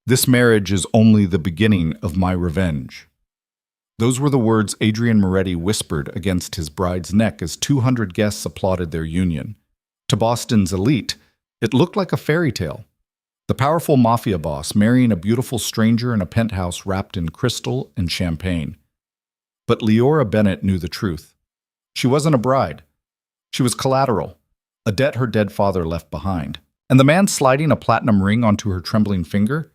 This marriage is only the beginning of my revenge." Those were the words Adrian Moretti whispered against his bride's neck as 200 guests applauded their union. To Boston's elite, it looked like a fairy tale. The powerful mafia boss marrying a beautiful stranger in a penthouse wrapped in crystal and champagne. But Leora Bennett knew the truth. She wasn't a bride. She was collateral, a debt her dead father left behind. And the man sliding a platinum ring onto her trembling finger,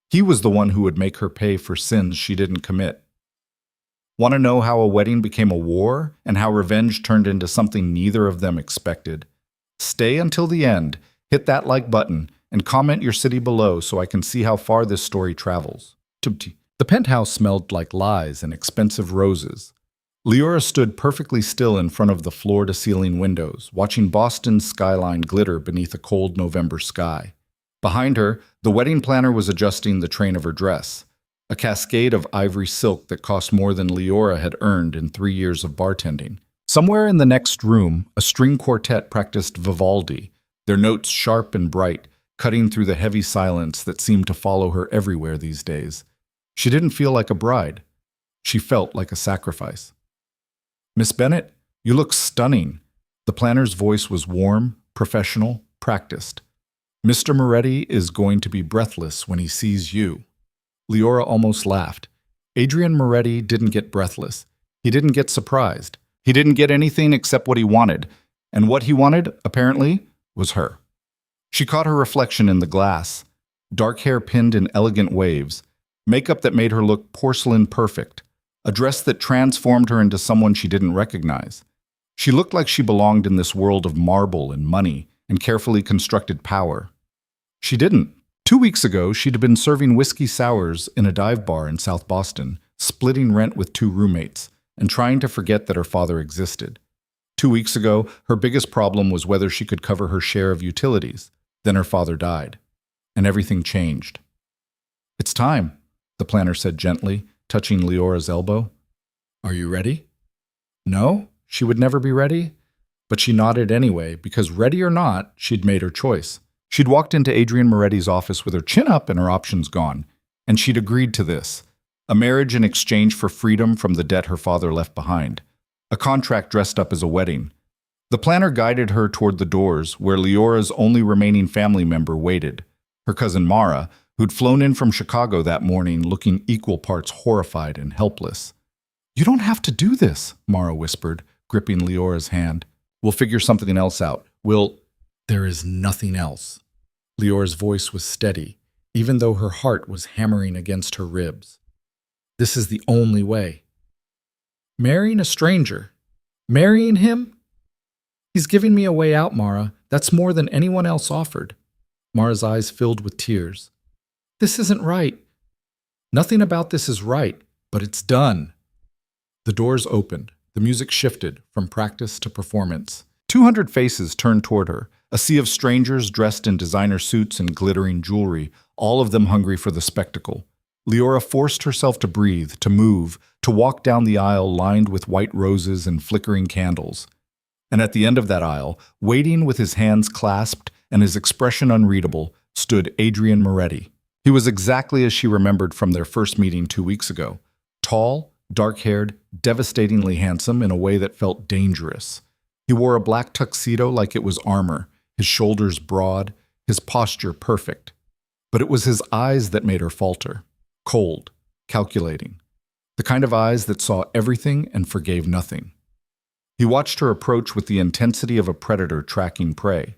he was the one who would make her pay for sins she didn't commit. Want to know how a wedding became a war and how revenge turned into something neither of them expected? Stay until the end, hit that like button, and comment your city below so I can see how far this story travels. The penthouse smelled like lies and expensive roses. Leora stood perfectly still in front of the floor-to-ceiling windows, watching Boston's skyline glitter beneath a cold November sky. Behind her, the wedding planner was adjusting the train of her dress, a cascade of ivory silk that cost more than Leora had earned in 3 years of bartending. Somewhere in the next room, a string quartet practiced Vivaldi, their notes sharp and bright, cutting through the heavy silence that seemed to follow her everywhere these days. She didn't feel like a bride. She felt like a sacrifice. "Miss Bennett, you look stunning." The planner's voice was warm, professional, practiced. "Mr. Moretti is going to be breathless when he sees you." Leora almost laughed. Adrian Moretti didn't get breathless. He didn't get surprised. He didn't get anything except what he wanted. And what he wanted, apparently, was her. She caught her reflection in the glass. Dark hair pinned in elegant waves. Makeup that made her look porcelain perfect. A dress that transformed her into someone she didn't recognize. She looked like she belonged in this world of marble and money and carefully constructed power. She didn't. 2 weeks ago, she'd been serving whiskey sours in a dive bar in South Boston, splitting rent with 2 roommates, and trying to forget that her father existed. 2 weeks ago, her biggest problem was whether she could cover her share of utilities. Then her father died, and everything changed. "It's time," the planner said gently, touching Leora's elbow. "Are you ready?" No, she would never be ready, but she nodded anyway, because ready or not, she'd made her choice. She'd walked into Adrian Moretti's office with her chin up and her options gone, and she'd agreed to this. A marriage in exchange for freedom from the debt her father left behind. A contract dressed up as a wedding. The planner guided her toward the doors, where Leora's only remaining family member waited, her cousin Mara, who'd flown in from Chicago that morning looking equal parts horrified and helpless. "You don't have to do this," Mara whispered, gripping Leora's hand. "We'll figure something else out. There is nothing else." Leora's voice was steady, even though her heart was hammering against her ribs. "This is the only way." "Marrying a stranger? Marrying him?" "He's giving me a way out, Mara. That's more than anyone else offered." Mara's eyes filled with tears. "This isn't right." "Nothing about this is right, but it's done." The doors opened. The music shifted from practice to performance. 200 faces turned toward her, a sea of strangers dressed in designer suits and glittering jewelry, all of them hungry for the spectacle. Leora forced herself to breathe, to move, to walk down the aisle lined with white roses and flickering candles. And at the end of that aisle, waiting with his hands clasped and his expression unreadable, stood Adrian Moretti. He was exactly as she remembered from their first meeting 2 weeks ago. Tall, dark-haired, devastatingly handsome in a way that felt dangerous. He wore a black tuxedo like it was armor, his shoulders broad, his posture perfect. But it was his eyes that made her falter. Cold, calculating. The kind of eyes that saw everything and forgave nothing. He watched her approach with the intensity of a predator tracking prey.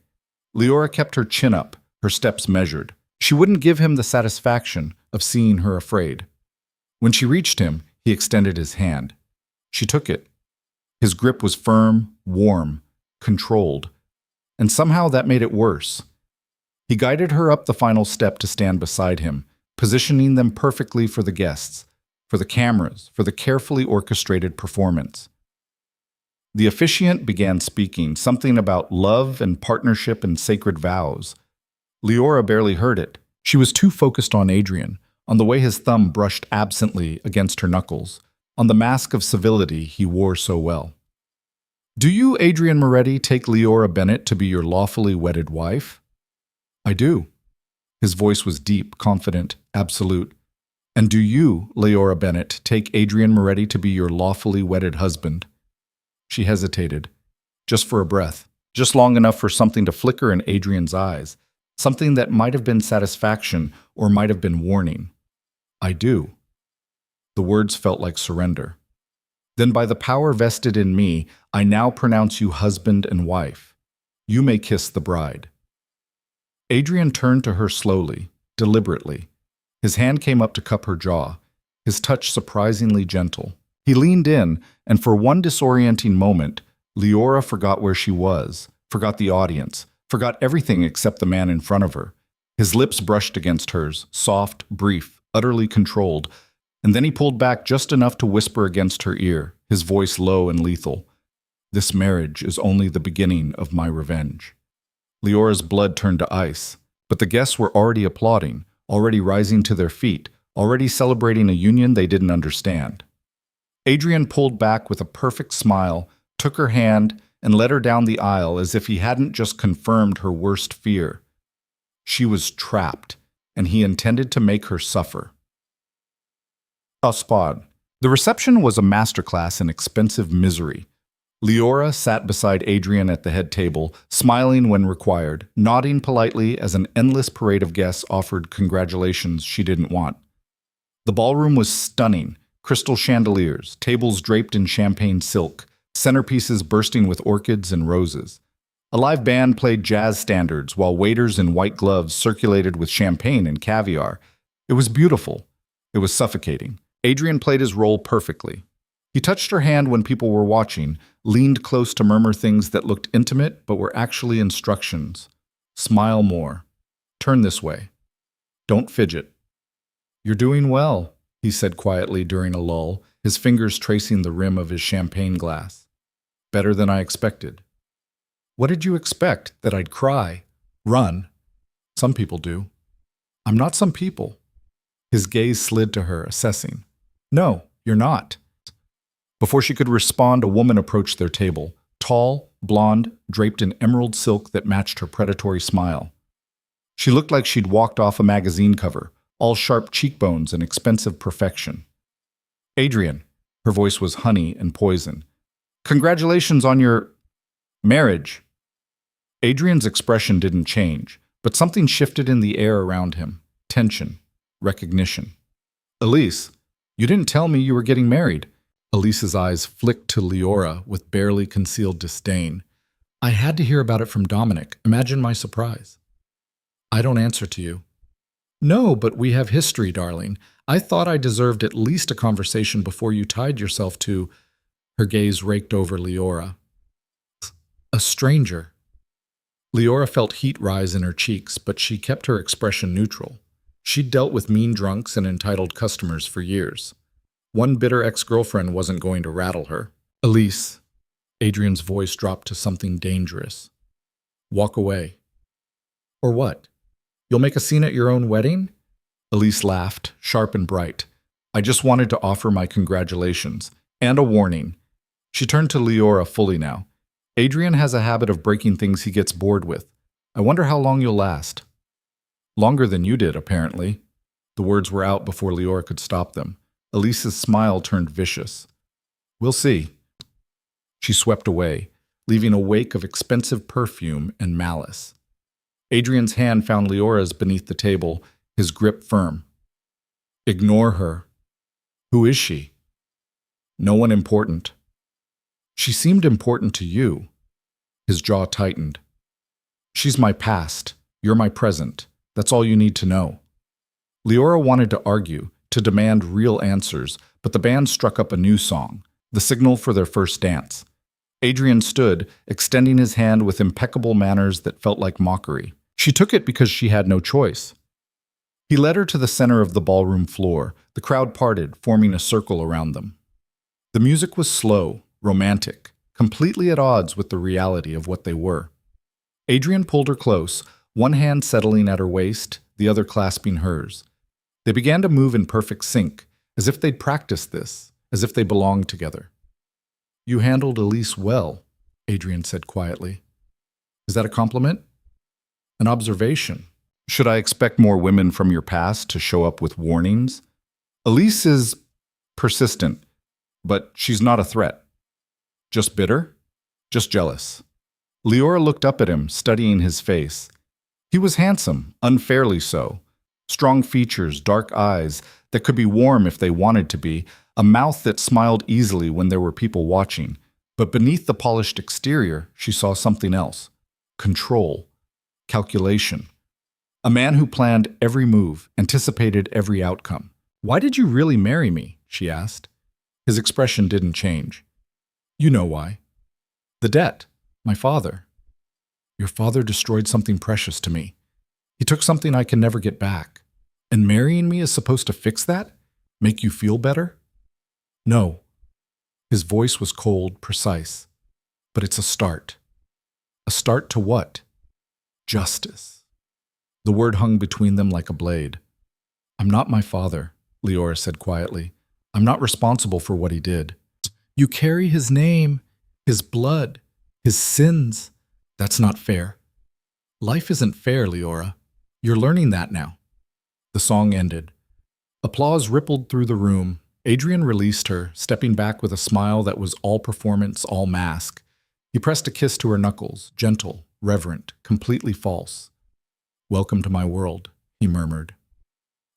Leora kept her chin up, her steps measured. She wouldn't give him the satisfaction of seeing her afraid. When she reached him, he extended his hand. She took it. His grip was firm, warm, controlled, and somehow that made it worse. He guided her up the final step to stand beside him, positioning them perfectly for the guests, for the cameras, for the carefully orchestrated performance. The officiant began speaking, something about love and partnership and sacred vows. Leora barely heard it. She was too focused on Adrian, on the way his thumb brushed absently against her knuckles, on the mask of civility he wore so well. "Do you, Adrian Moretti, take Leora Bennett to be your lawfully wedded wife?" "I do." His voice was deep, confident, absolute. "And do you, Leora Bennett, take Adrian Moretti to be your lawfully wedded husband?" She hesitated, just for a breath, just long enough for something to flicker in Adrian's eyes, something that might have been satisfaction or might have been warning. "I do." The words felt like surrender. "Then by the power vested in me, I now pronounce you husband and wife. You may kiss the bride." Adrian turned to her slowly, deliberately. His hand came up to cup her jaw, his touch surprisingly gentle. He leaned in, and for one disorienting moment, Leora forgot where she was, forgot the audience, forgot everything except the man in front of her. His lips brushed against hers, soft, brief, utterly controlled, and then he pulled back just enough to whisper against her ear, his voice low and lethal. "This marriage is only the beginning of my revenge." Leora's blood turned to ice, but the guests were already applauding, already rising to their feet, already celebrating a union they didn't understand. Adrian pulled back with a perfect smile, took her hand, and led her down the aisle as if he hadn't just confirmed her worst fear. She was trapped, and he intended to make her suffer. Spot. The reception was a masterclass in expensive misery. Leora sat beside Adrian at the head table, smiling when required, nodding politely as an endless parade of guests offered congratulations she didn't want. The ballroom was stunning, crystal chandeliers, tables draped in champagne silk, centerpieces bursting with orchids and roses. A live band played jazz standards while waiters in white gloves circulated with champagne and caviar. It was beautiful. It was suffocating. Adrian played his role perfectly. He touched her hand when people were watching, leaned close to murmur things that looked intimate but were actually instructions. "Smile more. Turn this way. Don't fidget." "You're doing well," he said quietly during a lull, his fingers tracing the rim of his champagne glass. "Better than I expected." "What did you expect? That I'd cry? Run? Some people do." "I'm not some people." His gaze slid to her, assessing. "No, you're not." Before she could respond, a woman approached their table, tall, blonde, draped in emerald silk that matched her predatory smile. She looked like she'd walked off a magazine cover, all sharp cheekbones and expensive perfection. "Adrian," her voice was honey and poison. "Congratulations on your marriage." Adrian's expression didn't change, but something shifted in the air around him. Tension, recognition. "Elise, you didn't tell me you were getting married." Elise's eyes flicked to Leora with barely concealed disdain. "I had to hear about it from Dominic. Imagine my surprise." "I don't answer to you." "No, but we have history, darling. I thought I deserved at least a conversation before you tied yourself to—" Her gaze raked over Leora. "A stranger." Leora felt heat rise in her cheeks, but she kept her expression neutral. She'd dealt with mean drunks and entitled customers for years. One bitter ex-girlfriend wasn't going to rattle her. "Elise," Adrian's voice dropped to something dangerous. "Walk away." "Or what? You'll make a scene at your own wedding?" Elise laughed, sharp and bright. "I just wanted to offer my congratulations, and a warning." She turned to Leora fully now. "Adrian has a habit of breaking things he gets bored with. I wonder how long you'll last." "Longer than you did, apparently." The words were out before Leora could stop them. Elise's smile turned vicious. "We'll see." She swept away, leaving a wake of expensive perfume and malice. Adrian's hand found Leora's beneath the table, his grip firm. "Ignore her." "Who is she?" "No one important." "She seemed important to you." His jaw tightened. "She's my past. You're my present. That's all you need to know." Leora wanted to argue, to demand real answers, but the band struck up a new song, the signal for their first dance. Adrian stood, extending his hand with impeccable manners that felt like mockery. She took it because she had no choice. He led her to the center of the ballroom floor. The crowd parted, forming a circle around them. The music was slow, romantic, completely at odds with the reality of what they were. Adrian pulled her close, one hand settling at her waist, the other clasping hers. They began to move in perfect sync, as if they'd practiced this, as if they belonged together. "You handled Elise well," Adrian said quietly. "Is that a compliment?" "An observation." Should I expect more women from your past to show up with warnings? Elise is persistent, but she's not a threat. Just bitter? Just jealous. Leora looked up at him, studying his face. He was handsome, unfairly so. Strong features, dark eyes that could be warm if they wanted to be, a mouth that smiled easily when there were people watching. But beneath the polished exterior, she saw something else. Control. Calculation. A man who planned every move, anticipated every outcome. "Why did you really marry me?" she asked. His expression didn't change. "You know why. The debt. My father. Your father destroyed something precious to me. He took something I can never get back. And marrying me is supposed to fix that? Make you feel better?" "No." His voice was cold, precise. "But it's a start." "A start to what?" "Justice." The word hung between them like a blade. "I'm not my father," Leora said quietly. "I'm not responsible for what he did." "You carry his name, his blood, his sins. That's not fair." "Life isn't fair, Leora. You're learning that now." The song ended. Applause rippled through the room. Adrian released her, stepping back with a smile that was all performance, all mask. He pressed a kiss to her knuckles, gentle, reverent, completely false. "Welcome to my world," he murmured.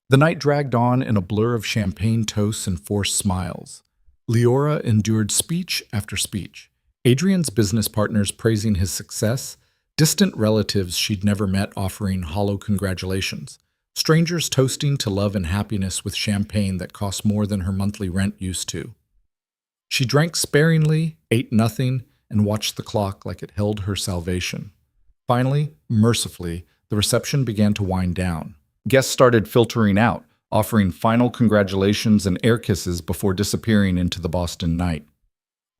The night dragged on in a blur of champagne toasts and forced smiles. Leora endured speech after speech. Adrian's business partners praising his success, distant relatives she'd never met offering hollow congratulations, strangers toasting to love and happiness with champagne that cost more than her monthly rent used to. She drank sparingly, ate nothing, and watched the clock like it held her salvation. Finally, mercifully, the reception began to wind down. Guests started filtering out, offering final congratulations and air kisses before disappearing into the Boston night.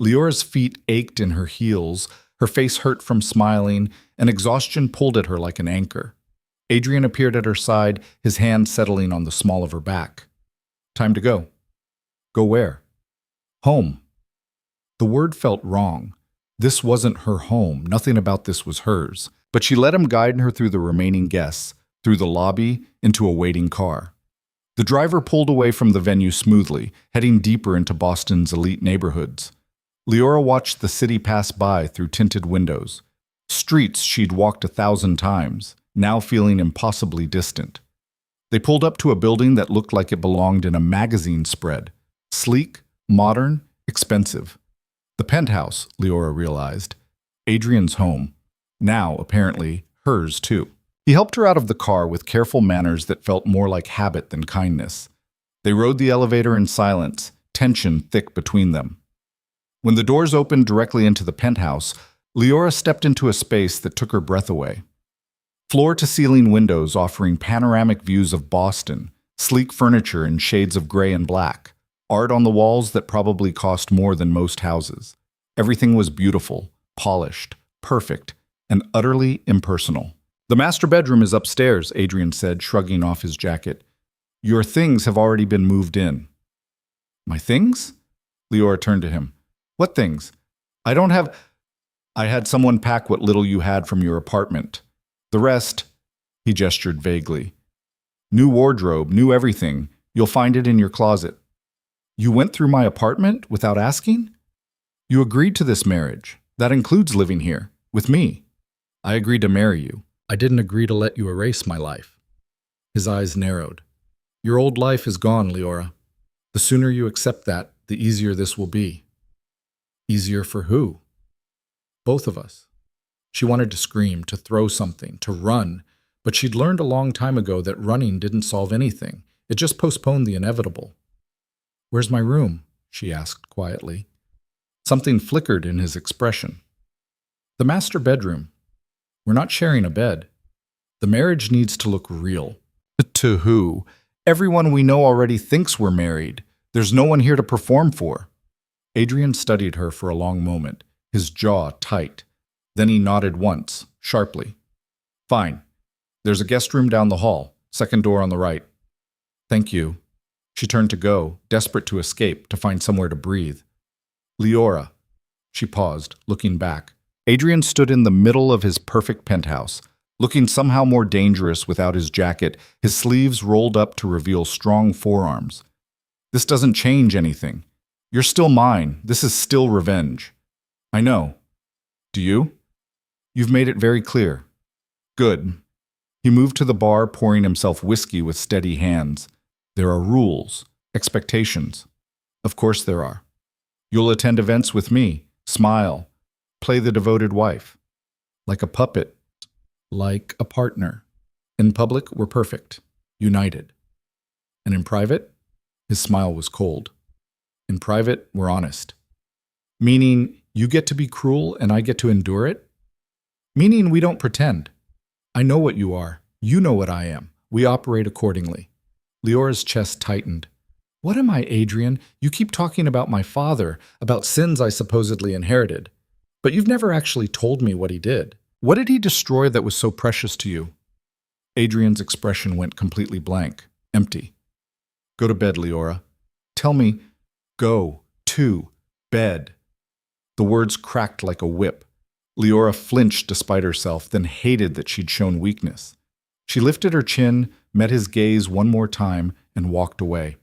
Leora's feet ached in her heels, her face hurt from smiling, and exhaustion pulled at her like an anchor. Adrian appeared at her side, his hand settling on the small of her back. "Time to go." "Go where?" "Home." The word felt wrong. This wasn't her home, nothing about this was hers. But she let him guide her through the remaining guests, through the lobby, into a waiting car. The driver pulled away from the venue smoothly, heading deeper into Boston's elite neighborhoods. Leora watched the city pass by through tinted windows. Streets she'd walked 1,000 times, now feeling impossibly distant. They pulled up to a building that looked like it belonged in a magazine spread. Sleek, modern, expensive. The penthouse, Leora realized. Adrian's home. Now, apparently, hers too. He helped her out of the car with careful manners that felt more like habit than kindness. They rode the elevator in silence, tension thick between them. When the doors opened directly into the penthouse, Leora stepped into a space that took her breath away. Floor-to-ceiling windows offering panoramic views of Boston, sleek furniture in shades of gray and black, art on the walls that probably cost more than most houses. Everything was beautiful, polished, perfect, and utterly impersonal. "The master bedroom is upstairs," Adrian said, shrugging off his jacket. "Your things have already been moved in." "My things?" Leora turned to him. "What things?" "I don't have—" "I had someone pack what little you had from your apartment. The rest," he gestured vaguely. "New wardrobe, new everything. You'll find it in your closet." "You went through my apartment without asking?" "You agreed to this marriage. That includes living here, with me." "I agreed to marry you. I didn't agree to let you erase my life." His eyes narrowed. "Your old life is gone, Leora. The sooner you accept that, the easier this will be." "Easier for who?" "Both of us." She wanted to scream, to throw something, to run, but she'd learned a long time ago that running didn't solve anything. It just postponed the inevitable. "Where's my room?" she asked quietly. Something flickered in his expression. "The master bedroom. We're not sharing a bed. The marriage needs to look real." "To who? Everyone we know already thinks we're married. There's no one here to perform for." Adrian studied her for a long moment, his jaw tight. Then he nodded once, sharply. "Fine. There's a guest room down the hall, second door on the right." "Thank you." She turned to go, desperate to escape, to find somewhere to breathe. "Leora." She paused, looking back. Adrian stood in the middle of his perfect penthouse, looking somehow more dangerous without his jacket, his sleeves rolled up to reveal strong forearms. This doesn't change anything. You're still mine. This is still revenge. I know. Do you? You've made it very clear. Good. He moved to the bar, pouring himself whiskey with steady hands. There are rules, expectations. Of course there are. You'll attend events with me, smile, play the devoted wife. Like a puppet, like a partner. In public, we're perfect, united. And in private, his smile was cold. In private, we're honest. Meaning, you get to be cruel and I get to endure it? Meaning we don't pretend. I know what you are. You know what I am. We operate accordingly. Leora's chest tightened. What am I, Adrian? You keep talking about my father, about sins I supposedly inherited. But you've never actually told me what he did. What did he destroy that was so precious to you? Adrian's expression went completely blank, empty. Go to bed, Leora. Tell me, go to bed. The words cracked like a whip. Leora flinched despite herself, then hated that she'd shown weakness. She lifted her chin, met his gaze one more time, and walked away.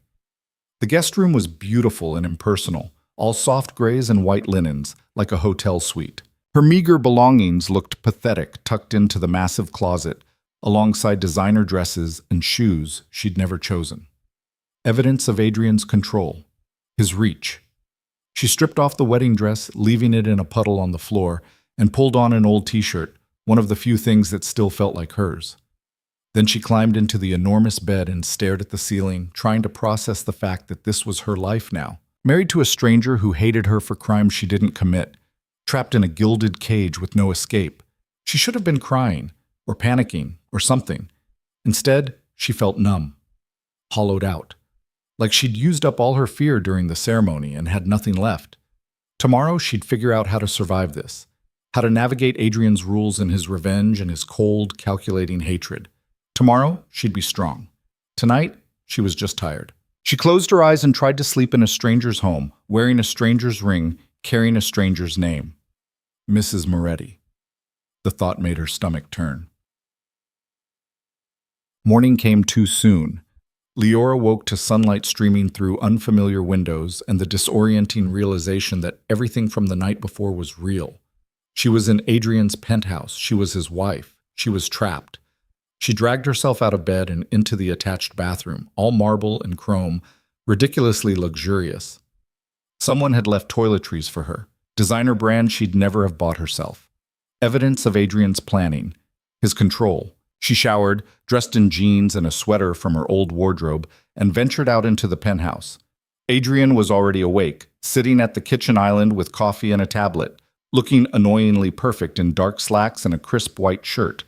The guest room was beautiful and impersonal, all soft grays and white linens, like a hotel suite. Her meager belongings looked pathetic, tucked into the massive closet, alongside designer dresses and shoes she'd never chosen. Evidence of Adrian's control, his reach. She stripped off the wedding dress, leaving it in a puddle on the floor, and pulled on an old t-shirt, one of the few things that still felt like hers. Then she climbed into the enormous bed and stared at the ceiling, trying to process the fact that this was her life now. Married to a stranger who hated her for crimes she didn't commit, trapped in a gilded cage with no escape. She should have been crying, or panicking, or something. Instead, she felt numb, hollowed out, like she'd used up all her fear during the ceremony and had nothing left. Tomorrow, she'd figure out how to survive this, how to navigate Adrian's rules and his revenge and his cold, calculating hatred. Tomorrow, she'd be strong. Tonight, she was just tired. She closed her eyes and tried to sleep in a stranger's home, wearing a stranger's ring, carrying a stranger's name. Mrs. Moretti. The thought made her stomach turn. Morning came too soon. Leora woke to sunlight streaming through unfamiliar windows and the disorienting realization that everything from the night before was real. She was in Adrian's penthouse. She was his wife. She was trapped. She dragged herself out of bed and into the attached bathroom, all marble and chrome, ridiculously luxurious. Someone had left toiletries for her, designer brand she'd never have bought herself. Evidence of Adrian's planning, his control. She showered, dressed in jeans and a sweater from her old wardrobe, and ventured out into the penthouse. Adrian was already awake, sitting at the kitchen island with coffee and a tablet, looking annoyingly perfect in dark slacks and a crisp white shirt.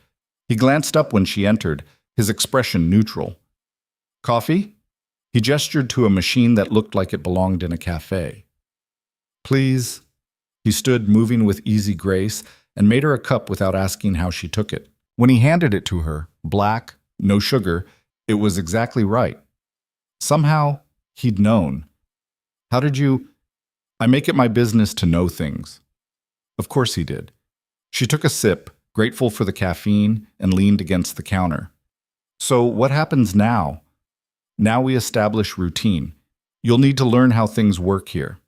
He glanced up when she entered, his expression neutral. Coffee? He gestured to a machine that looked like it belonged in a cafe. Please. He stood, moving with easy grace, and made her a cup without asking how she took it. When he handed it to her, black, no sugar, it was exactly right. Somehow, he'd known. How did you? I make it my business to know things. Of course he did. She took a sip, grateful for the caffeine, and leaned against the counter. So what happens now? Now we establish routine. You'll need to learn how things work here.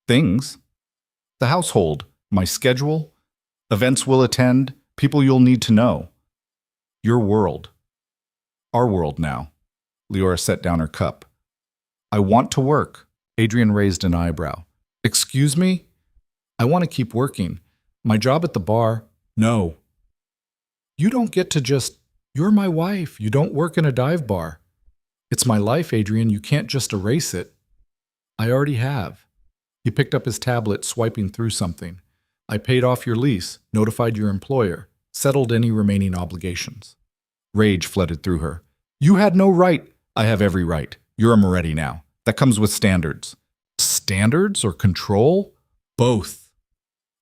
Things? The household, my schedule, events we'll attend, people you'll need to know. Your world. Our world now. Leora set down her cup. I want to work. Adrian raised an eyebrow. Excuse me? I want to keep working. My job at the bar. No. You don't get to just, you're my wife. You don't work in a dive bar. It's my life, Adrian. You can't just erase it. I already have. He picked up his tablet, swiping through something. I paid off your lease, notified your employer, settled any remaining obligations. Rage flooded through her. You had no right. I have every right. You're a Moretti now. That comes with standards. Standards or control? Both.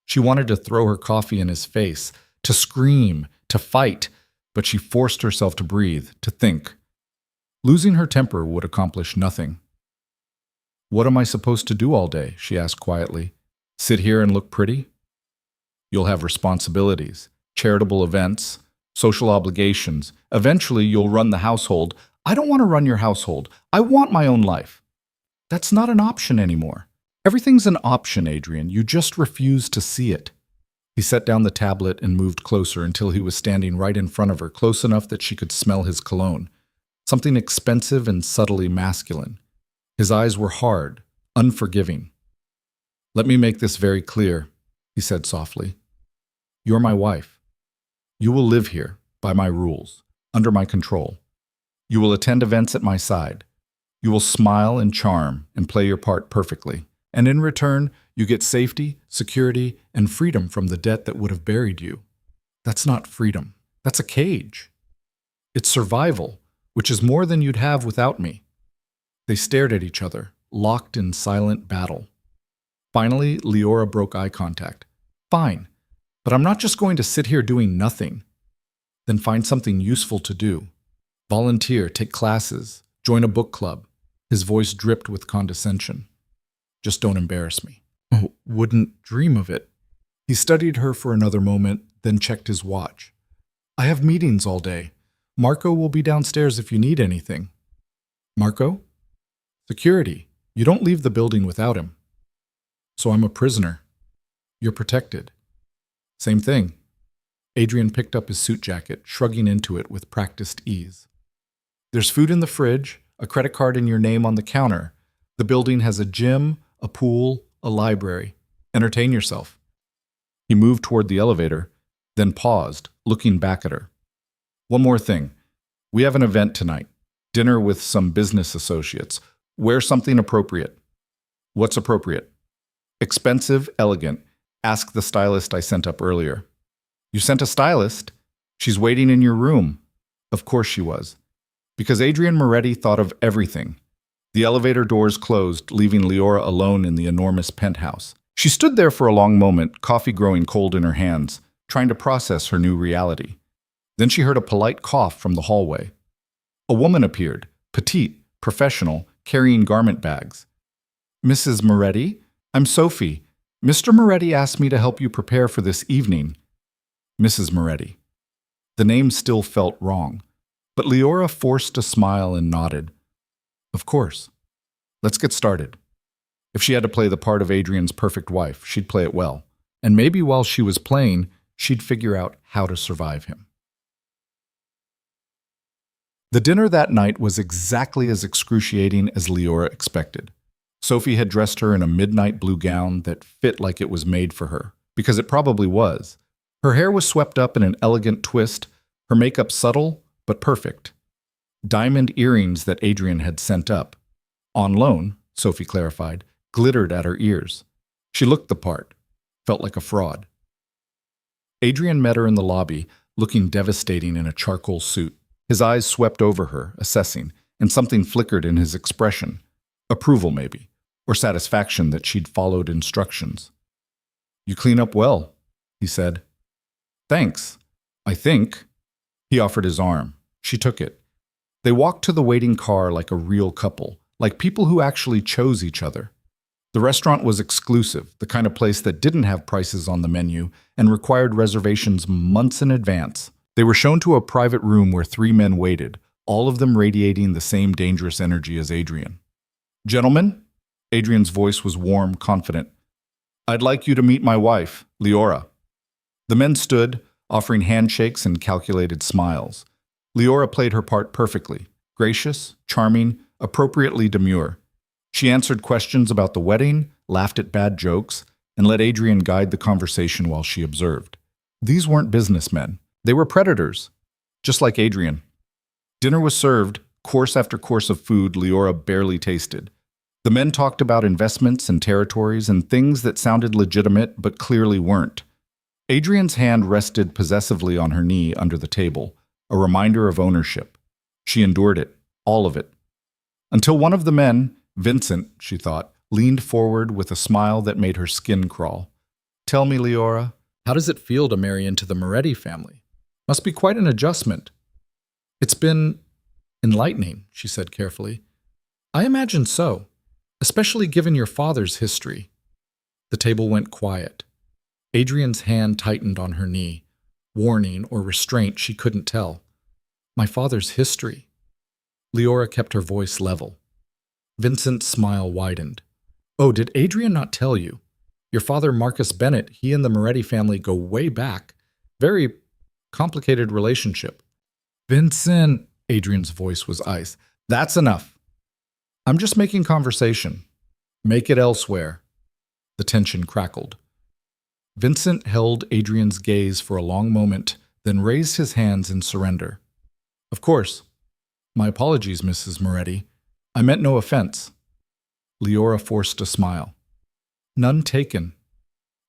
She wanted to throw her coffee in his face, to scream, to fight, but she forced herself to breathe, to think. Losing her temper would accomplish nothing. What am I supposed to do all day? She asked quietly. Sit here and look pretty? You'll have responsibilities, charitable events, social obligations. Eventually, you'll run the household. I don't want to run your household. I want my own life. That's not an option anymore. Everything's an option, Adrian. You just refuse to see it. He set down the tablet and moved closer until he was standing right in front of her, close enough that she could smell his cologne. Something expensive and subtly masculine. His eyes were hard, unforgiving. "Let me make this very clear," he said softly. "You're my wife. You will live here, by my rules, under my control. You will attend events at my side. You will smile and charm and play your part perfectly. And in return, you get safety, security, and freedom from the debt that would have buried you. That's not freedom. That's a cage. It's survival, which is more than you'd have without me." They stared at each other, locked in silent battle. Finally, Leora broke eye contact. "Fine, but I'm not just going to sit here doing nothing." "Then find something useful to do. Volunteer, take classes, join a book club." His voice dripped with condescension. "Just don't embarrass me." "Oh, wouldn't dream of it." He studied her for another moment, then checked his watch. "I have meetings all day. Marco will be downstairs if you need anything." "Marco?" "Security. You don't leave the building without him." "So I'm a prisoner." "You're protected." "Same thing." Adrian picked up his suit jacket, shrugging into it with practiced ease. "There's food in the fridge, a credit card in your name on the counter. The building has a gym, a pool, a library. Entertain yourself." He moved toward the elevator, then paused, looking back at her. "One more thing. We have an event tonight. Dinner with some business associates. Wear something appropriate." "What's appropriate?" "Expensive, elegant. Ask the stylist I sent up earlier." "You sent a stylist? She's waiting in your room." Of course she was. Because Adrian Moretti thought of everything. The elevator doors closed, leaving Leora alone in the enormous penthouse. She stood there for a long moment, coffee growing cold in her hands, trying to process her new reality. Then she heard a polite cough from the hallway. A woman appeared, petite, professional, carrying garment bags. "Mrs. Moretti? I'm Sophie. Mr. Moretti asked me to help you prepare for this evening." Mrs. Moretti. The name still felt wrong, but Leora forced a smile and nodded. "Of course. Let's get started." If she had to play the part of Adrian's perfect wife, she'd play it well. And maybe while she was playing, she'd figure out how to survive him. The dinner that night was exactly as excruciating as Leora expected. Sophie had dressed her in a midnight blue gown that fit like it was made for her, because it probably was. Her hair was swept up in an elegant twist, her makeup subtle but perfect. Diamond earrings that Adrian had sent up, on loan, Sophie clarified, glittered at her ears. She looked the part, felt like a fraud. Adrian met her in the lobby, looking devastating in a charcoal suit. His eyes swept over her, assessing, and something flickered in his expression. Approval, maybe, or satisfaction that she'd followed instructions. "You clean up well," he said. "Thanks, I think." He offered his arm. She took it. They walked to the waiting car like a real couple, like people who actually chose each other. The restaurant was exclusive, the kind of place that didn't have prices on the menu and required reservations months in advance. They were shown to a private room where 3 men waited, all of them radiating the same dangerous energy as Adrian. "Gentlemen," Adrian's voice was warm, confident. "I'd like you to meet my wife, Leora." The men stood, offering handshakes and calculated smiles. Leora played her part perfectly, gracious, charming, appropriately demure. She answered questions about the wedding, laughed at bad jokes, and let Adrian guide the conversation while she observed. These weren't businessmen. They were predators, just like Adrian. Dinner was served, course after course of food Leora barely tasted. The men talked about investments and territories and things that sounded legitimate but clearly weren't. Adrian's hand rested possessively on her knee under the table, a reminder of ownership. She endured it, all of it. Until one of the men, Vincent, she thought, leaned forward with a smile that made her skin crawl. "Tell me, Leora, how does it feel to marry into the Moretti family? Must be quite an adjustment." "It's been enlightening," she said carefully. "I imagine so, especially given your father's history." The table went quiet. Adrian's hand tightened on her knee. warning, or restraint she couldn't tell. My father's history. Leora kept her voice level. Vincent's smile widened. Oh, did Adrian not tell you? Your father, Marcus Bennett, he and the Moretti family go way back. Very complicated relationship. Vincent, Adrian's voice was ice. That's enough. I'm just making conversation. Make it elsewhere. The tension crackled. Vincent held Adrian's gaze for a long moment, then raised his hands in surrender. Of course. My apologies, Mrs. Moretti. I meant no offense. Leora forced a smile. None taken.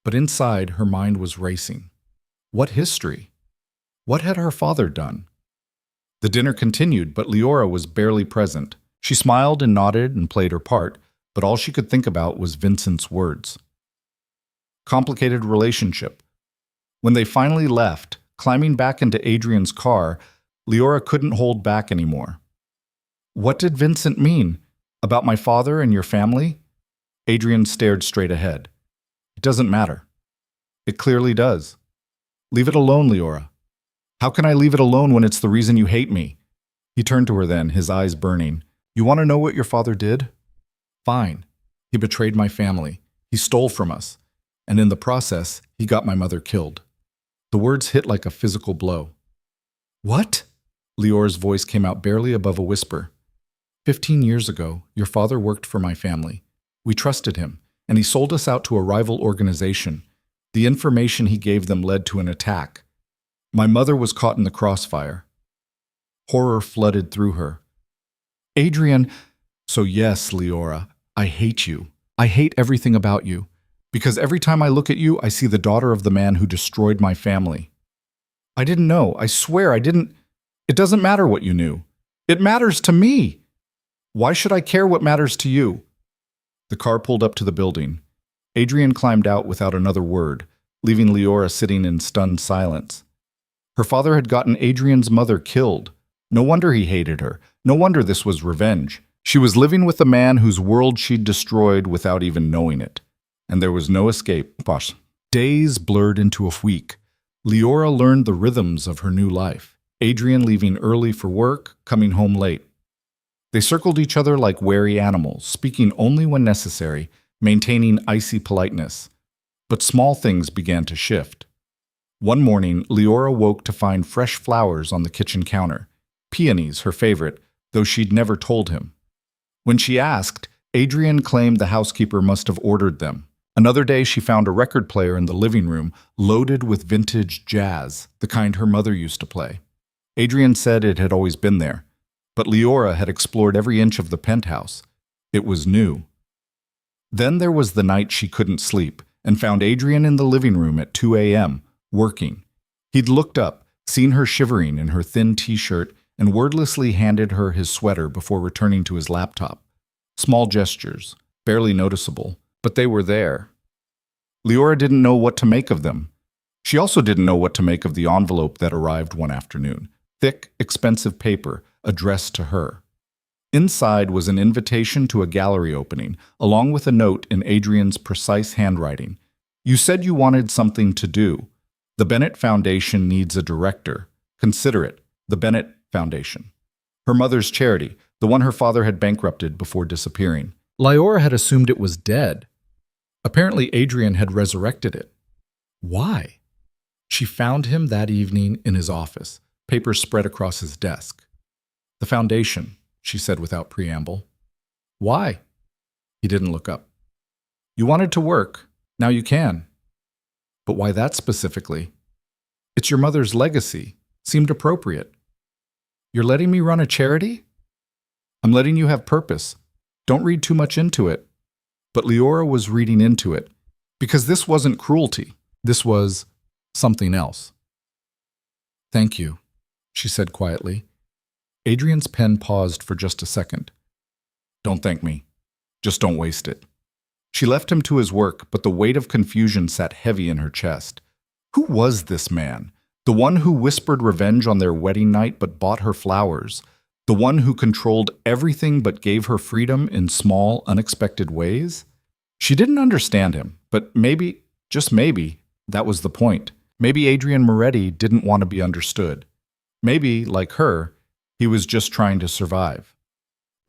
But inside, her mind was racing. What history? What had her father done? The dinner continued, but Leora was barely present. She smiled and nodded and played her part, but all she could think about was Vincent's words. Complicated relationship. When they finally left, climbing back into Adrian's car, Leora couldn't hold back anymore. What did Vincent mean? About my father and your family? Adrian stared straight ahead. It doesn't matter. It clearly does. Leave it alone, Leora. How can I leave it alone when it's the reason you hate me? He turned to her then, his eyes burning. You want to know what your father did? Fine. He betrayed my family. He stole from us. And in the process, he got my mother killed. The words hit like a physical blow. What? Leora's voice came out barely above a whisper. 15 years ago, your father worked for my family. We trusted him, and he sold us out to a rival organization. The information he gave them led to an attack. My mother was caught in the crossfire. Horror flooded through her. Adrian, so yes, Leora, I hate you. I hate everything about you. Because every time I look at you, I see the daughter of the man who destroyed my family. I didn't know. I swear I didn't. It doesn't matter what you knew. It matters to me. Why should I care what matters to you? The car pulled up to the building. Adrian climbed out without another word, leaving Leora sitting in stunned silence. Her father had gotten Adrian's mother killed. No wonder he hated her. No wonder this was revenge. She was living with a man whose world she'd destroyed without even knowing it. And there was no escape. Posh. Days blurred into a week. Leora learned the rhythms of her new life. Adrian leaving early for work, coming home late. They circled each other like wary animals, speaking only when necessary, maintaining icy politeness. But small things began to shift. One morning, Leora woke to find fresh flowers on the kitchen counter. Peonies, her favorite, though she'd never told him. When she asked, Adrian claimed the housekeeper must have ordered them. Another day, she found a record player in the living room, loaded with vintage jazz, the kind her mother used to play. Adrian said it had always been there. But Leora had explored every inch of the penthouse. It was new. Then there was the night she couldn't sleep and found Adrian in the living room at 2 a.m., working. He'd looked up, seen her shivering in her thin t-shirt, and wordlessly handed her his sweater before returning to his laptop. Small gestures, barely noticeable, but they were there. Leora didn't know what to make of them. She also didn't know what to make of the envelope that arrived one afternoon. Thick, expensive paper, addressed to her. Inside was an invitation to a gallery opening, along with a note in Adrian's precise handwriting. You said you wanted something to do. The Bennett Foundation needs a director. Consider it. The Bennett Foundation. Her mother's charity, the one her father had bankrupted before disappearing. Leora had assumed it was dead. Apparently Adrian had resurrected it. Why? She found him that evening in his office, papers spread across his desk. The foundation, she said without preamble. Why? He didn't look up. You wanted to work. Now you can. But why that specifically? It's your mother's legacy. Seemed appropriate. You're letting me run a charity? I'm letting you have purpose. Don't read too much into it. But Leora was reading into it. Because this wasn't cruelty. This was something else. Thank you, she said quietly. Adrian's pen paused for just a second. Don't thank me. Just don't waste it. She left him to his work, but the weight of confusion sat heavy in her chest. Who was this man? The one who whispered revenge on their wedding night but bought her flowers? The one who controlled everything but gave her freedom in small, unexpected ways? She didn't understand him, but maybe, just maybe, that was the point. Maybe Adrian Moretti didn't want to be understood. Maybe, like her, he was just trying to survive.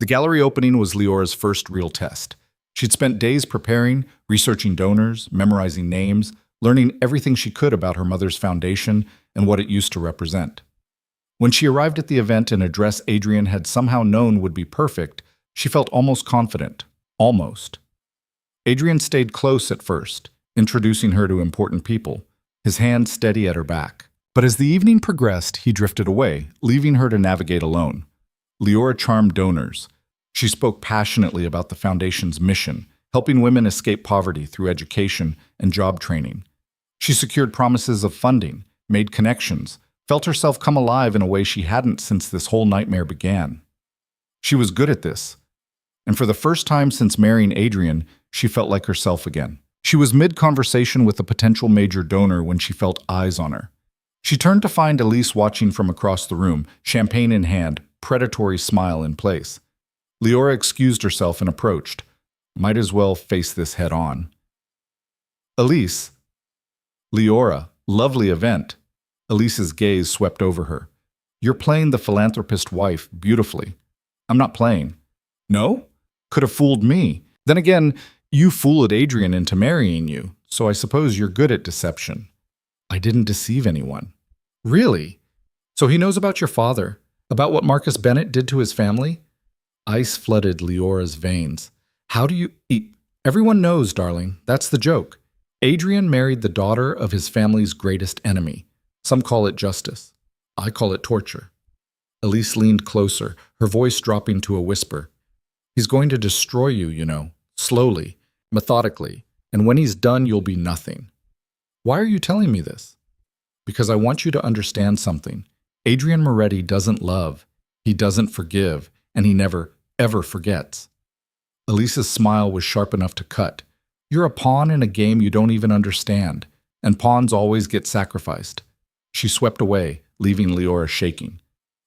The gallery opening was Leora's first real test. She'd spent days preparing, researching donors, memorizing names, learning everything she could about her mother's foundation and what it used to represent. When she arrived at the event in a dress Adrian had somehow known would be perfect, she felt almost confident. Almost. Adrian stayed close at first, introducing her to important people, his hand steady at her back. But as the evening progressed, he drifted away, leaving her to navigate alone. Leora charmed donors. She spoke passionately about the foundation's mission, helping women escape poverty through education and job training. She secured promises of funding, made connections, felt herself come alive in a way she hadn't since this whole nightmare began. She was good at this, and for the first time since marrying Adrian, she felt like herself again. She was mid-conversation with a potential major donor when she felt eyes on her. She turned to find Elise watching from across the room, champagne in hand, predatory smile in place. Leora excused herself and approached. Might as well face this head on. Elise. Leora, lovely event. Elise's gaze swept over her. You're playing the philanthropist wife beautifully. I'm not playing. No? Could have fooled me. Then again, you fooled Adrian into marrying you, so I suppose you're good at deception. I didn't deceive anyone. Really? So he knows about your father, about what Marcus Bennett did to his family? Ice flooded Leora's veins. How do you eat? Everyone knows, darling. That's the joke. Adrian married the daughter of his family's greatest enemy. Some call it justice. I call it torture. Elise leaned closer, her voice dropping to a whisper. He's going to destroy you, you know, slowly, methodically, and when he's done, you'll be nothing. Why are you telling me this? Because I want you to understand something. Adrian Moretti doesn't love, he doesn't forgive, and he never, ever forgets. Elise's smile was sharp enough to cut. You're a pawn in a game you don't even understand, and pawns always get sacrificed. She swept away, leaving Leora shaking.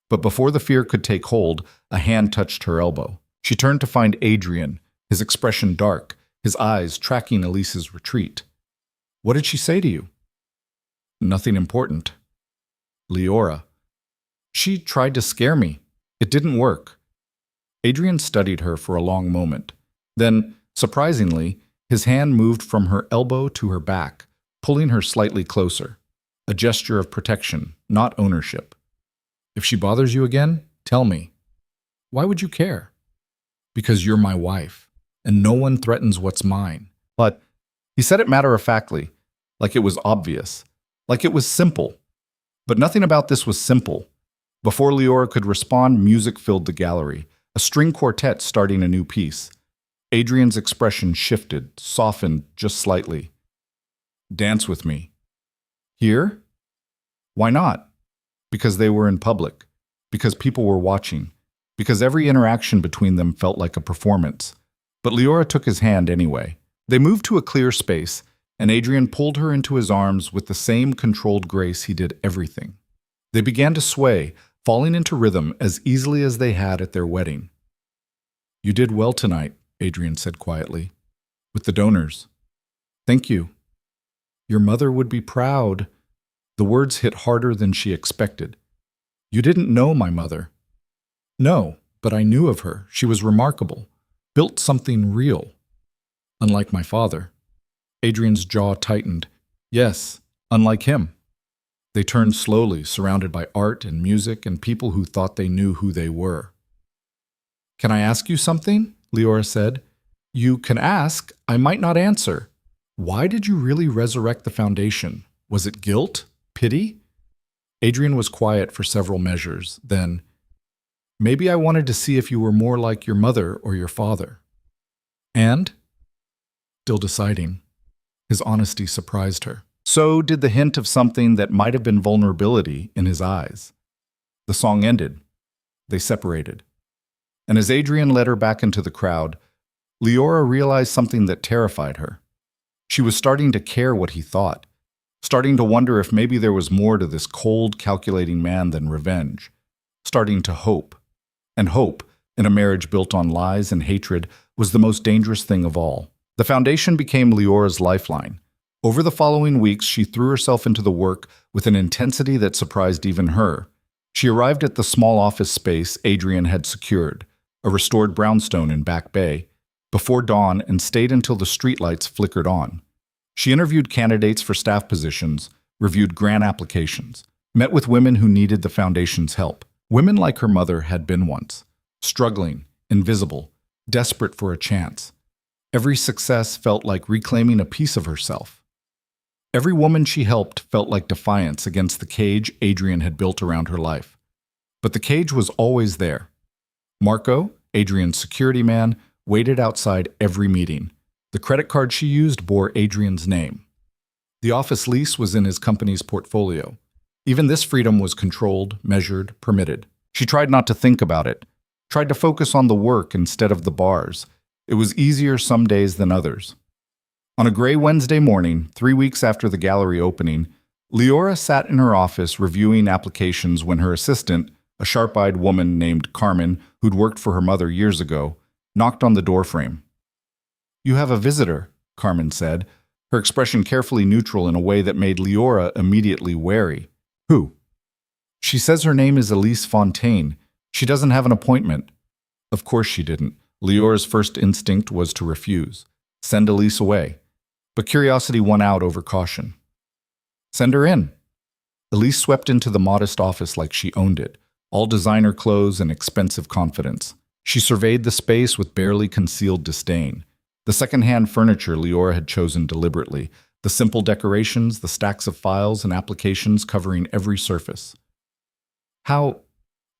But before the fear could take hold, a hand touched her elbow. She turned to find Adrian, his expression dark, his eyes tracking Elise's retreat. What did she say to you? Nothing important. Leora. She tried to scare me. It didn't work. Adrian studied her for a long moment. Then, surprisingly, his hand moved from her elbow to her back, pulling her slightly closer. A gesture of protection, not ownership. If she bothers you again, tell me. Why would you care? Because you're my wife, and no one threatens what's mine. But he said it matter-of-factly, like it was obvious, like it was simple. But nothing about this was simple. Before Leora could respond, music filled the gallery, a string quartet starting a new piece. Adrian's expression shifted, softened just slightly. Dance with me. Here? Why not? Because they were in public, because people were watching, because every interaction between them felt like a performance. But Leora took his hand anyway. They moved to a clear space, and Adrian pulled her into his arms with the same controlled grace he did everything. They began to sway, falling into rhythm as easily as they had at their wedding. You did well tonight, Adrian said quietly. With the donors. Thank you. Your mother would be proud. The words hit harder than she expected. You didn't know my mother. No, but I knew of her. She was remarkable. Built something real. Unlike my father. Adrian's jaw tightened. Yes, unlike him. They turned slowly, surrounded by art and music and people who thought they knew who they were. Can I ask you something? Leora said. You can ask. I might not answer. Why did you really resurrect the foundation? Was it guilt? Pity? Adrian was quiet for several measures. Then, maybe I wanted to see if you were more like your mother or your father. And? Still deciding. His honesty surprised her. So did the hint of something that might have been vulnerability in his eyes. The song ended. They separated. And as Adrian led her back into the crowd, Leora realized something that terrified her. She was starting to care what he thought, starting to wonder if maybe there was more to this cold, calculating man than revenge, starting to hope. And hope, in a marriage built on lies and hatred, was the most dangerous thing of all. The foundation became Leora's lifeline, Over the following weeks, she threw herself into the work with an intensity that surprised even her. She arrived at the small office space Adrian had secured, a restored brownstone in Back Bay, before dawn and stayed until the streetlights flickered on. She interviewed candidates for staff positions, reviewed grant applications, met with women who needed the foundation's help. Women like her mother had been once, struggling, invisible, desperate for a chance. Every success felt like reclaiming a piece of herself. Every woman she helped felt like defiance against the cage Adrian had built around her life. But the cage was always there. Marco, Adrian's security man, waited outside every meeting. The credit card she used bore Adrian's name. The office lease was in his company's portfolio. Even this freedom was controlled, measured, permitted. She tried not to think about it, tried to focus on the work instead of the bars. It was easier some days than others. On a gray Wednesday morning, 3 weeks after the gallery opening, Leora sat in her office reviewing applications when her assistant, a sharp-eyed woman named Carmen, who'd worked for her mother years ago, knocked on the doorframe. "You have a visitor," Carmen said, her expression carefully neutral in a way that made Leora immediately wary. "Who?" "She says her name is Elise Fontaine. She doesn't have an appointment." Of course she didn't. Leora's first instinct was to refuse. Send Elise away. But curiosity won out over caution. "Send her in." Elise swept into the modest office like she owned it, all designer clothes and expensive confidence. She surveyed the space with barely concealed disdain. The second-hand furniture Leora had chosen deliberately, the simple decorations, the stacks of files and applications covering every surface. "How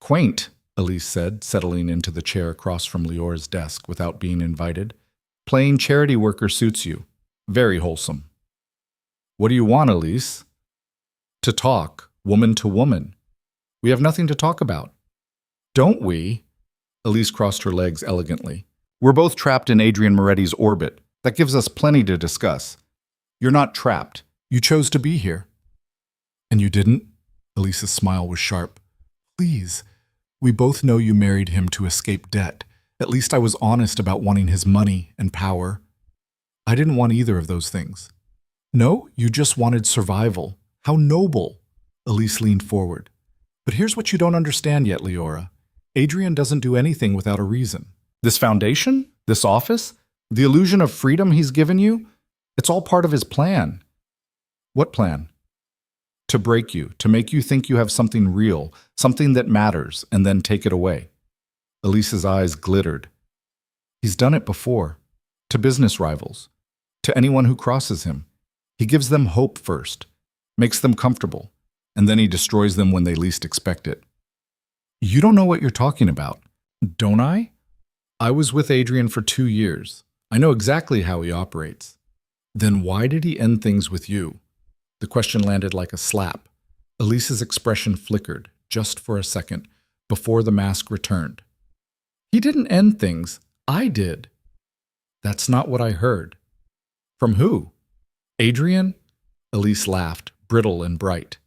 quaint," Elise said, settling into the chair across from Leora's desk without being invited. "Plain charity worker suits you. Very wholesome." "What do you want, Elise?" "To talk, woman to woman. We have nothing to talk about." "Don't we?" Elise crossed her legs elegantly. "We're both trapped in Adrian Moretti's orbit. That gives us plenty to discuss." "You're not trapped. You chose to be here." "And you didn't?" Elise's smile was sharp. "Please. We both know you married him to escape debt. At least I was honest about wanting his money and power. I didn't want either of those things." "No, you just wanted survival. How noble." Elise leaned forward. "But here's what you don't understand yet, Leora. Adrian doesn't do anything without a reason. This foundation, this office, the illusion of freedom he's given you, it's all part of his plan." "What plan?" "To break you, to make you think you have something real, something that matters, and then take it away." Elise's eyes glittered. "He's done it before. To business rivals. To anyone who crosses him. He gives them hope first, makes them comfortable, and then he destroys them when they least expect it." "You don't know what you're talking about." "Don't I? I was with Adrian for 2 years. I know exactly how he operates." "Then why did he end things with you?" The question landed like a slap. Elise's expression flickered, just for a second, before the mask returned. "He didn't end things. I did." "That's not what I heard." "From who?" "Adrian?" Elise laughed, brittle and bright.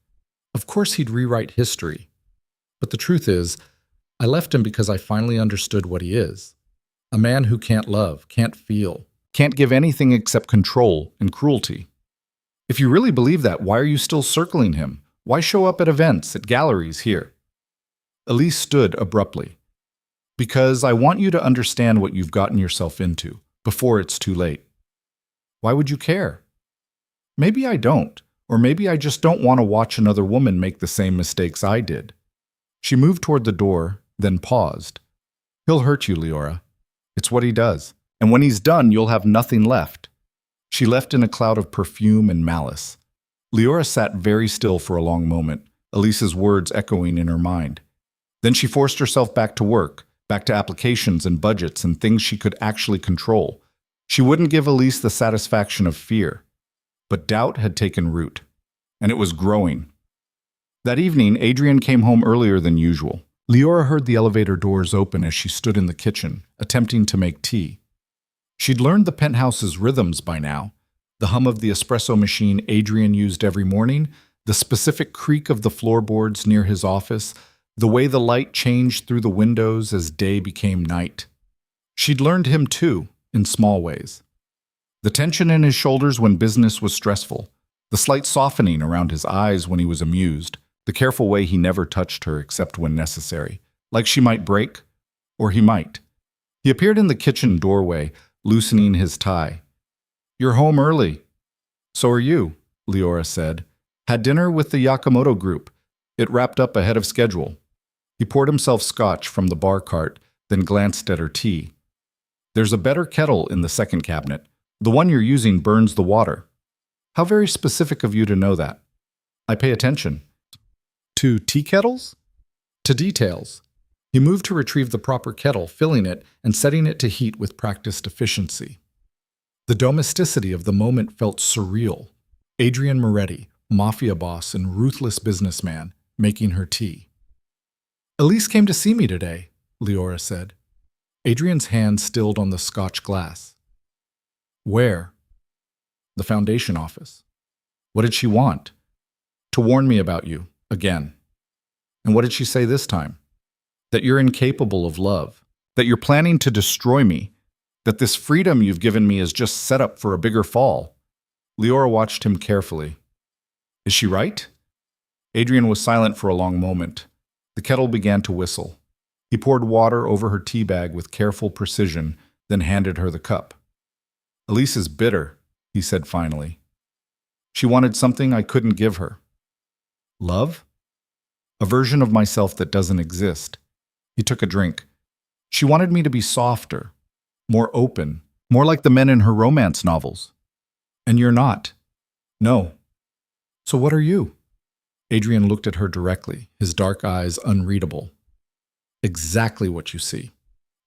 "Of course he'd rewrite history. But the truth is, I left him because I finally understood what he is. A man who can't love, can't feel, can't give anything except control and cruelty. If you really believe that, why are you still circling him? Why show up at events, at galleries here?" Elise stood abruptly. "Because I want you to understand what you've gotten yourself into, before it's too late." "Why would you care?" "Maybe I don't, or maybe I just don't want to watch another woman make the same mistakes I did." She moved toward the door, then paused. "He'll hurt you, Leora. It's what he does. And when he's done, you'll have nothing left." She left in a cloud of perfume and malice. Leora sat very still for a long moment, Elise's words echoing in her mind. Then she forced herself back to work, back to applications and budgets and things she could actually control. She wouldn't give Elise the satisfaction of fear. But doubt had taken root, and it was growing. That evening, Adrian came home earlier than usual. Leora heard the elevator doors open as she stood in the kitchen, attempting to make tea. She'd learned the penthouse's rhythms by now, the hum of the espresso machine Adrian used every morning, the specific creak of the floorboards near his office, the way the light changed through the windows as day became night. She'd learned him too, in small ways. The tension in his shoulders when business was stressful, the slight softening around his eyes when he was amused, the careful way he never touched her except when necessary, like she might break, or he might. He appeared in the kitchen doorway, loosening his tie. "You're home early." "So are you," Leora said. "Had dinner with the Yakamoto group. It wrapped up ahead of schedule." He poured himself scotch from the bar cart, then glanced at her tea. "There's a better kettle in the second cabinet. The one you're using burns the water." "How very specific of you to know that." "I pay attention." "To tea kettles?" "To details." He moved to retrieve the proper kettle, filling it and setting it to heat with practiced efficiency. The domesticity of the moment felt surreal. Adrian Moretti, Mafia boss and ruthless businessman, making her tea. "Elise came to see me today," Leora said. Adrian's hand stilled on the scotch glass. "Where?" "The foundation office." "What did she want?" "To warn me about you, again." "And what did she say this time?" "That you're incapable of love, that you're planning to destroy me, that this freedom you've given me is just set up for a bigger fall." Leora watched him carefully. "Is she right?" Adrian was silent for a long moment. The kettle began to whistle. He poured water over her tea bag with careful precision, then handed her the cup. "Elise is bitter," he said finally. "She wanted something I couldn't give her." "Love?" "A version of myself that doesn't exist." He took a drink. "She wanted me to be softer, more open, more like the men in her romance novels." "And you're not." "No." "So what are you?" Adrian looked at her directly, his dark eyes unreadable. "Exactly what you see.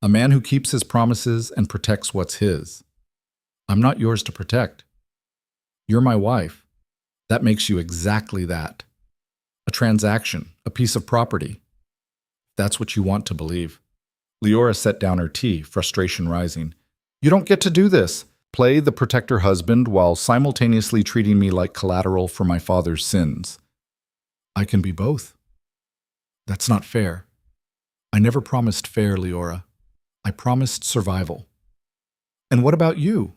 A man who keeps his promises and protects what's his." "I'm not yours to protect." "You're my wife. That makes you exactly that. A transaction, a piece of property. That's what you want to believe." Leora set down her tea, frustration rising. "You don't get to do this. Play the protector husband while simultaneously treating me like collateral for my father's sins." "I can be both." "That's not fair." "I never promised fair, Leora. I promised survival." "And what about you?"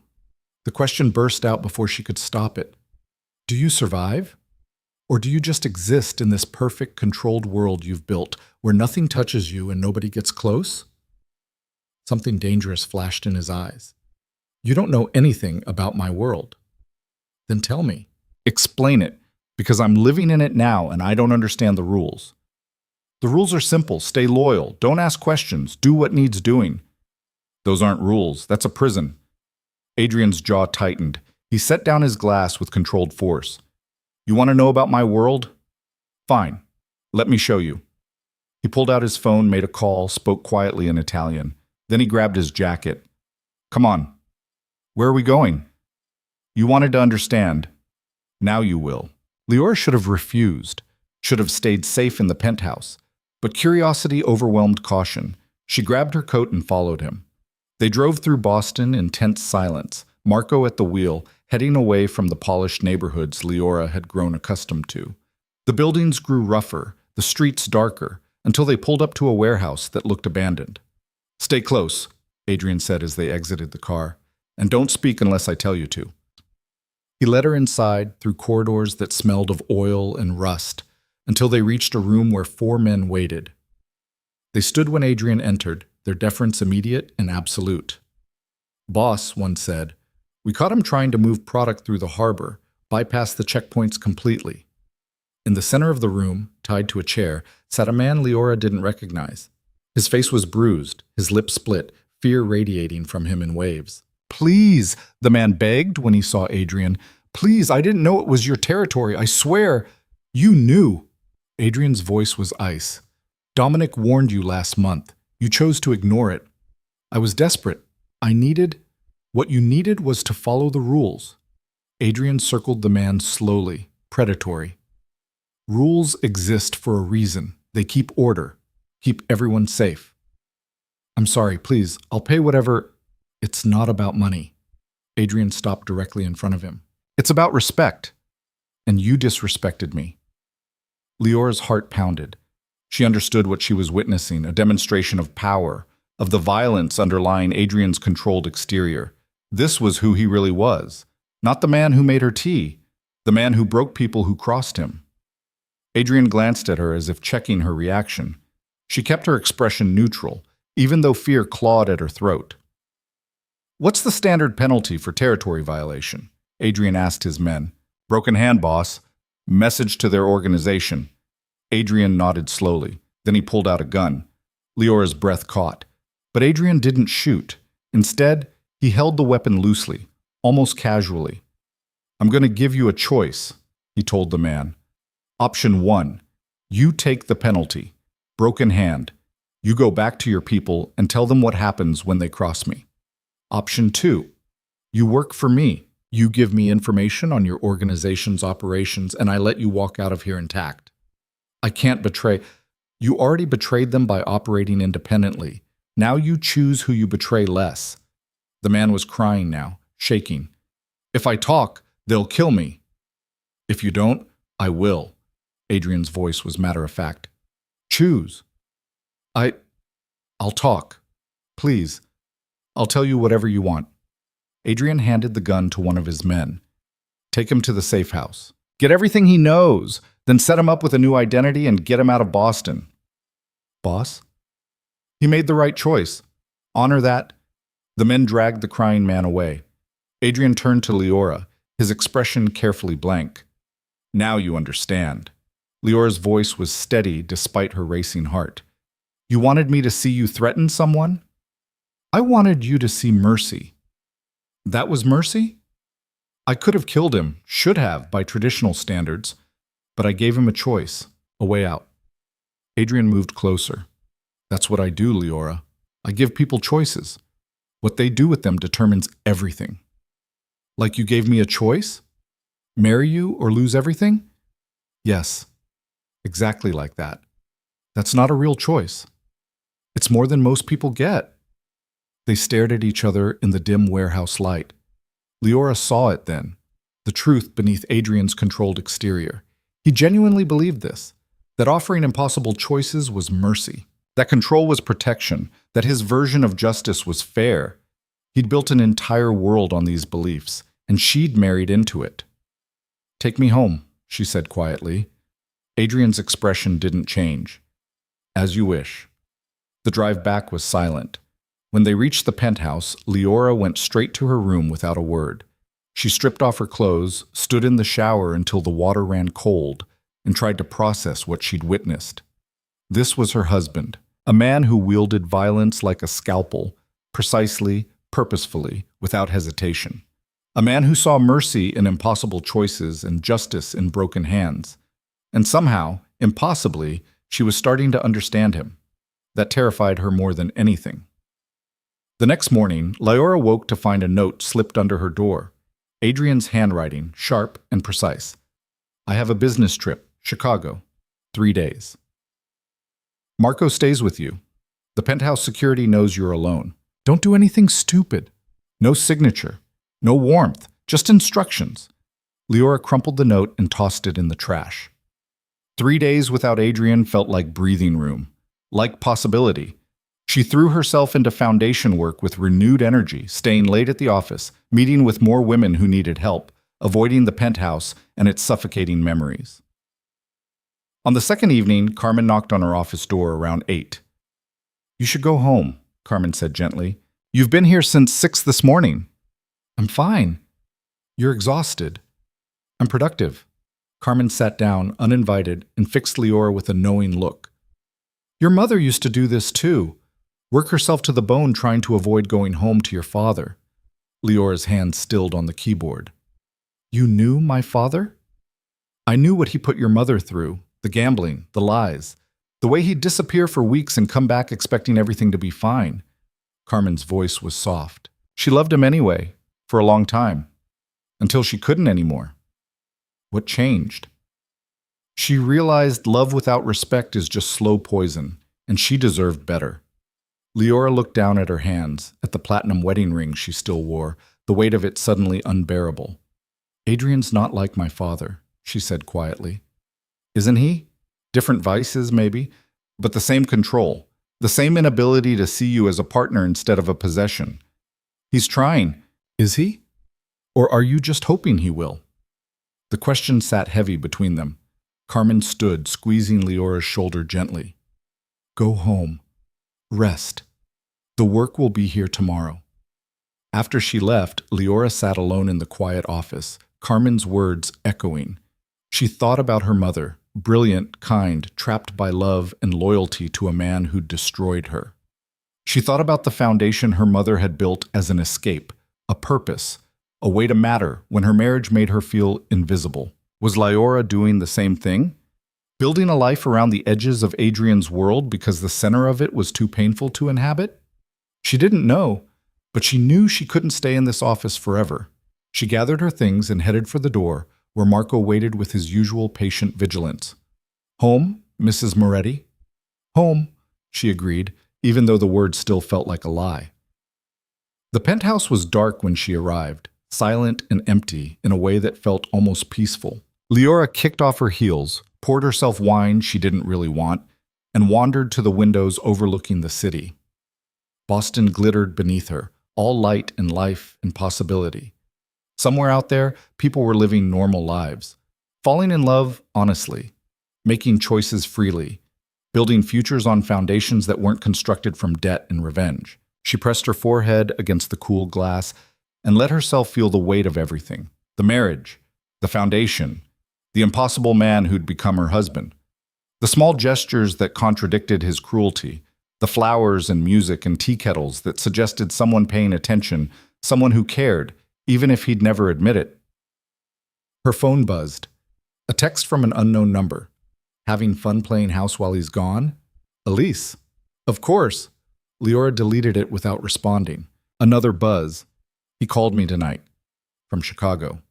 The question burst out before she could stop it. "Do you survive? Or do you just exist in this perfect, controlled world you've built where nothing touches you and nobody gets close?" Something dangerous flashed in his eyes. "You don't know anything about my world." "Then tell me." "Explain it, because I'm living in it now and I don't understand the rules." "The rules are simple. Stay loyal. Don't ask questions. Do what needs doing." "Those aren't rules. That's a prison." Adrian's jaw tightened. He set down his glass with controlled force. "You want to know about my world? Fine. Let me show you." He pulled out his phone, made a call, spoke quietly in Italian. Then he grabbed his jacket. "Come on." "Where are we going?" "You wanted to understand. Now you will." Leora should have refused, should have stayed safe in the penthouse. But curiosity overwhelmed caution. She grabbed her coat and followed him. They drove through Boston in tense silence, Marco at the wheel, heading away from the polished neighborhoods Leora had grown accustomed to. The buildings grew rougher, the streets darker, until they pulled up to a warehouse that looked abandoned. "Stay close," Adrian said as they exited the car, "and don't speak unless I tell you to." He led her inside through corridors that smelled of oil and rust until they reached a room where 4 men waited. They stood when Adrian entered, their deference immediate and absolute. "Boss," one said, "we caught him trying to move product through the harbor, bypass the checkpoints completely." In the center of the room, tied to a chair, sat a man Leora didn't recognize. His face was bruised, his lips split, fear radiating from him in waves. "Please," the man begged when he saw Adrian. "Please, I didn't know it was your territory. I swear." "You knew." Adrian's voice was ice. "Dominic warned you last month. You chose to ignore it. I was desperate. What you needed was to follow the rules." Adrian circled the man slowly, predatory. "Rules exist for a reason. They keep order, keep everyone safe." "I'm sorry, please. I'll pay whatever." "It's not about money." Adrian stopped directly in front of him. "It's about respect. And you disrespected me." Leora's heart pounded. She understood what she was witnessing, a demonstration of power, of the violence underlying Adrian's controlled exterior. This was who he really was. Not the man who made her tea, the man who broke people who crossed him. Adrian glanced at her as if checking her reaction. She kept her expression neutral, even though fear clawed at her throat. "What's the standard penalty for territory violation?" Adrian asked his men. "Broken hand, boss. Message to their organization." Adrian nodded slowly. Then he pulled out a gun. Leora's breath caught. But Adrian didn't shoot. Instead, he held the weapon loosely, almost casually. "I'm going to give you a choice," he told the man. "Option 1, you take the penalty. Broken hand. You go back to your people and tell them what happens when they cross me. Option 2, you work for me. You give me information on your organization's operations and I let you walk out of here intact. I can't betray. You already betrayed them by operating independently. Now you choose who you betray less." The man was crying now, shaking. "If I talk, they'll kill me. If you don't, I will." Adrian's voice was matter-of-fact. "Choose." I'll talk. Please. I'll tell you whatever you want." Adrian handed the gun to one of his men. "Take him to the safe house. Get everything he knows, then set him up with a new identity and get him out of Boston." "Boss?" "He made the right choice. Honor that." The men dragged the crying man away. Adrian turned to Leora, his expression carefully blank. "Now you understand." Leora's voice was steady despite her racing heart. "You wanted me to see you threaten someone? I wanted you to see mercy." "That was mercy?" "I could have killed him, should have, by traditional standards, but I gave him a choice, a way out." Adrian moved closer. "That's what I do, Leora. I give people choices. What they do with them determines everything." "Like you gave me a choice? Marry you or lose everything?" "Yes, exactly like that. That's not a real choice. It's more than most people get." They stared at each other in the dim warehouse light. Leora saw it then, the truth beneath Adrian's controlled exterior. He genuinely believed this, that offering impossible choices was mercy, that control was protection, that his version of justice was fair. He'd built an entire world on these beliefs, and she'd married into it. "Take me home," she said quietly. Adrian's expression didn't change. "As you wish." The drive back was silent. When they reached the penthouse, Leora went straight to her room without a word. She stripped off her clothes, stood in the shower until the water ran cold, and tried to process what she'd witnessed. This was her husband, a man who wielded violence like a scalpel, precisely, purposefully, without hesitation. A man who saw mercy in impossible choices and justice in broken hands. And somehow, impossibly, she was starting to understand him. That terrified her more than anything. The next morning, Leora woke to find a note slipped under her door. Adrian's handwriting, sharp and precise. "I have a business trip, Chicago, 3 days. Marco stays with you. The penthouse security knows you're alone. Don't do anything stupid. No signature, no warmth, just instructions." Leora crumpled the note and tossed it in the trash. 3 days without Adrian felt like breathing room, like possibility. She threw herself into foundation work with renewed energy, staying late at the office, meeting with more women who needed help, avoiding the penthouse and its suffocating memories. On the second evening, Carmen knocked on her office door around 8. "You should go home," Carmen said gently. "You've been here since 6 this morning." "I'm fine." "You're exhausted." "I'm productive." Carmen sat down, uninvited, and fixed Leora with a knowing look. "Your mother used to do this too. Work herself to the bone trying to avoid going home to your father." Leora's hand stilled on the keyboard. "You knew my father?" "I knew what he put your mother through, the gambling, the lies, the way he'd disappear for weeks and come back expecting everything to be fine." Carmen's voice was soft. She loved him anyway, for a long time, until she couldn't anymore. What changed? She realized love without respect is just slow poison, and she deserved better. Leora looked down at her hands, at the platinum wedding ring she still wore, the weight of it suddenly unbearable. "Adrian's not like my father," she said quietly. "Isn't he? Different vices, maybe, but the same control, the same inability to see you as a partner instead of a possession. He's trying. Is he? Or are you just hoping he will? The question sat heavy between them. Carmen stood, squeezing Leora's shoulder gently. Go home. Rest. The work will be here tomorrow. After she left, Leora sat alone in the quiet office, Carmen's words echoing. She thought about her mother, brilliant, kind, trapped by love and loyalty to a man who'd destroyed her. She thought about the foundation her mother had built as an escape, a purpose, a way to matter when her marriage made her feel invisible. Was Leora doing the same thing? Building a life around the edges of Adrian's world because the center of it was too painful to inhabit? She didn't know, but she knew she couldn't stay in this office forever. She gathered her things and headed for the door, where Marco waited with his usual patient vigilance. Home, Mrs. Moretti? Home, she agreed, even though the word still felt like a lie. The penthouse was dark when she arrived, silent and empty in a way that felt almost peaceful. Leora kicked off her heels, poured herself wine she didn't really want, and wandered to the windows overlooking the city. Boston glittered beneath her, all light and life and possibility. Somewhere out there, people were living normal lives, falling in love honestly, making choices freely, building futures on foundations that weren't constructed from debt and revenge. She pressed her forehead against the cool glass and let herself feel the weight of everything. The marriage, the foundation, the impossible man who'd become her husband. The small gestures that contradicted his cruelty, the flowers and music and tea kettles that suggested someone paying attention, someone who cared, even if he'd never admit it. Her phone buzzed. A text from an unknown number. Having fun playing house while he's gone? Elise. Of course. Leora deleted it without responding. Another buzz. He called me tonight. From Chicago.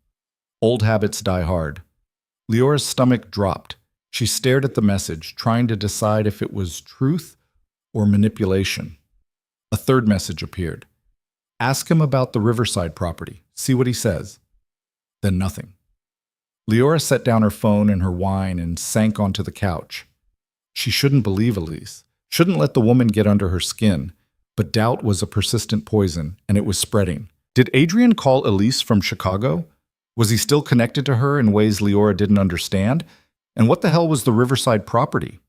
Old habits die hard. Leora's stomach dropped. She stared at the message, trying to decide if it was truth or manipulation. A third message appeared. Ask him about the Riverside property. See what he says. Then nothing. Leora set down her phone and her wine and sank onto the couch. She shouldn't believe Elise, shouldn't let the woman get under her skin, but doubt was a persistent poison, and it was spreading. Did Adrian call Elise from Chicago? Was he still connected to her in ways Leora didn't understand? And what the hell was the Riverside property?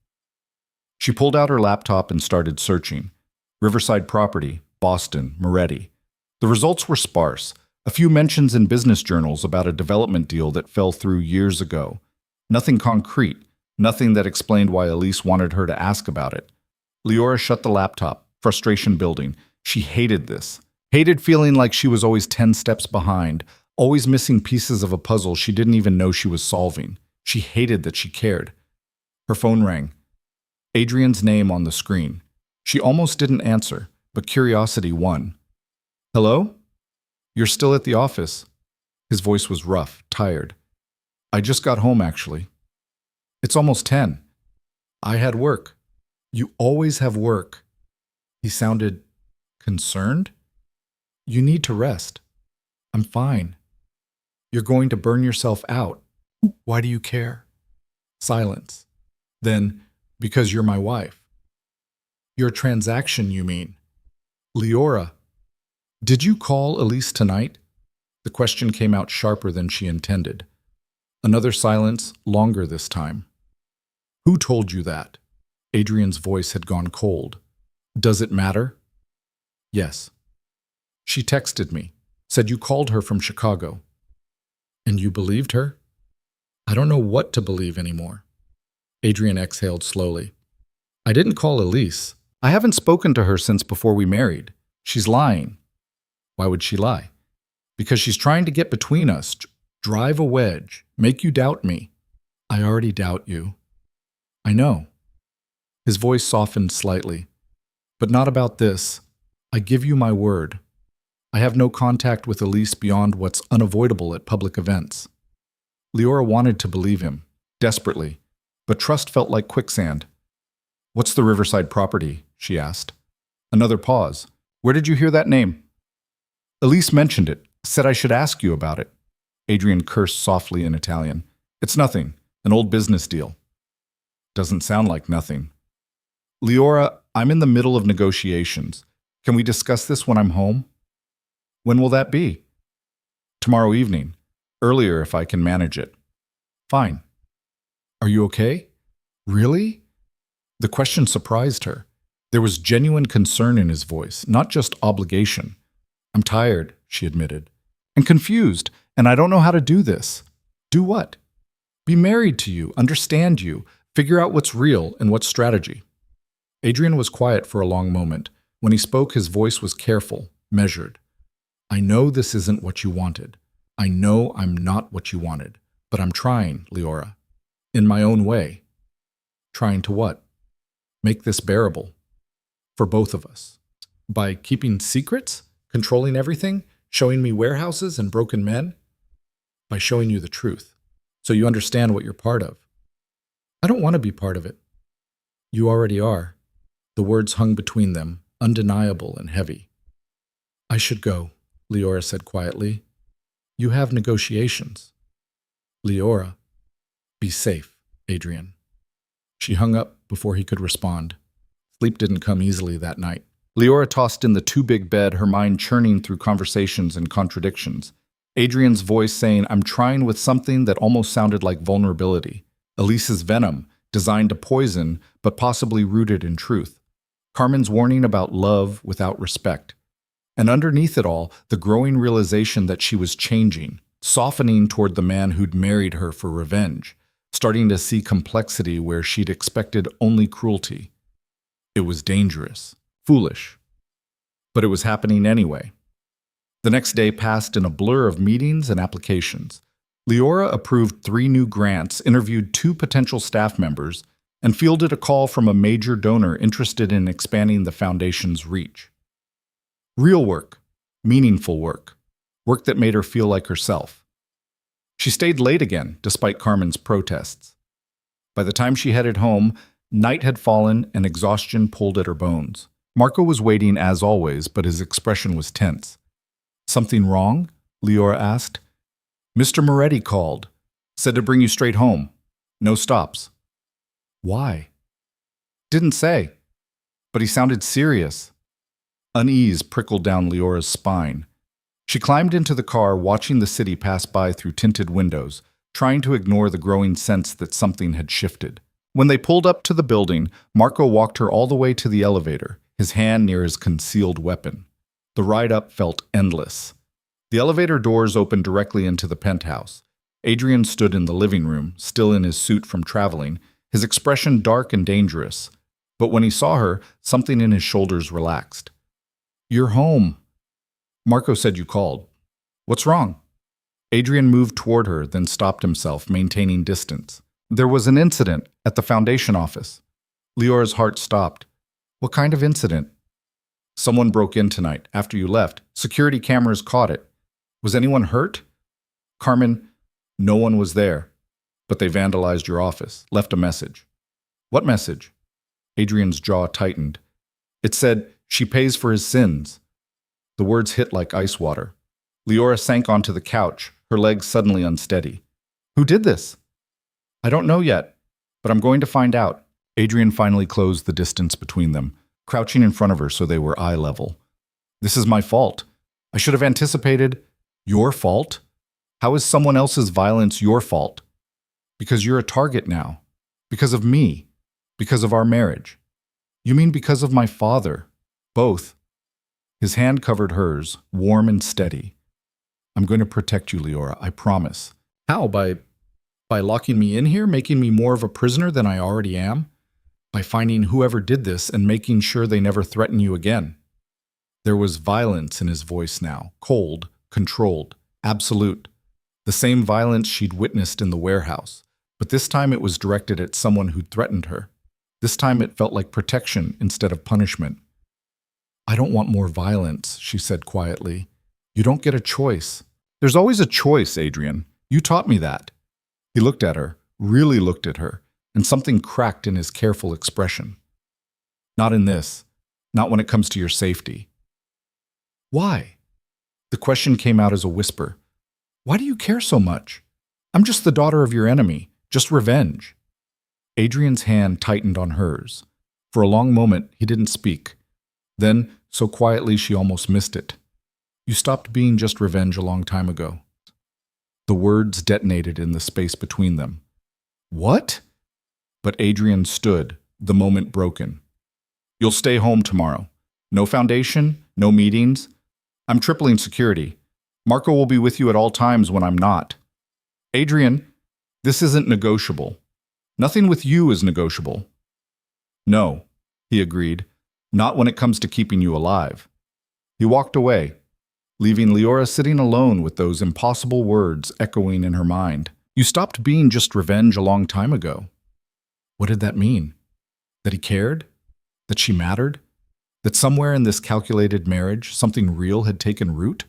She pulled out her laptop and started searching. Riverside property, Boston, Moretti. The results were sparse. A few mentions in business journals about a development deal that fell through years ago. Nothing concrete, nothing that explained why Elise wanted her to ask about it. Leora shut the laptop, frustration building. She hated this. Hated feeling like she was always 10 steps behind, always missing pieces of a puzzle she didn't even know she was solving. She hated that she cared. Her phone rang. Adrian's name on the screen. She almost didn't answer, but curiosity won. Hello? You're still at the office. His voice was rough, tired. I just got home, actually. It's almost 10. I had work. You always have work. He sounded concerned. You need to rest. I'm fine. You're going to burn yourself out. Why do you care? Silence. Then, because you're my wife. Your transaction, you mean? Leora. Did you call Elise tonight? The question came out sharper than she intended. Another silence, longer this time. Who told you that? Adrian's voice had gone cold. Does it matter? Yes. She texted me, said you called her from Chicago. And you believed her? I don't know what to believe anymore. Adrian exhaled slowly. I didn't call Elise. I haven't spoken to her since before we married. She's lying. Why would she lie? Because she's trying to get between us, drive a wedge, make you doubt me. I already doubt you. I know. His voice softened slightly. But not about this. I give you my word. I have no contact with Elise beyond what's unavoidable at public events. Leora wanted to believe him, desperately, but trust felt like quicksand. What's the Riverside property? She asked. Another pause. Where did you hear that name? Elise mentioned it, said I should ask you about it. Adrian cursed softly in Italian. It's nothing, an old business deal. Doesn't sound like nothing. Leora, I'm in the middle of negotiations. Can we discuss this when I'm home? When will that be? Tomorrow evening. Earlier if I can manage it. Fine. Are you okay? Really? The question surprised her. There was genuine concern in his voice, not just obligation. I'm tired, she admitted. And confused, and I don't know how to do this. Do what? Be married to you, understand you, figure out what's real and what's strategy. Adrian was quiet for a long moment. When he spoke, his voice was careful, measured. I know this isn't what you wanted. I know I'm not what you wanted. But I'm trying, Leora. In my own way. Trying to what? Make this bearable. For both of us. By keeping secrets? Controlling everything? Showing me warehouses and broken men? By showing you the truth. So you understand what you're part of. I don't want to be part of it. You already are. The words hung between them, undeniable and heavy. I should go, Leora said quietly. You have negotiations. Leora. Be safe, Adrian. She hung up before he could respond. Sleep didn't come easily that night. Leora tossed in the too-big bed, her mind churning through conversations and contradictions. Adrian's voice saying, I'm trying with something that almost sounded like vulnerability. Elise's venom, designed to poison, but possibly rooted in truth. Carmen's warning about love without respect. And underneath it all, the growing realization that she was changing, softening toward the man who'd married her for revenge, starting to see complexity where she'd expected only cruelty. It was dangerous, foolish. But it was happening anyway. The next day passed in a blur of meetings and applications. Leora approved 3 new grants, interviewed 2 potential staff members, and fielded a call from a major donor interested in expanding the foundation's reach. Real work, meaningful work, work that made her feel like herself. She stayed late again, despite Carmen's protests. By the time she headed home, night had fallen and exhaustion pulled at her bones. Marco was waiting as always, but his expression was tense. Something wrong? Leora asked. Mr. Moretti called. Said to bring you straight home. No stops. Why? Didn't say. But he sounded serious. Unease prickled down Leora's spine. She climbed into the car, watching the city pass by through tinted windows, trying to ignore the growing sense that something had shifted. When they pulled up to the building, Marco walked her all the way to the elevator, his hand near his concealed weapon. The ride up felt endless. The elevator doors opened directly into the penthouse. Adrian stood in the living room, still in his suit from traveling, his expression dark and dangerous. But when he saw her, something in his shoulders relaxed. You're home. Marco said you called. What's wrong? Adrian moved toward her, then stopped himself, maintaining distance. There was an incident at the foundation office. Leora's heart stopped. What kind of incident? Someone broke in tonight, after you left. Security cameras caught it. Was anyone hurt? Carmen, no one was there. But they vandalized your office, left a message. What message? Adrian's jaw tightened. It said, she pays for his sins. The words hit like ice water. Leora sank onto the couch, her legs suddenly unsteady. Who did this? I don't know yet, but I'm going to find out. Adrian finally closed the distance between them, crouching in front of her so they were eye level. This is my fault. I should have anticipated. Your fault? How is someone else's violence your fault? Because you're a target now. Because of me. Because of our marriage. You mean because of my father? Both. His hand covered hers, warm and steady. I'm going to protect you, Leora, I promise. How? By locking me in here, making me more of a prisoner than I already am? By finding whoever did this and making sure they never threaten you again? There was violence in his voice now, cold, controlled, absolute. The same violence she'd witnessed in the warehouse, but this time it was directed at someone who'd threatened her. This time it felt like protection instead of punishment. I don't want more violence, she said quietly. You don't get a choice. There's always a choice, Adrian. You taught me that. He looked at her, really looked at her, and something cracked in his careful expression. Not in this. Not when it comes to your safety. Why? The question came out as a whisper. Why do you care so much? I'm just the daughter of your enemy, just revenge. Adrian's hand tightened on hers. For a long moment, he didn't speak. Then, so quietly she almost missed it. You stopped being just revenge a long time ago. The words detonated in the space between them. What? But Adrian stood, the moment broken. You'll stay home tomorrow. No foundation, no meetings. I'm tripling security. Marco will be with you at all times when I'm not. Adrian, this isn't negotiable. Nothing with you is negotiable. No, he agreed, not when it comes to keeping you alive. He walked away, leaving Leora sitting alone with those impossible words echoing in her mind. You stopped being just revenge a long time ago. What did that mean? That he cared? That she mattered? That somewhere in this calculated marriage, something real had taken root?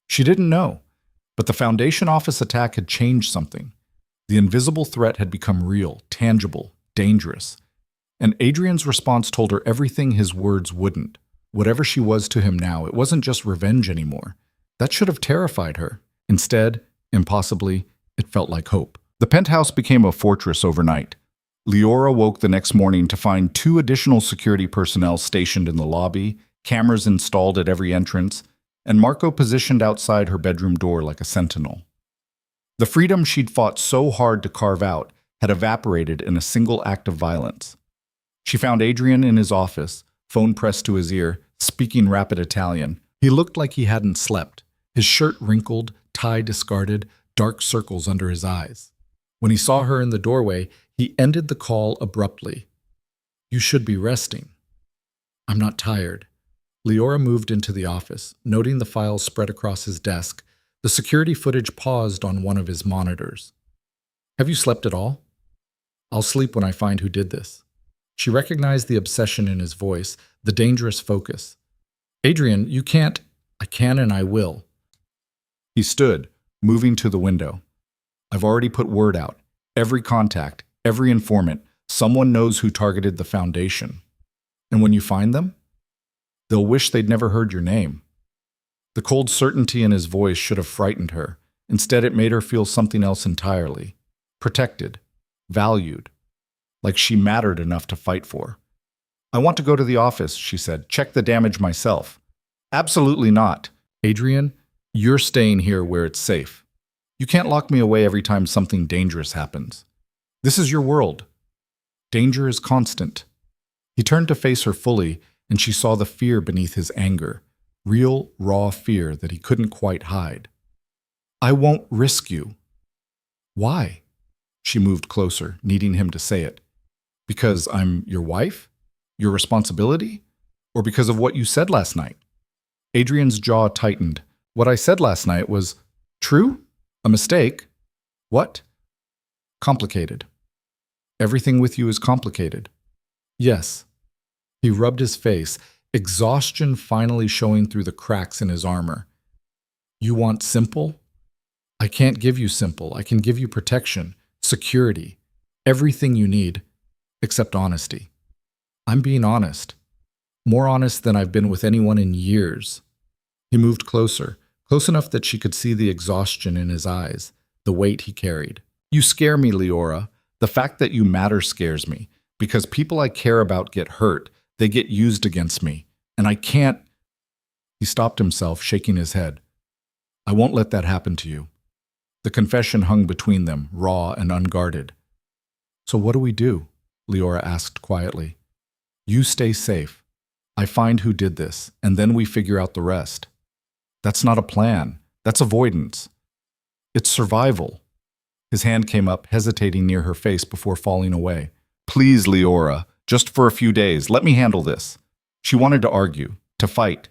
She didn't know, but the Foundation office attack had changed something. The invisible threat had become real, tangible, dangerous. And Adrian's response told her everything his words wouldn't. Whatever she was to him now, it wasn't just revenge anymore. That should have terrified her. Instead, impossibly, it felt like hope. The penthouse became a fortress overnight. Leora woke the next morning to find 2 additional security personnel stationed in the lobby, cameras installed at every entrance, and Marco positioned outside her bedroom door like a sentinel. The freedom she'd fought so hard to carve out had evaporated in a single act of violence. She found Adrian in his office, phone pressed to his ear, speaking rapid Italian. He looked like he hadn't slept, his shirt wrinkled, tie discarded, dark circles under his eyes. When he saw her in the doorway, he ended the call abruptly. You should be resting. I'm not tired. Leora moved into the office, noting the files spread across his desk. The security footage paused on one of his monitors. Have you slept at all? I'll sleep when I find who did this. She recognized the obsession in his voice, the dangerous focus. Adrian, you can't. I can and I will. He stood, moving to the window. I've already put word out. Every contact, every informant, someone knows who targeted the Foundation. And when you find them, they'll wish they'd never heard your name. The cold certainty in his voice should have frightened her. Instead, it made her feel something else entirely. Protected, valued, like she mattered enough to fight for. I want to go to the office, she said. Check the damage myself. Absolutely not. Adrian, you're staying here where it's safe. You can't lock me away every time something dangerous happens. This is your world. Danger is constant. He turned to face her fully, and she saw the fear beneath his anger. Real, raw fear that he couldn't quite hide. I won't risk you. Why? She moved closer, needing him to say it. Because I'm your wife? Your responsibility? Or because of what you said last night? Adrian's jaw tightened. What I said last night was true? A mistake? What? Complicated. Everything with you is complicated. Yes. He rubbed his face, exhaustion finally showing through the cracks in his armor. You want simple? I can't give you simple. I can give you protection, security, everything you need, except honesty. I'm being honest. More honest than I've been with anyone in years. He moved closer, close enough that she could see the exhaustion in his eyes, the weight he carried. You scare me, Leora. The fact that you matter scares me, because people I care about get hurt. They get used against me, and I can't. He stopped himself, shaking his head. I won't let that happen to you. The confession hung between them, raw and unguarded. So what do we do? Leora asked quietly. You stay safe. I find who did this, and then we figure out the rest. That's not a plan. That's avoidance. It's survival. His hand came up, hesitating near her face before falling away. Please, Leora, just for a few days, let me handle this. She wanted to argue, to fight,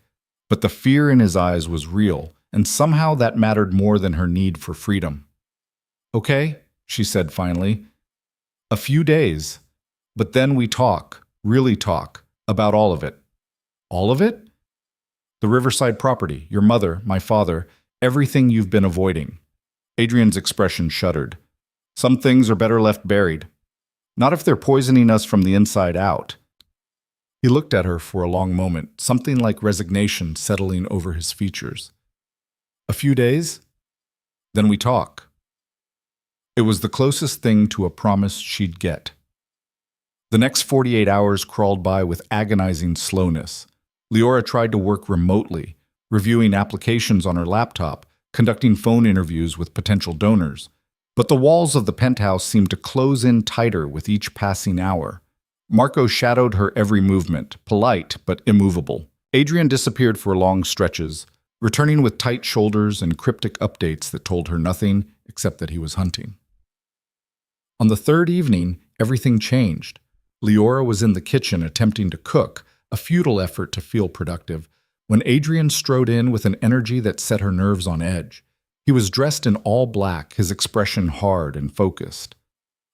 but the fear in his eyes was real, and somehow that mattered more than her need for freedom. Okay, she said finally. A few days. But then we talk, really talk, about all of it. All of it? The Riverside property, your mother, my father, everything you've been avoiding. Adrian's expression shuddered. Some things are better left buried. Not if they're poisoning us from the inside out. He looked at her for a long moment, something like resignation settling over his features. A few days? Then we talk. It was the closest thing to a promise she'd get. The next 48 hours crawled by with agonizing slowness. Leora tried to work remotely, reviewing applications on her laptop, conducting phone interviews with potential donors. But the walls of the penthouse seemed to close in tighter with each passing hour. Marco shadowed her every movement, polite but immovable. Adrian disappeared for long stretches, returning with tight shoulders and cryptic updates that told her nothing except that he was hunting. On the third evening, everything changed. Leora was in the kitchen attempting to cook, a futile effort to feel productive, when Adrian strode in with an energy that set her nerves on edge. He was dressed in all black, his expression hard and focused.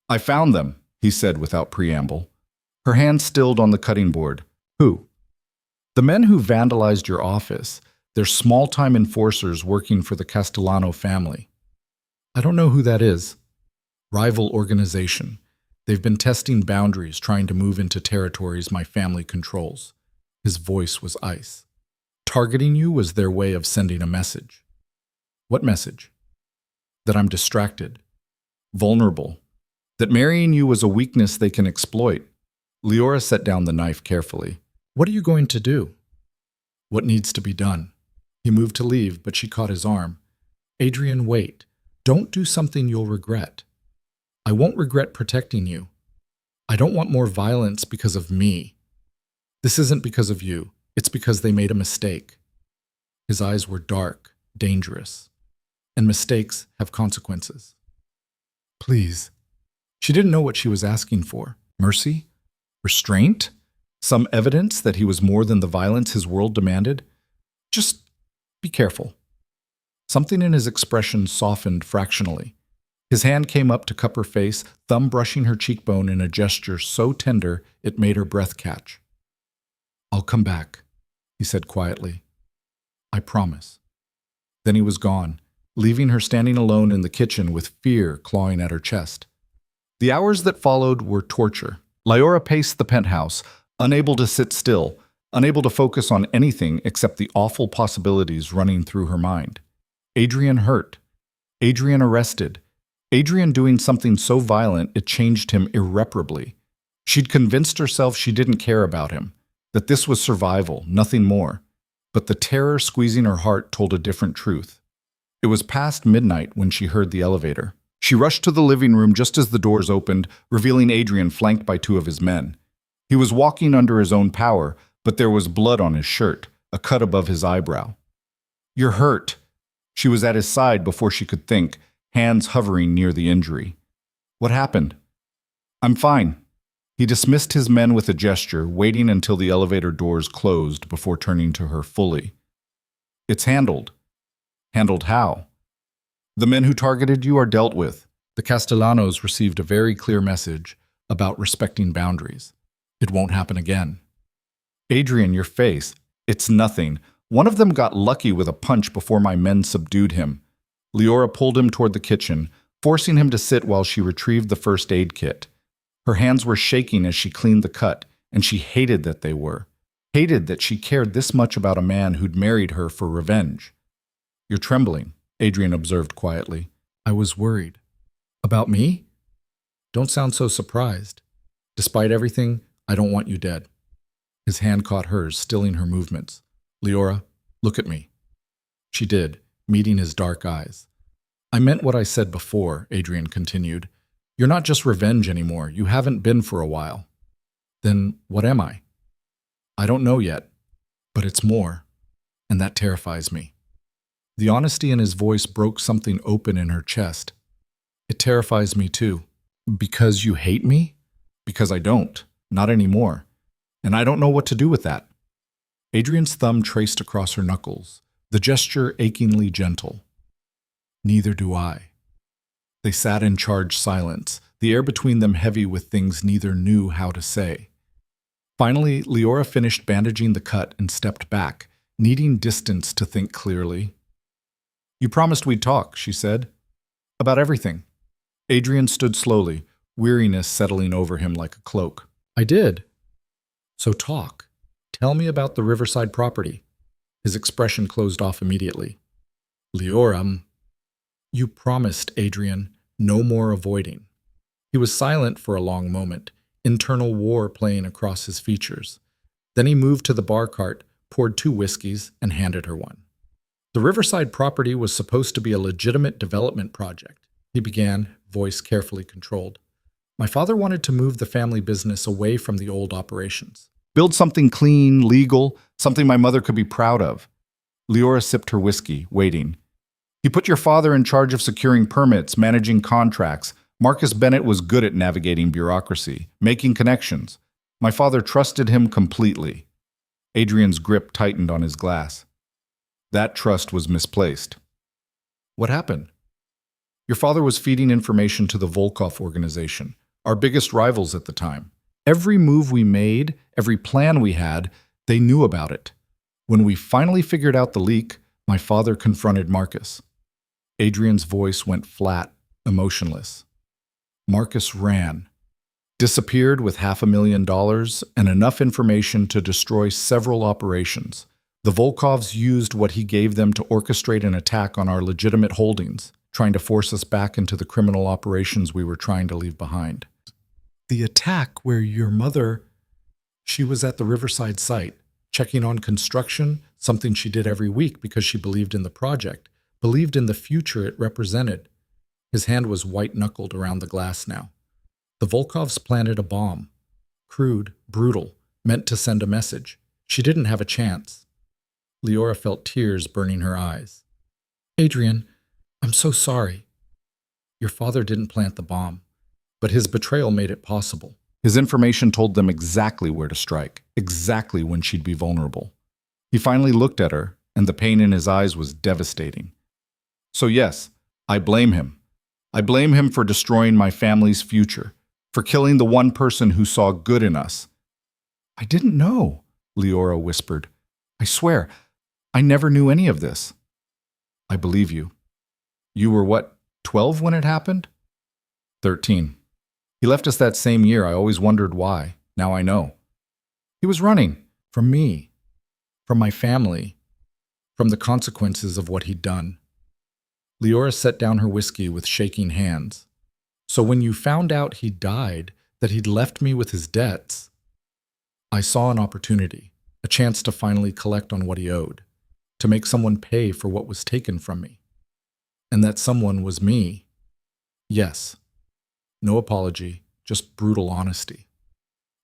"I found them," he said without preamble. Her hand stilled on the cutting board. "Who?" "The men who vandalized your office. They're small-time enforcers working for the Castellano family." "I don't know who that is." "Rival organization. They've been testing boundaries, trying to move into territories my family controls." His voice was ice. "Targeting you was their way of sending a message." "What message?" "That I'm distracted, vulnerable, that marrying you was a weakness they can exploit." Leora set down the knife carefully. "What are you going to do?" "What needs to be done." He moved to leave, but she caught his arm. "Adrian, wait. Don't do something you'll regret." "I won't regret protecting you. I don't want more violence because of me." "This isn't because of you. It's because they made a mistake." His eyes were dark, dangerous. And mistakes have consequences. "Please." She didn't know what she was asking for. Mercy? Restraint? Some evidence that he was more than the violence his world demanded? "Just be careful." Something in his expression softened fractionally. His hand came up to cup her face, thumb brushing her cheekbone in a gesture so tender it made her breath catch. "I'll come back," he said quietly. "I promise." Then he was gone, leaving her standing alone in the kitchen with fear clawing at her chest. The hours that followed were torture. Leora paced the penthouse, unable to sit still, unable to focus on anything except the awful possibilities running through her mind. Adrian hurt. Adrian arrested. Adrian doing something so violent it changed him irreparably. She'd convinced herself she didn't care about him, that this was survival, nothing more. But the terror squeezing her heart told a different truth. It was past midnight when she heard the elevator. She rushed to the living room just as the doors opened, revealing Adrian flanked by two of his men. He was walking under his own power, but there was blood on his shirt, a cut above his eyebrow. "You're hurt." She was at his side before she could think, hands hovering near the injury. "What happened?" "I'm fine." He dismissed his men with a gesture, waiting until the elevator doors closed before turning to her fully. "It's handled." "Handled how?" "The men who targeted you are dealt with. The Castellanos received a very clear message about respecting boundaries. It won't happen again." "Adrian, your face. It's nothing. One of them got lucky with a punch before my men subdued him." Leora pulled him toward the kitchen, forcing him to sit while she retrieved the first aid kit. Her hands were shaking as she cleaned the cut, and she hated that they were. Hated that she cared this much about a man who'd married her for revenge. "You're trembling," Adrian observed quietly. "I was worried." "About me?" "Don't sound so surprised. Despite everything, I don't want you dead." His hand caught hers, stilling her movements. "Leora, look at me." She did, meeting his dark eyes. "I meant what I said before," Adrian continued. "You're not just revenge anymore. You haven't been for a while." "Then what am I?" "I don't know yet, but it's more, and that terrifies me." The honesty in his voice broke something open in her chest. "It terrifies me too." "Because you hate me?" "Because I don't. Not anymore. And I don't know what to do with that." Adrian's thumb traced across her knuckles, the gesture achingly gentle. "Neither do I." They sat in charged silence, the air between them heavy with things neither knew how to say. Finally, Leora finished bandaging the cut and stepped back, needing distance to think clearly. "You promised we'd talk," she said. "About everything." Adrian stood slowly, weariness settling over him like a cloak. "I did." "So talk. Tell me about the Riverside property." His expression closed off immediately. "Leora, you promised, Adrian, no more avoiding." He was silent for a long moment, internal war playing across his features. Then he moved to the bar cart, poured 2 whiskeys, and handed her one. The Riverside property was supposed to be a legitimate development project, he began, voice carefully controlled. My father wanted to move the family business away from the old operations. Build something clean, legal, something my mother could be proud of. Leora sipped her whiskey, waiting. He put your father in charge of securing permits, managing contracts. Marcus Bennett was good at navigating bureaucracy, making connections. My father trusted him completely. Adrian's grip tightened on his glass. That trust was misplaced. What happened? Your father was feeding information to the Volkov organization, our biggest rivals at the time. Every move we made, every plan we had, they knew about it. When we finally figured out the leak, my father confronted Marcus. Adrian's voice went flat, emotionless. Marcus ran, disappeared with $500,000 and enough information to destroy several operations. The Volkovs used what he gave them to orchestrate an attack on our legitimate holdings, trying to force us back into the criminal operations we were trying to leave behind. The attack where your mother, she was at the Riverside site, checking on construction, something she did every week because she believed in the project, believed in the future it represented. His hand was white-knuckled around the glass now. The Volkovs planted a bomb. Crude, brutal, meant to send a message. She didn't have a chance. Leora felt tears burning her eyes. Adrian, I'm so sorry. Your father didn't plant the bomb, but his betrayal made it possible. His information told them exactly where to strike, exactly when she'd be vulnerable. He finally looked at her, and the pain in his eyes was devastating. So yes, I blame him. I blame him for destroying my family's future, for killing the one person who saw good in us. I didn't know, Leora whispered. I swear, I never knew any of this. I believe you. You were what, 12 when it happened? 13. He left us that same year. I always wondered why. Now I know. He was running from me, from my family, from the consequences of what he'd done. Leora set down her whiskey with shaking hands. So when you found out he died, that he'd left me with his debts, I saw an opportunity, a chance to finally collect on what he owed, to make someone pay for what was taken from me. And that someone was me. Yes. No apology, just brutal honesty.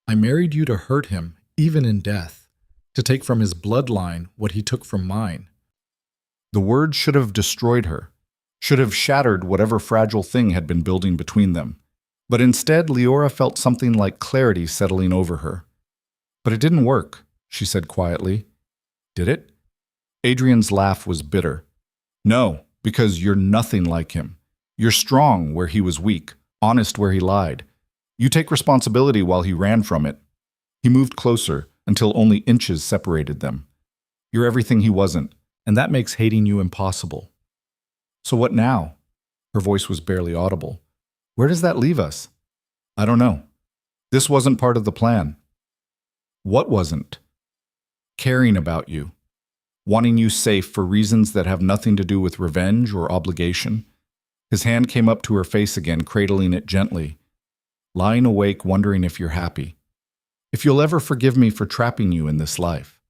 I married you to hurt him, even in death, to take from his bloodline what he took from mine. The words should have destroyed her, should have shattered whatever fragile thing had been building between them. But instead, Leora felt something like clarity settling over her. But it didn't work, she said quietly. Did it? Adrian's laugh was bitter. No, because you're nothing like him. You're strong where he was weak, honest where he lied. You take responsibility while he ran from it. He moved closer until only inches separated them. You're everything he wasn't, and that makes hating you impossible. So what now? Her voice was barely audible. Where does that leave us? I don't know. This wasn't part of the plan. What wasn't? Caring about you. Wanting you safe for reasons that have nothing to do with revenge or obligation. His hand came up to her face again, cradling it gently. Lying awake, wondering if you're happy. If you'll ever forgive me for trapping you in this life.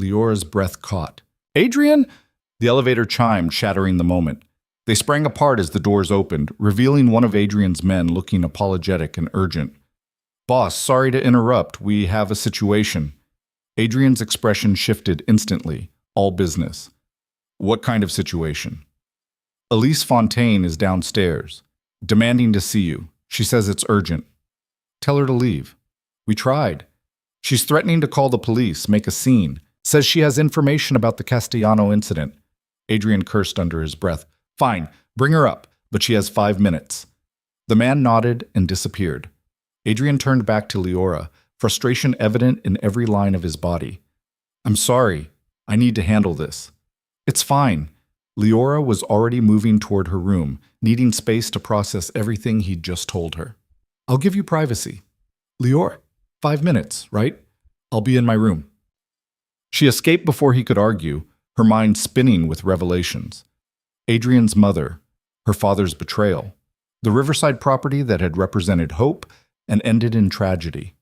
Leora's breath caught. Adrian? The elevator chimed, shattering the moment. They sprang apart as the doors opened, revealing one of Adrian's men looking apologetic and urgent. Boss, sorry to interrupt. We have a situation. Adrian's expression shifted instantly, all business. What kind of situation? Elise Fontaine is downstairs, demanding to see you. She says it's urgent. Tell her to leave. We tried. She's threatening to call the police, make a scene. Says she has information about the Castellano incident. Adrian cursed under his breath. Fine, bring her up, but she has 5 minutes. The man nodded and disappeared. Adrian turned back to Leora, frustration evident in every line of his body. I'm sorry. I need to handle this. It's fine. Leora was already moving toward her room, needing space to process everything he'd just told her. I'll give you privacy. Leora, 5 minutes, right? I'll be in my room. She escaped before he could argue, her mind spinning with revelations. Adrian's mother, her father's betrayal, the Riverside property that had represented hope and ended in tragedy.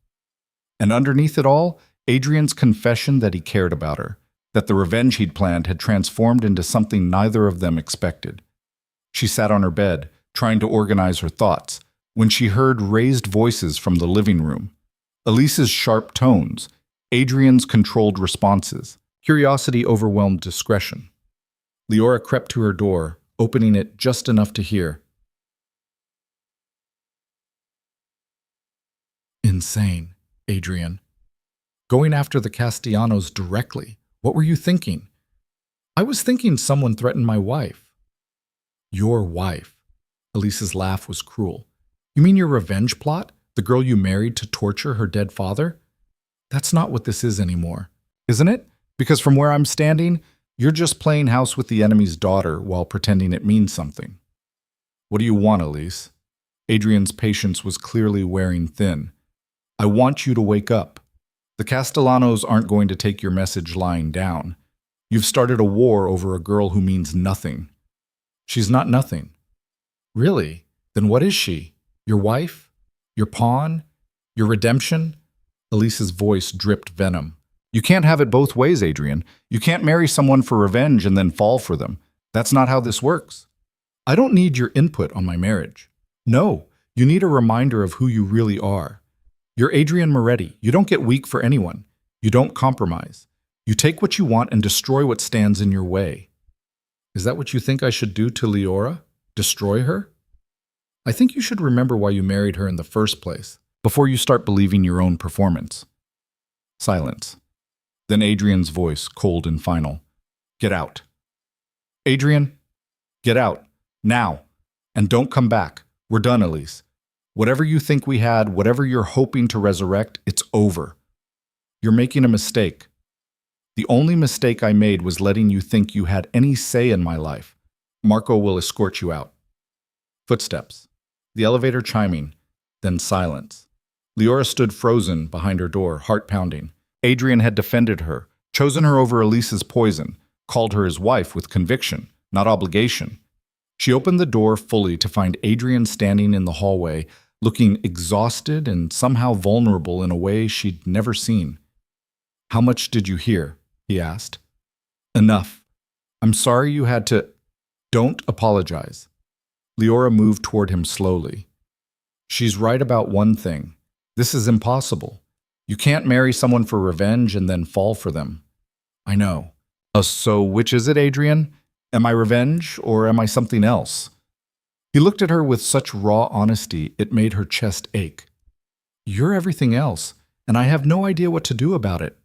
And underneath it all, Adrian's confession that he cared about her, that the revenge he'd planned had transformed into something neither of them expected. She sat on her bed, trying to organize her thoughts, when she heard raised voices from the living room. Elise's sharp tones, Adrian's controlled responses. Curiosity overwhelmed discretion. Leora crept to her door, opening it just enough to hear. Insane, Adrian. Going after the Castellanos directly. What were you thinking? I was thinking someone threatened my wife. Your wife. Elise's laugh was cruel. You mean your revenge plot? The girl you married to torture her dead father? That's not what this is anymore, isn't it? Because from where I'm standing, you're just playing house with the enemy's daughter while pretending it means something. What do you want, Elise? Adrian's patience was clearly wearing thin. I want you to wake up. The Castellanos aren't going to take your message lying down. You've started a war over a girl who means nothing. She's not nothing. Really? Then what is she? Your wife? Your pawn? Your redemption? Elise's voice dripped venom. You can't have it both ways, Adrian. You can't marry someone for revenge and then fall for them. That's not how this works. I don't need your input on my marriage. No, you need a reminder of who you really are. You're Adrian Moretti. You don't get weak for anyone. You don't compromise. You take what you want and destroy what stands in your way. Is that what you think I should do to Leora? Destroy her? I think you should remember why you married her in the first place, before you start believing your own performance. Silence. Then Adrian's voice, cold and final. Get out. Adrian, get out. Now. And don't come back. We're done, Elise. Whatever you think we had, whatever you're hoping to resurrect, it's over. You're making a mistake. The only mistake I made was letting you think you had any say in my life. Marco will escort you out. Footsteps. The elevator chiming. Then silence. Leora stood frozen behind her door, heart pounding. Adrian had defended her, chosen her over Elise's poison, called her his wife with conviction, not obligation. She opened the door fully to find Adrian standing in the hallway, looking exhausted and somehow vulnerable in a way she'd never seen. How much did you hear? He asked. Enough. I'm sorry you had to... Don't apologize. Leora moved toward him slowly. She's right about one thing. This is impossible. You can't marry someone for revenge and then fall for them. I know. So which is it, Adrian? Am I revenge or am I something else? He looked at her with such raw honesty it made her chest ache. You're everything else, and I have no idea what to do about it.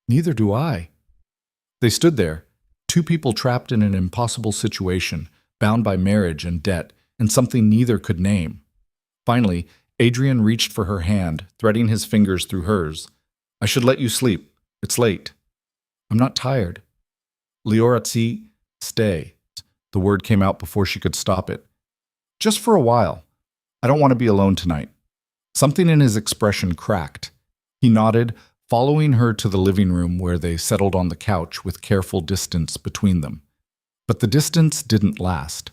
Neither do I. They stood there, two people trapped in an impossible situation, bound by marriage and debt, and something neither could name. Finally, Adrian reached for her hand, threading his fingers through hers. I should let you sleep. It's late. I'm not tired. Leora, stay. The word came out before she could stop it. Just for a while. I don't want to be alone tonight. Something in his expression cracked. He nodded, following her to the living room where they settled on the couch with careful distance between them. But the distance didn't last.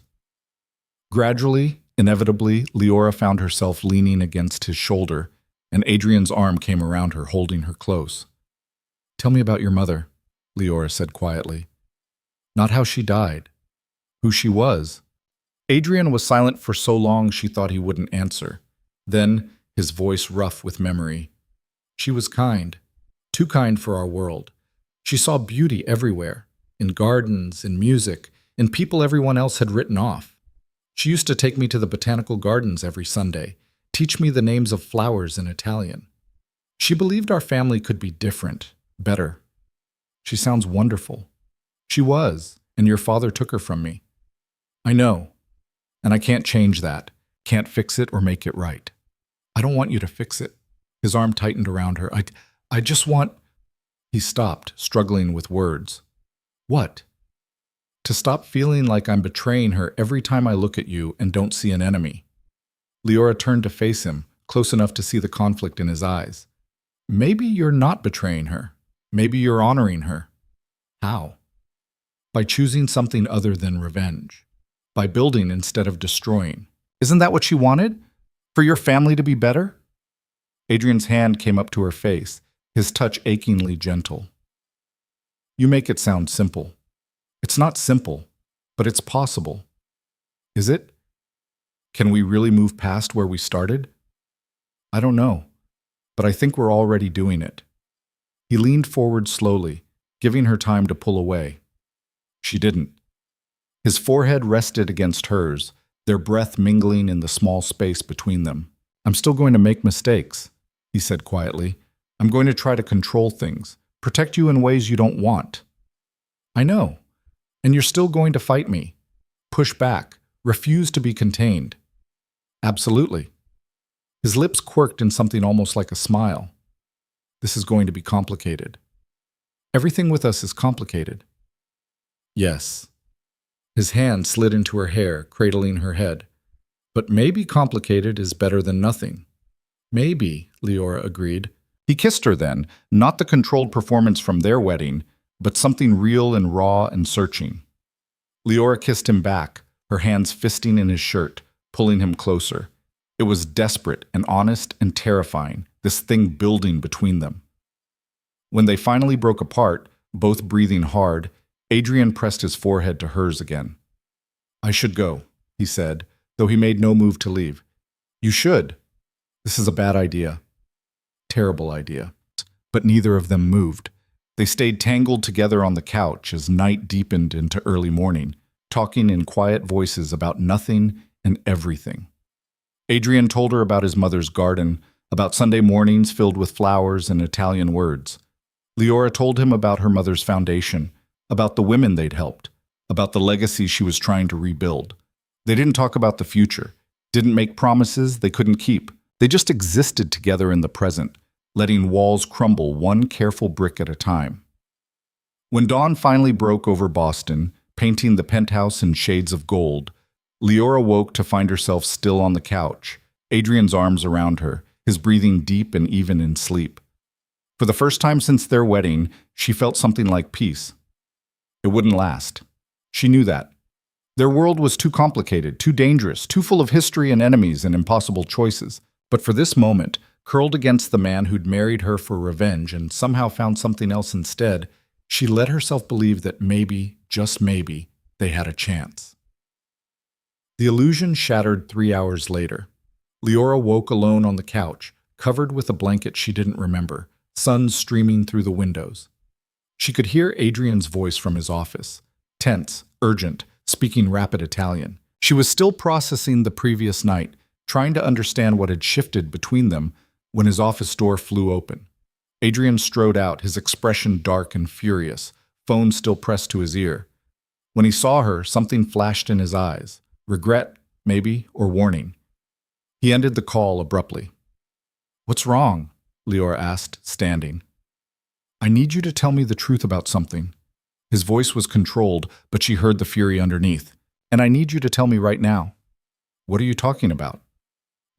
Gradually, inevitably, Leora found herself leaning against his shoulder, and Adrian's arm came around her, holding her close. Tell me about your mother, Leora said quietly. Not how she died. Who she was. Adrian was silent for so long she thought he wouldn't answer. Then, his voice rough with memory. She was kind. Too kind for our world. She saw beauty everywhere. In gardens, in music, in people everyone else had written off. She used to take me to the botanical gardens every Sunday, teach me the names of flowers in Italian. She believed our family could be different, better. She sounds wonderful. She was, and your father took her from me. I know, and I can't change that, can't fix it or make it right. I don't want you to fix it. His arm tightened around her. I just want... He stopped, struggling with words. What? To stop feeling like I'm betraying her every time I look at you and don't see an enemy. Leora turned to face him, close enough to see the conflict in his eyes. Maybe you're not betraying her. Maybe you're honoring her. How? By choosing something other than revenge. By building instead of destroying. Isn't that what she wanted? For your family to be better? Adrian's hand came up to her face, his touch achingly gentle. You make it sound simple. It's not simple, but it's possible. Is it? Can we really move past where we started? I don't know, but I think we're already doing it. He leaned forward slowly, giving her time to pull away. She didn't. His forehead rested against hers, their breath mingling in the small space between them. I'm still going to make mistakes, he said quietly. I'm going to try to control things, protect you in ways you don't want. I know. And you're still going to fight me. Push back. Refuse to be contained. Absolutely. His lips quirked in something almost like a smile. This is going to be complicated. Everything with us is complicated. Yes. His hand slid into her hair, cradling her head. But maybe complicated is better than nothing. Maybe, Leora agreed. He kissed her then, not the controlled performance from their wedding, but something real and raw and searching. Leora kissed him back, her hands fisting in his shirt, pulling him closer. It was desperate and honest and terrifying, this thing building between them. When they finally broke apart, both breathing hard, Adrian pressed his forehead to hers again. I should go, he said, though he made no move to leave. You should. This is a bad idea. Terrible idea. But neither of them moved. They stayed tangled together on the couch as night deepened into early morning, talking in quiet voices about nothing and everything. Adrian told her about his mother's garden, about Sunday mornings filled with flowers and Italian words. Leora told him about her mother's foundation, about the women they'd helped, about the legacy she was trying to rebuild. They didn't talk about the future, didn't make promises they couldn't keep. They just existed together in the present, letting walls crumble one careful brick at a time. When dawn finally broke over Boston, painting the penthouse in shades of gold, Leora woke to find herself still on the couch, Adrian's arms around her, his breathing deep and even in sleep. For the first time since their wedding, she felt something like peace. It wouldn't last. She knew that. Their world was too complicated, too dangerous, too full of history and enemies and impossible choices. But for this moment, curled against the man who'd married her for revenge and somehow found something else instead, she let herself believe that maybe, just maybe, they had a chance. The illusion shattered 3 hours later. Leora woke alone on the couch, covered with a blanket she didn't remember, sun streaming through the windows. She could hear Adrian's voice from his office, tense, urgent, speaking rapid Italian. She was still processing the previous night, trying to understand what had shifted between them when his office door flew open. Adrian strode out, his expression dark and furious, phone still pressed to his ear. When he saw her, something flashed in his eyes. Regret, maybe, or warning. He ended the call abruptly. What's wrong? Leora asked, standing. I need you to tell me the truth about something. His voice was controlled, but she heard the fury underneath. And I need you to tell me right now. What are you talking about?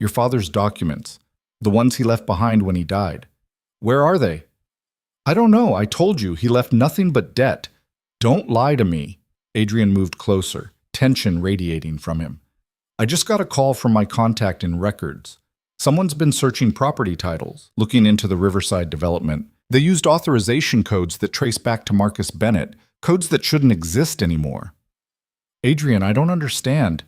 Your father's documents, the ones he left behind when he died. Where are they? I don't know. I told you, he left nothing but debt. Don't lie to me. Adrian moved closer, tension radiating from him. I just got a call from my contact in records. Someone's been searching property titles, looking into the Riverside development. They used authorization codes that trace back to Marcus Bennett, codes that shouldn't exist anymore. Adrian, I don't understand.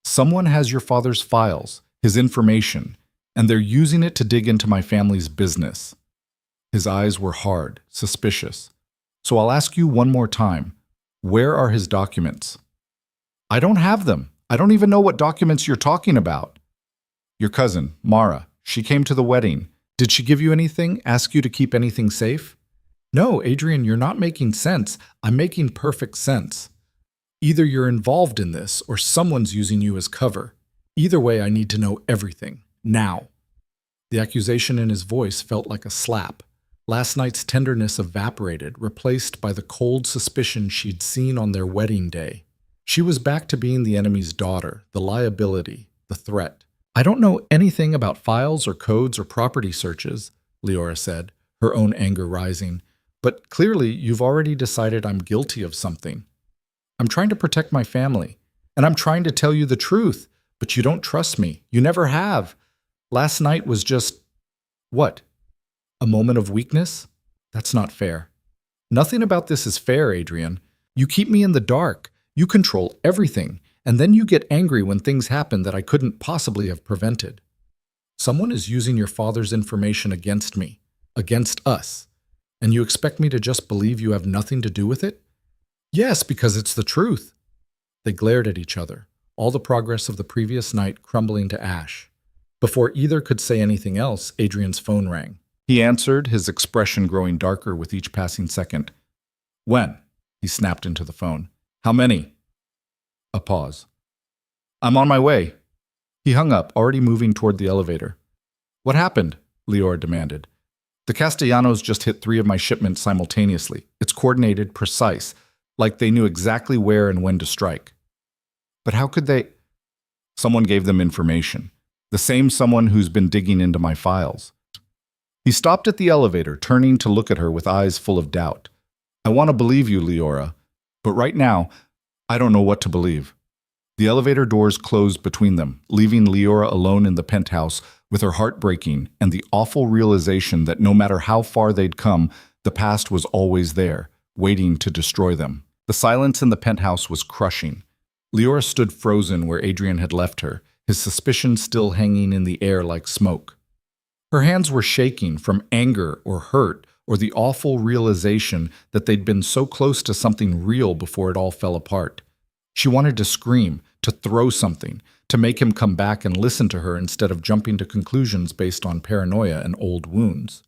Someone has your father's files, his information, and they're using it to dig into my family's business. His eyes were hard, suspicious. So I'll ask you one more time. Where are his documents? I don't have them. I don't even know what documents you're talking about. Your cousin, Mara, she came to the wedding. Did she give you anything, ask you to keep anything safe? No, Adrian, you're not making sense. I'm making perfect sense. Either you're involved in this or someone's using you as cover. Either way, I need to know everything. Now. The accusation in his voice felt like a slap. Last night's tenderness evaporated, replaced by the cold suspicion she'd seen on their wedding day. She was back to being the enemy's daughter, the liability, the threat. I don't know anything about files or codes or property searches, Leora said, her own anger rising. But clearly, you've already decided I'm guilty of something. I'm trying to protect my family, and I'm trying to tell you the truth, but you don't trust me. You never have. Last night was just... what? A moment of weakness? That's not fair. Nothing about this is fair, Adrian. You keep me in the dark. You control everything. And then you get angry when things happen that I couldn't possibly have prevented. Someone is using your father's information against me, against us. And you expect me to just believe you have nothing to do with it? Yes, because it's the truth. They glared at each other, all the progress of the previous night crumbling to ash. Before either could say anything else, Adrian's phone rang. He answered, his expression growing darker with each passing second. When? He snapped into the phone. How many? A pause. I'm on my way. He hung up, already moving toward the elevator. What happened? Leora demanded. The Castellanos just hit 3 of my shipments simultaneously. It's coordinated, precise, like they knew exactly where and when to strike. But how could they? Someone gave them information. The same someone who's been digging into my files. He stopped at the elevator, turning to look at her with eyes full of doubt. I want to believe you, Leora, but right now, I don't know what to believe. The elevator doors closed between them, leaving Leora alone in the penthouse with her heart breaking and the awful realization that no matter how far they'd come, the past was always there, waiting to destroy them. The silence in the penthouse was crushing. Leora stood frozen where Adrian had left her, his suspicion still hanging in the air like smoke. Her hands were shaking from anger or hurt or the awful realization that they'd been so close to something real before it all fell apart. She wanted to scream, to throw something, to make him come back and listen to her instead of jumping to conclusions based on paranoia and old wounds.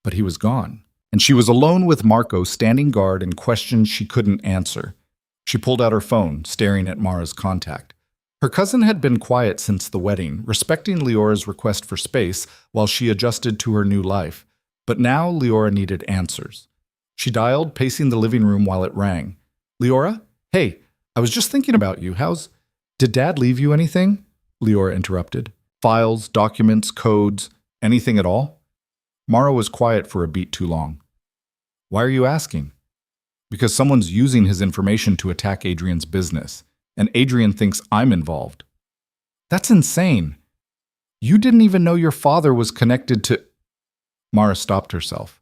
But he was gone, and she was alone with Marco standing guard and questions she couldn't answer. She pulled out her phone, staring at Mara's contact. Her cousin had been quiet since the wedding, respecting Leora's request for space while she adjusted to her new life. But now Leora needed answers. She dialed, pacing the living room while it rang. Leora? Hey, I was just thinking about you. Did Dad leave you anything? Leora interrupted. Files, documents, codes, anything at all? Mara was quiet for a beat too long. Why are you asking? Because someone's using his information to attack Adrian's business, and Adrian thinks I'm involved. That's insane. You didn't even know your father was connected to… Mara stopped herself.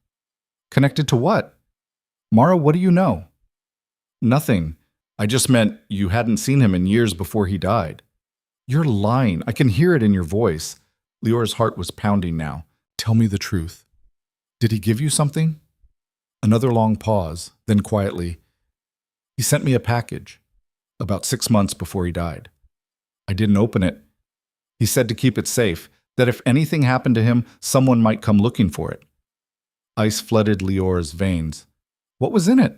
Connected to what? Mara, what do you know? Nothing. I just meant you hadn't seen him in years before he died. You're lying. I can hear it in your voice. Leora's heart was pounding now. Tell me the truth. Did he give you something? Another long pause, then quietly. He sent me a package, about 6 months before he died. I didn't open it. He said to keep it safe, that if anything happened to him, someone might come looking for it. Ice flooded Leora's veins. What was in it?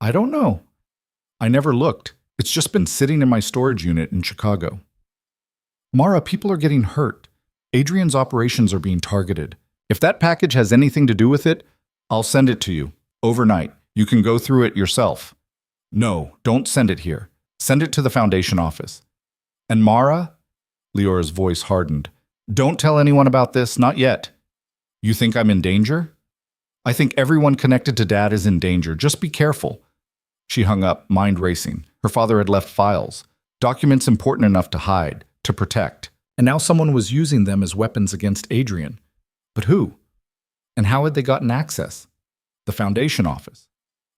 I don't know. I never looked. It's just been sitting in my storage unit in Chicago. Mara, people are getting hurt. Adrian's operations are being targeted. If that package has anything to do with it, I'll send it to you. Overnight. You can go through it yourself. No, don't send it here. Send it to the Foundation office. And Mara? Leora's voice hardened. Don't tell anyone about this, not yet. You think I'm in danger? I think everyone connected to Dad is in danger. Just be careful. She hung up, mind racing. Her father had left files, documents important enough to hide, to protect. And now someone was using them as weapons against Adrian. But who? And how had they gotten access? The Foundation office.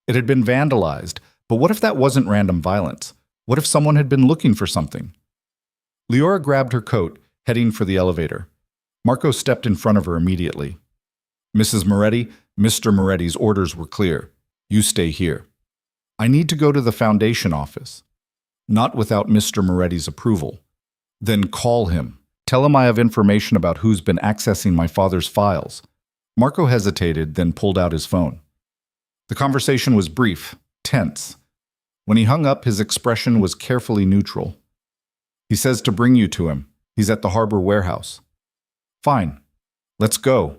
It had been vandalized, but what if that wasn't random violence? What if someone had been looking for something? Leora grabbed her coat, heading for the elevator. Marco stepped in front of her immediately. Mrs. Moretti, Mr. Moretti's orders were clear. You stay here. I need to go to the Foundation office. Not without Mr. Moretti's approval. Then call him. Tell him I have information about who's been accessing my father's files. Marco hesitated, then pulled out his phone. The conversation was brief, tense. When he hung up, his expression was carefully neutral. He says to bring you to him. He's at the harbor warehouse. Fine. Let's go.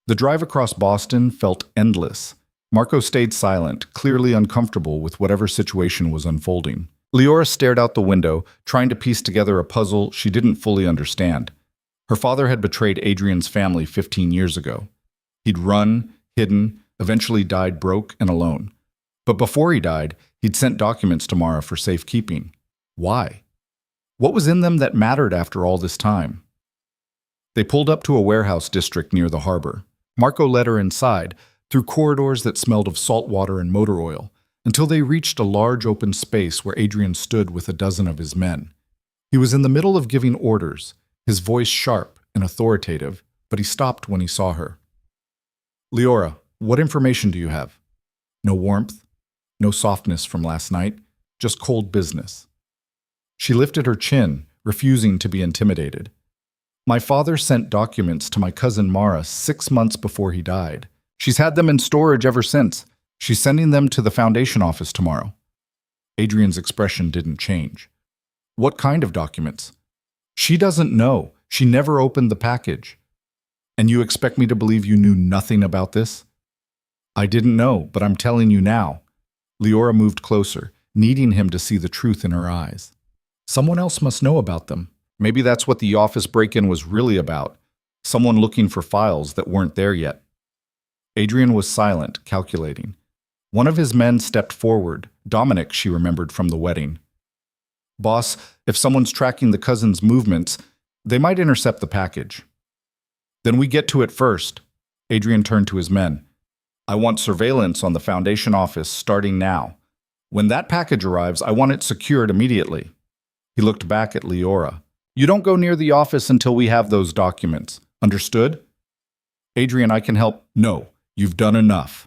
The drive across Boston felt endless. Marco stayed silent, clearly uncomfortable with whatever situation was unfolding. Leora stared out the window, trying to piece together a puzzle she didn't fully understand. Her father had betrayed Adrian's family 15 years ago. He'd run, hidden, eventually died broke and alone. But before he died, he'd sent documents to Mara for safekeeping. Why? What was in them that mattered after all this time? They pulled up to a warehouse district near the harbor. Marco led her inside, through corridors that smelled of salt water and motor oil, until they reached a large open space where Adrian stood with a dozen of his men. He was in the middle of giving orders, his voice sharp and authoritative, but he stopped when he saw her. "Leora, what information do you have?" No warmth, no softness from last night, just cold business. She lifted her chin, refusing to be intimidated. "My father sent documents to my cousin Mara 6 months before he died. She's had them in storage ever since. She's sending them to the Foundation office tomorrow." Adrian's expression didn't change. "What kind of documents?" "She doesn't know. She never opened the package." "And you expect me to believe you knew nothing about this?" "I didn't know, but I'm telling you now." Leora moved closer, needing him to see the truth in her eyes. "Someone else must know about them. Maybe that's what the office break-in was really about. Someone looking for files that weren't there yet." Adrian was silent, calculating. One of his men stepped forward, Dominic, she remembered from the wedding. "Boss, if someone's tracking the cousin's movements, they might intercept the package." "Then we get to it first." Adrian turned to his men. "I want surveillance on the Foundation office starting now. When that package arrives, I want it secured immediately." He looked back at Leora. "You don't go near the office until we have those documents. Understood?" "Adrian, I can help." "No, you've done enough."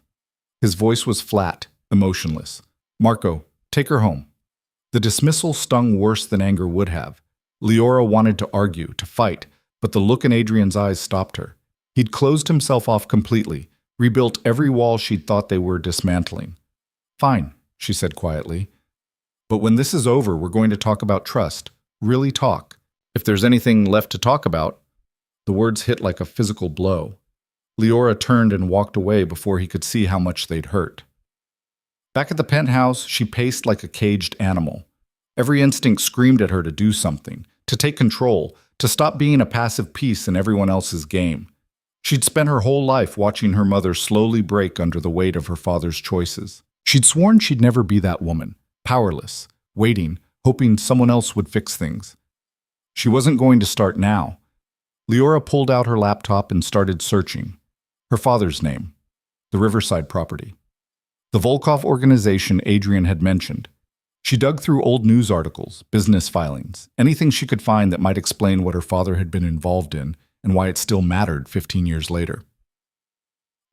His voice was flat, emotionless. "Marco, take her home." The dismissal stung worse than anger would have. Leora wanted to argue, to fight, but the look in Adrian's eyes stopped her. He'd closed himself off completely, rebuilt every wall she'd thought they were dismantling. "Fine," she said quietly. "But when this is over, we're going to talk about trust. Really talk. If there's anything left to talk about." The words hit like a physical blow. Leora turned and walked away before he could see how much they'd hurt. Back at the penthouse, she paced like a caged animal. Every instinct screamed at her to do something, to take control, to stop being a passive piece in everyone else's game. She'd spent her whole life watching her mother slowly break under the weight of her father's choices. She'd sworn she'd never be that woman, powerless, waiting, hoping someone else would fix things. She wasn't going to start now. Leora pulled out her laptop and started searching. Her father's name, the Riverside property, the Volkov organization Adrian had mentioned. She dug through old news articles, business filings, anything she could find that might explain what her father had been involved in and why it still mattered 15 years later.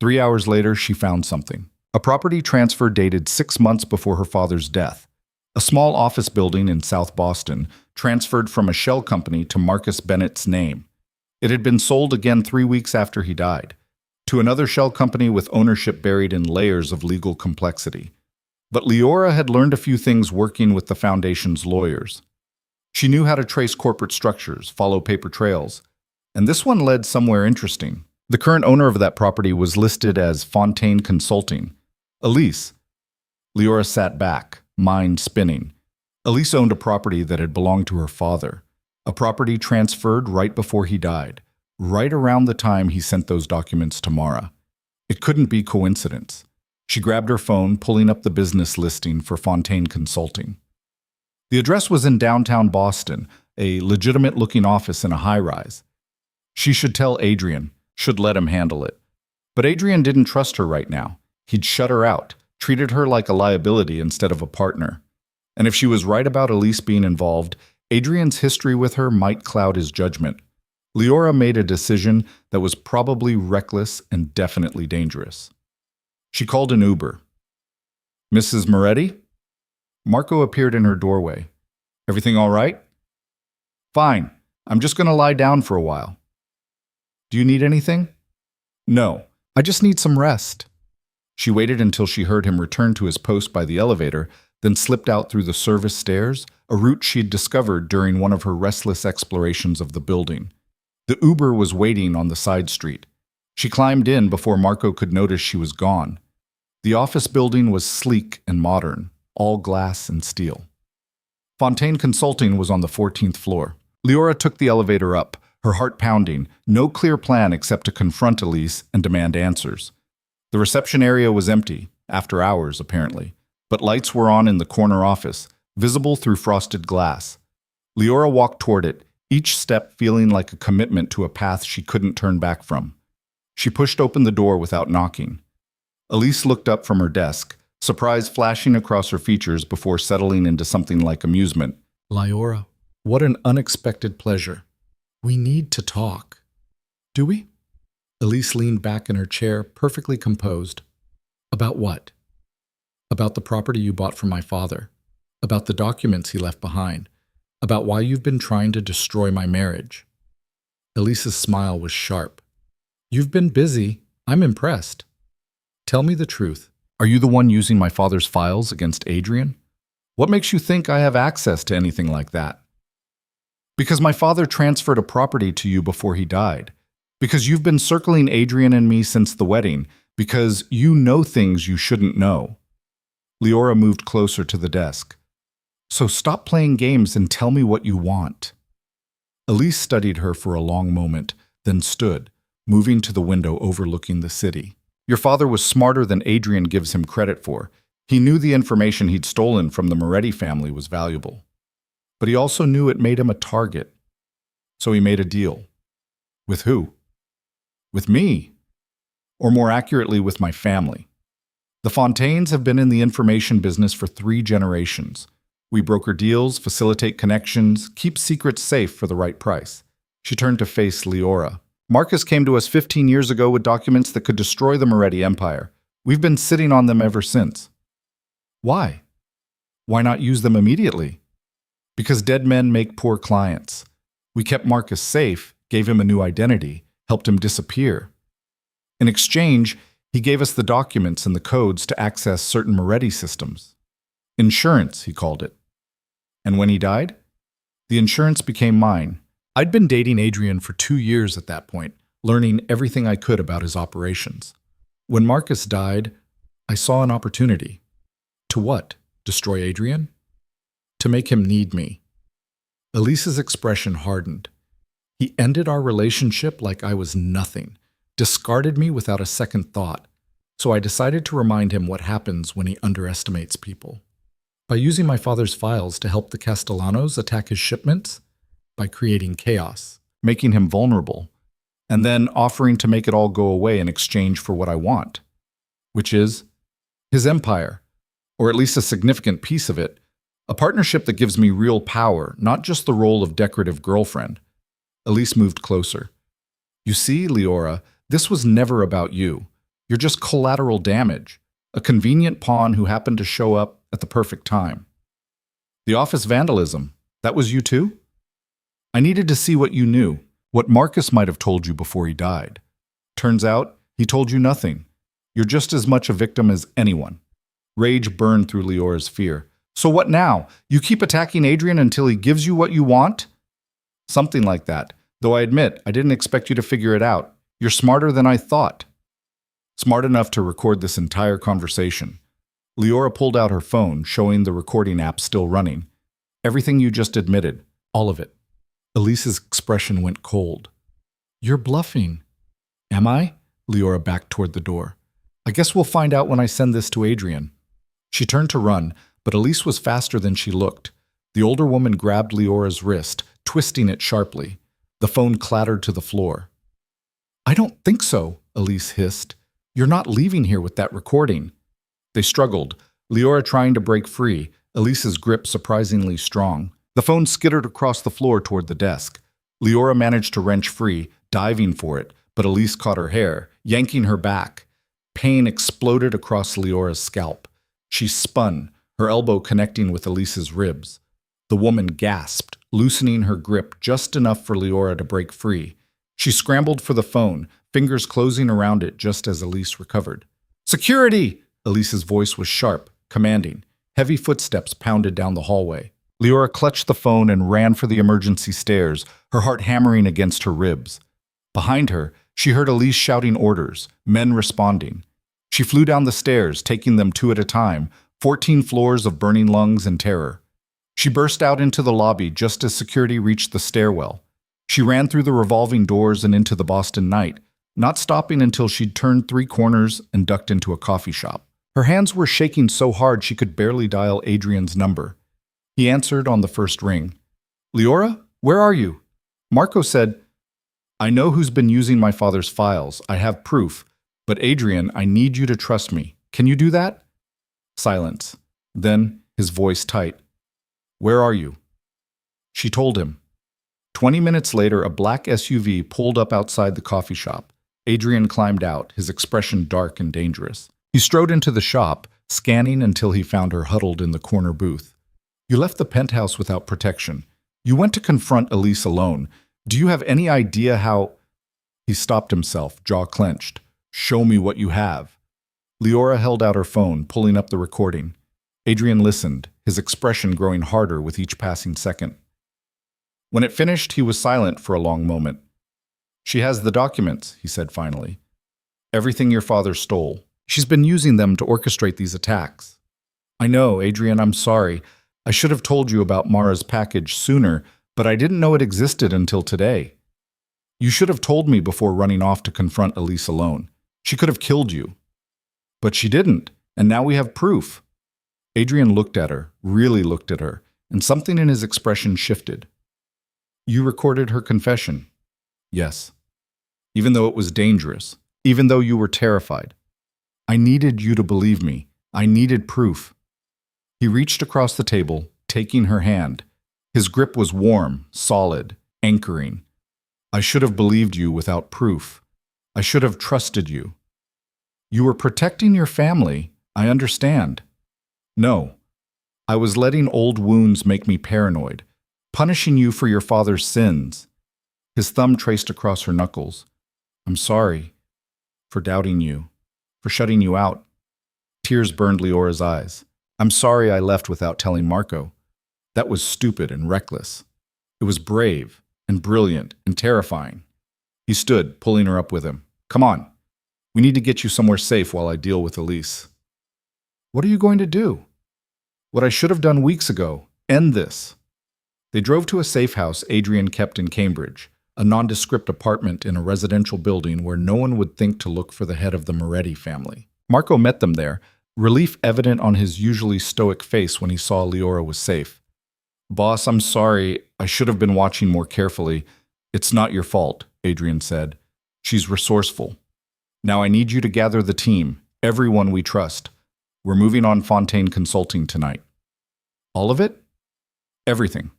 3 hours later, she found something. A property transfer dated 6 months before her father's death. A small office building in South Boston transferred from a shell company to Marcus Bennett's name. It had been sold again 3 weeks after he died, to another shell company with ownership buried in layers of legal complexity. But Leora had learned a few things working with the Foundation's lawyers. She knew how to trace corporate structures, follow paper trails, and this one led somewhere interesting. The current owner of that property was listed as Fontaine Consulting. Elise. Leora sat back, mind spinning. Elise owned a property that had belonged to her father, a property transferred right before he died, right around the time he sent those documents to Mara. It couldn't be coincidence. She grabbed her phone, pulling up the business listing for Fontaine Consulting. The address was in downtown Boston, a legitimate-looking office in a high-rise. She should tell Adrian, should let him handle it. But Adrian didn't trust her right now. He'd shut her out, treated her like a liability instead of a partner. And if she was right about Elise being involved, Adrian's history with her might cloud his judgment. Leora made a decision that was probably reckless and definitely dangerous. She called an Uber. "Mrs. Moretti?" Marco appeared in her doorway. "Everything all right?" "Fine. I'm just going to lie down for a while." "Do you need anything?" "No. I just need some rest." She waited until she heard him return to his post by the elevator, then slipped out through the service stairs, a route she'd discovered during one of her restless explorations of the building. The Uber was waiting on the side street. She climbed in before Marco could notice she was gone. The office building was sleek and modern, all glass and steel. Fontaine Consulting was on the 14th floor. Leora took the elevator up, her heart pounding, no clear plan except to confront Elise and demand answers. The reception area was empty, after hours apparently, but lights were on in the corner office, visible through frosted glass. Leora walked toward it, each step feeling like a commitment to a path she couldn't turn back from. She pushed open the door without knocking. Elise looked up from her desk, surprise flashing across her features before settling into something like amusement. Liora, what an unexpected pleasure. We need to talk. Do we? Elise leaned back in her chair, perfectly composed. About what? About the property you bought from my father. About the documents he left behind. About why you've been trying to destroy my marriage. Elise's smile was sharp. You've been busy. I'm impressed. Tell me the truth. Are you the one using my father's files against Adrian? What makes you think I have access to anything like that? Because my father transferred a property to you before he died. Because you've been circling Adrian and me since the wedding. Because you know things you shouldn't know. Liora moved closer to the desk. So stop playing games and tell me what you want. Elise studied her for a long moment, then stood, moving to the window overlooking the city. Your father was smarter than Adrian gives him credit for. He knew the information he'd stolen from the Moretti family was valuable. But he also knew it made him a target. So he made a deal. With who? With me. Or more accurately, with my family. The Fontaines have been in the information business for 3 generations. We broker deals, facilitate connections, keep secrets safe for the right price. She turned to face Liora. Marcus came to us 15 years ago with documents that could destroy the Moretti Empire. We've been sitting on them ever since. Why? Why not use them immediately? Because dead men make poor clients. We kept Marcus safe, gave him a new identity, helped him disappear. In exchange, he gave us the documents and the codes to access certain Moretti systems. Insurance, he called it. And when he died, the insurance became mine. I'd been dating Adrian for 2 years at that point, learning everything I could about his operations. When Marcus died, I saw an opportunity. To what? Destroy Adrian? To make him need me. Elise's expression hardened. He ended our relationship like I was nothing, discarded me without a second thought. So I decided to remind him what happens when he underestimates people. By using my father's files to help the Castellanos attack his shipments, by creating chaos, making him vulnerable, and then offering to make it all go away in exchange for what I want, which is his empire, or at least a significant piece of it, a partnership that gives me real power, not just the role of decorative girlfriend. Elise moved closer. You see, Liora, this was never about you. You're just collateral damage, a convenient pawn who happened to show up at the perfect time. The office vandalism, that was you too? I needed to see what you knew, what Marcus might have told you before he died. Turns out, he told you nothing. You're just as much a victim as anyone. Rage burned through Liora's fear. So what now? You keep attacking Adrian until he gives you what you want? Something like that, though I admit I didn't expect you to figure it out. You're smarter than I thought. Smart enough to record this entire conversation. Liora pulled out her phone, showing the recording app still running. Everything you just admitted, all of it. Elise's expression went cold. You're bluffing. Am I? Liora backed toward the door. I guess we'll find out when I send this to Adrian. She turned to run, but Elise was faster than she looked. The older woman grabbed Liora's wrist, twisting it sharply. The phone clattered to the floor. I don't think so, Elise hissed. You're not leaving here with that recording. They struggled, Liora trying to break free, Elise's grip surprisingly strong. The phone skittered across the floor toward the desk. Liora managed to wrench free, diving for it, but Elise caught her hair, yanking her back. Pain exploded across Liora's scalp. She spun, her elbow connecting with Elise's ribs. The woman gasped, loosening her grip just enough for Liora to break free. She scrambled for the phone, fingers closing around it just as Elise recovered. Security! Elise's voice was sharp, commanding. Heavy footsteps pounded down the hallway. Liora clutched the phone and ran for the emergency stairs, her heart hammering against her ribs. Behind her, she heard Elise shouting orders, men responding. She flew down the stairs, taking them 2 at a time, 14 floors of burning lungs and terror. She burst out into the lobby just as security reached the stairwell. She ran through the revolving doors and into the Boston night, not stopping until she'd turned 3 corners and ducked into a coffee shop. Her hands were shaking so hard she could barely dial Adrian's number. He answered on the first ring. Liora, where are you? Marco said, I know who's been using my father's files. I have proof. But Adrian, I need you to trust me. Can you do that? Silence. Then, his voice tight. Where are you? She told him. 20 minutes later, a black SUV pulled up outside the coffee shop. Adrian climbed out, his expression dark and dangerous. He strode into the shop, scanning until he found her huddled in the corner booth. You left the penthouse without protection. You went to confront Elise alone. Do you have any idea how— He stopped himself, jaw clenched. Show me what you have. Leora held out her phone, pulling up the recording. Adrian listened, his expression growing harder with each passing second. When it finished, he was silent for a long moment. She has the documents, he said finally. Everything your father stole. She's been using them to orchestrate these attacks. I know, Adrian, I'm sorry. I should have told you about Mara's package sooner, but I didn't know it existed until today. You should have told me before running off to confront Elise alone. She could have killed you. But she didn't, and now we have proof. Adrian looked at her, really looked at her, and something in his expression shifted. You recorded her confession. Yes. Even though it was dangerous, even though you were terrified. I needed you to believe me. I needed proof. He reached across the table, taking her hand. His grip was warm, solid, anchoring. I should have believed you without proof. I should have trusted you. You were protecting your family, I understand. No. I was letting old wounds make me paranoid, punishing you for your father's sins. His thumb traced across her knuckles. I'm sorry for doubting you, for shutting you out. Tears burned Leora's eyes. I'm sorry I left without telling Marco. That was stupid and reckless. It was brave and brilliant and terrifying. He stood, pulling her up with him. Come on. We need to get you somewhere safe while I deal with Elise. What are you going to do? What I should have done weeks ago. End this. They drove to a safe house Adrian kept in Cambridge, a nondescript apartment in a residential building where no one would think to look for the head of the Moretti family. Marco met them there, relief evident on his usually stoic face when he saw Leora was safe. Boss, I'm sorry. I should have been watching more carefully. It's not your fault, Adrian said. She's resourceful. Now I need you to gather the team, everyone we trust. We're moving on Fontaine Consulting tonight. All of it? Everything.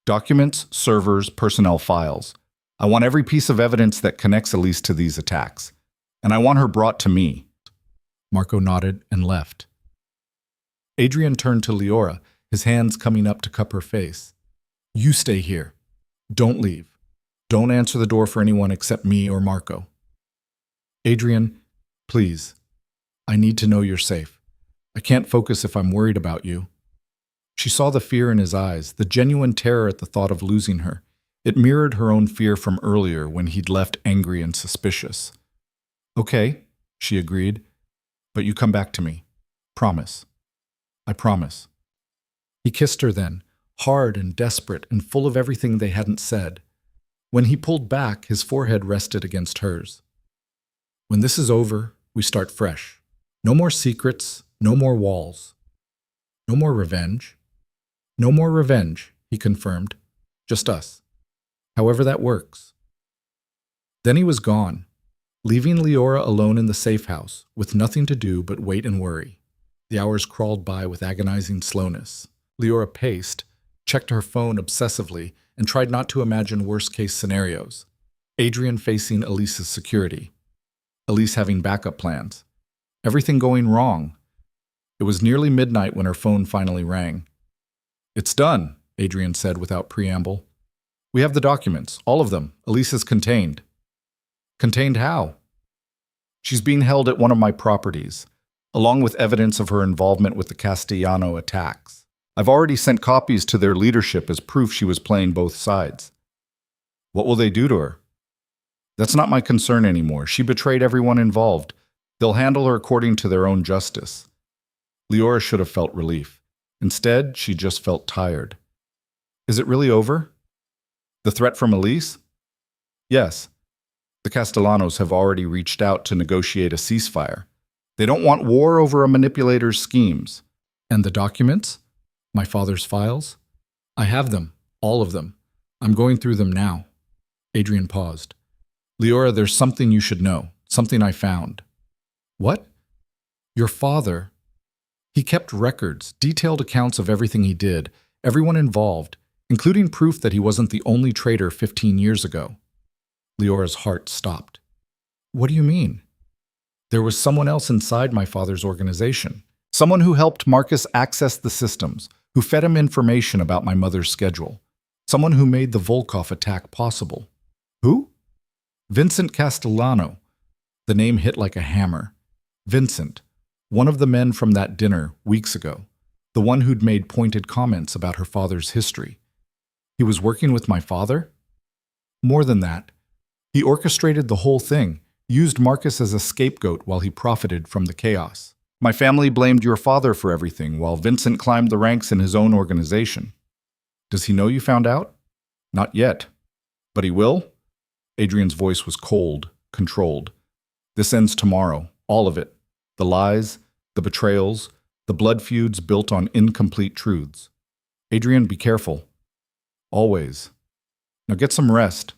Documents, servers, personnel files. I want every piece of evidence that connects Elise to these attacks. And I want her brought to me. Marco nodded and left. Adrian turned to Leora, his hands coming up to cup her face. You stay here. Don't leave. Don't answer the door for anyone except me or Marco. Adrian, please. I need to know you're safe. I can't focus if I'm worried about you. She saw the fear in his eyes, the genuine terror at the thought of losing her. It mirrored her own fear from earlier when he'd left angry and suspicious. Okay, she agreed, but you come back to me. Promise. I promise. He kissed her then, hard and desperate and full of everything they hadn't said. When he pulled back, his forehead rested against hers. When this is over, we start fresh. No more secrets, no more walls. No more revenge. No more revenge, he confirmed. Just us. However that works. Then he was gone, leaving Leora alone in the safe house, with nothing to do but wait and worry. The hours crawled by with agonizing slowness. Leora paced, checked her phone obsessively, and tried not to imagine worst-case scenarios. Adrian facing Elise's security. Elise having backup plans. Everything going wrong. It was nearly midnight when her phone finally rang. It's done, Adrian said without preamble. We have the documents, all of them. Elise is contained. Contained how? She's being held at one of my properties, along with evidence of her involvement with the Castellano attacks. I've already sent copies to their leadership as proof she was playing both sides. What will they do to her? That's not my concern anymore. She betrayed everyone involved. They'll handle her according to their own justice. Leora should have felt relief. Instead, she just felt tired. Is it really over? The threat from Elise? Yes. The Castellanos have already reached out to negotiate a ceasefire. They don't want war over a manipulator's schemes. And the documents? My father's files? I have them, all of them. I'm going through them now. Adrian paused. Leora, there's something you should know, something I found. What? Your father? He kept records, detailed accounts of everything he did, everyone involved, including proof that he wasn't the only traitor 15 years ago. Leora's heart stopped. What do you mean? There was someone else inside my father's organization. Someone who helped Marcus access the systems, who fed him information about my mother's schedule. Someone who made the Volkov attack possible. Who? Vincent Castellano. The name hit like a hammer. Vincent, one of the men from that dinner weeks ago. The one who'd made pointed comments about her father's history. He was working with my father? More than that. He orchestrated the whole thing, used Marcus as a scapegoat while he profited from the chaos. My family blamed your father for everything, while Vincent climbed the ranks in his own organization. Does he know you found out? Not yet. But he will? Adrian's voice was cold, controlled. This ends tomorrow, all of it. The lies, the betrayals, the blood feuds built on incomplete truths. Adrian, be careful. Always. Now get some rest.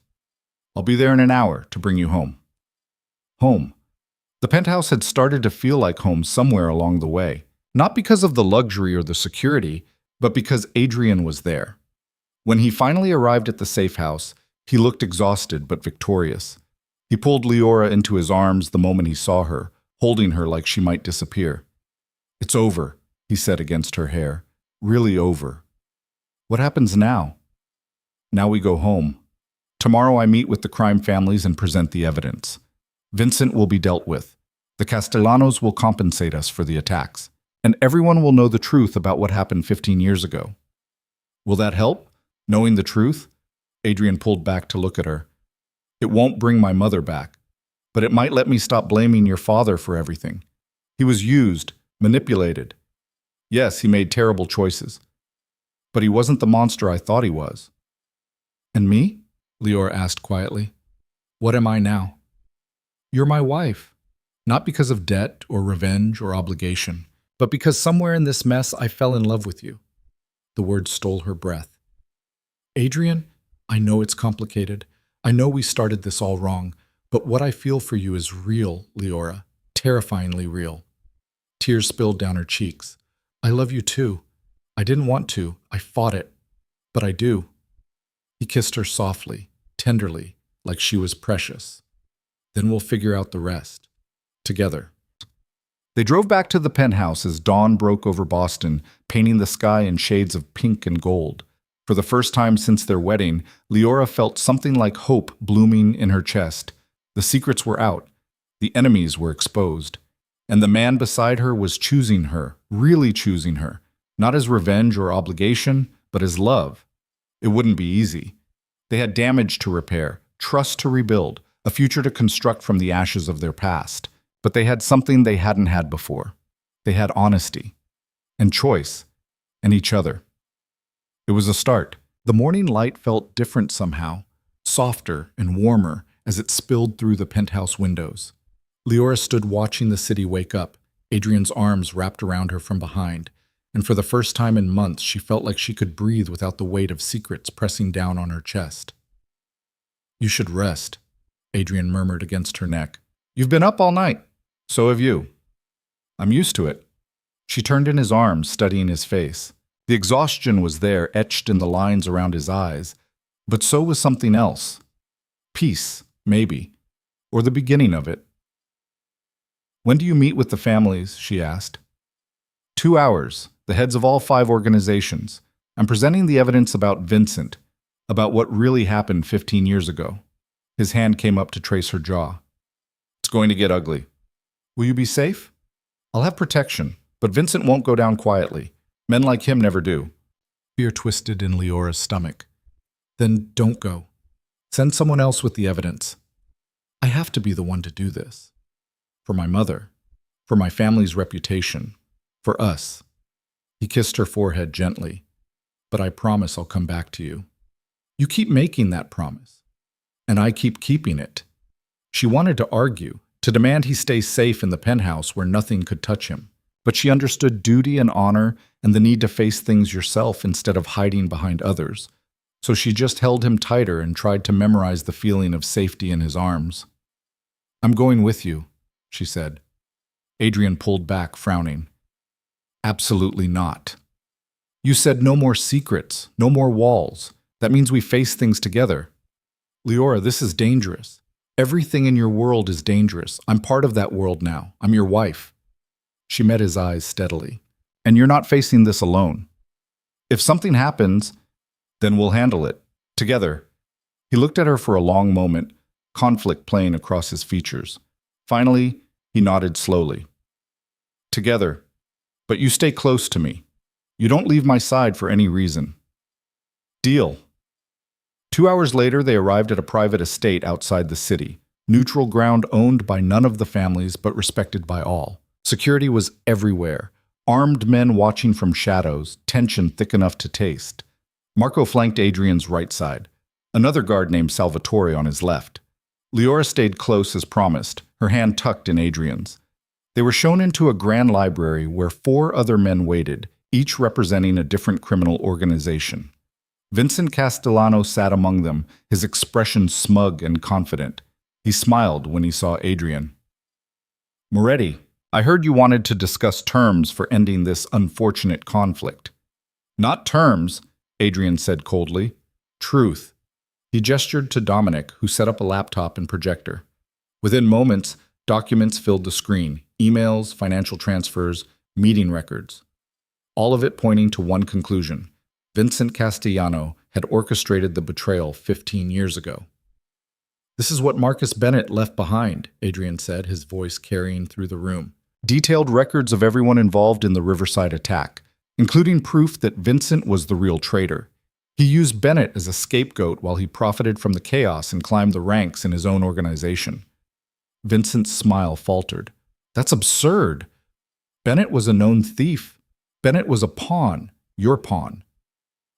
I'll be there in an hour to bring you home. Home. The penthouse had started to feel like home somewhere along the way, not because of the luxury or the security, but because Adrian was there. When he finally arrived at the safe house, he looked exhausted but victorious. He pulled Leora into his arms the moment he saw her, holding her like she might disappear. It's over, he said against her hair. Really over. What happens now? Now we go home. Tomorrow I meet with the crime families and present the evidence. Vincent will be dealt with. The Castellanos will compensate us for the attacks. And everyone will know the truth about what happened 15 years ago. Will that help? Knowing the truth? Adrian pulled back to look at her. It won't bring my mother back, but it might let me stop blaming your father for everything. He was used, manipulated. Yes, he made terrible choices. But he wasn't the monster I thought he was. And me? Leora asked quietly. What am I now? You're my wife. Not because of debt or revenge or obligation, but because somewhere in this mess I fell in love with you. The words stole her breath. Adrian, I know it's complicated. I know we started this all wrong, but what I feel for you is real, Leora. Terrifyingly real. Tears spilled down her cheeks. I love you too. I didn't want to. I fought it. But I do. He kissed her softly, tenderly, like she was precious. Then we'll figure out the rest. Together. They drove back to the penthouse as dawn broke over Boston, painting the sky in shades of pink and gold. For the first time since their wedding, Leora felt something like hope blooming in her chest. The secrets were out. The enemies were exposed. And the man beside her was choosing her, really choosing her, not as revenge or obligation, but as love. It wouldn't be easy. They had damage to repair, trust to rebuild, a future to construct from the ashes of their past. But they had something they hadn't had before. They had honesty, and choice, and each other. It was a start. The morning light felt different somehow, softer and warmer as it spilled through the penthouse windows. Leora stood watching the city wake up, Adrian's arms wrapped around her from behind, and for the first time in months she felt like she could breathe without the weight of secrets pressing down on her chest. You should rest, Adrian murmured against her neck. You've been up all night. So have you. I'm used to it. She turned in his arms, studying his face. The exhaustion was there, etched in the lines around his eyes, but so was something else. Peace, maybe, or the beginning of it. When do you meet with the families? She asked. 2 hours, the heads of all 5 organizations. I'm presenting the evidence about Vincent, about what really happened 15 years ago. His hand came up to trace her jaw. It's going to get ugly. Will you be safe? I'll have protection, but Vincent won't go down quietly. Men like him never do. Fear twisted in Leora's stomach. Then don't go. Send someone else with the evidence. I have to be the one to do this. For my mother. For my family's reputation. For us. He kissed her forehead gently. But I promise I'll come back to you. You keep making that promise. And I keep keeping it. She wanted to argue, to demand he stay safe in the penthouse where nothing could touch him. But she understood duty and honor and the need to face things yourself instead of hiding behind others. So she just held him tighter and tried to memorize the feeling of safety in his arms. I'm going with you, she said. Adrian pulled back, frowning. Absolutely not. You said no more secrets, no more walls. That means we face things together. Leora, this is dangerous. Everything in your world is dangerous. I'm part of that world now. I'm your wife. She met his eyes steadily. And you're not facing this alone. If something happens, then we'll handle it. Together. He looked at her for a long moment, conflict playing across his features. Finally, he nodded slowly. Together. But you stay close to me. You don't leave my side for any reason. Deal. 2 hours later, they arrived at a private estate outside the city, neutral ground owned by none of the families but respected by all. Security was everywhere, armed men watching from shadows, tension thick enough to taste. Marco flanked Adrian's right side, another guard named Salvatore on his left. Leora stayed close as promised, her hand tucked in Adrian's. They were shown into a grand library where 4 other men waited, each representing a different criminal organization. Vincent Castellano sat among them, his expression smug and confident. He smiled when he saw Adrian. Moretti, I heard you wanted to discuss terms for ending this unfortunate conflict. Not terms, Adrian said coldly. Truth. He gestured to Dominic, who set up a laptop and projector. Within moments, documents filled the screen, emails, financial transfers, meeting records. All of it pointing to one conclusion. Vincent Castellano had orchestrated the betrayal 15 years ago. This is what Marcus Bennett left behind, Adrian said, his voice carrying through the room. Detailed records of everyone involved in the Riverside attack, including proof that Vincent was the real traitor. He used Bennett as a scapegoat while he profited from the chaos and climbed the ranks in his own organization. Vincent's smile faltered. That's absurd. Bennett was a known thief. Bennett was a pawn, your pawn.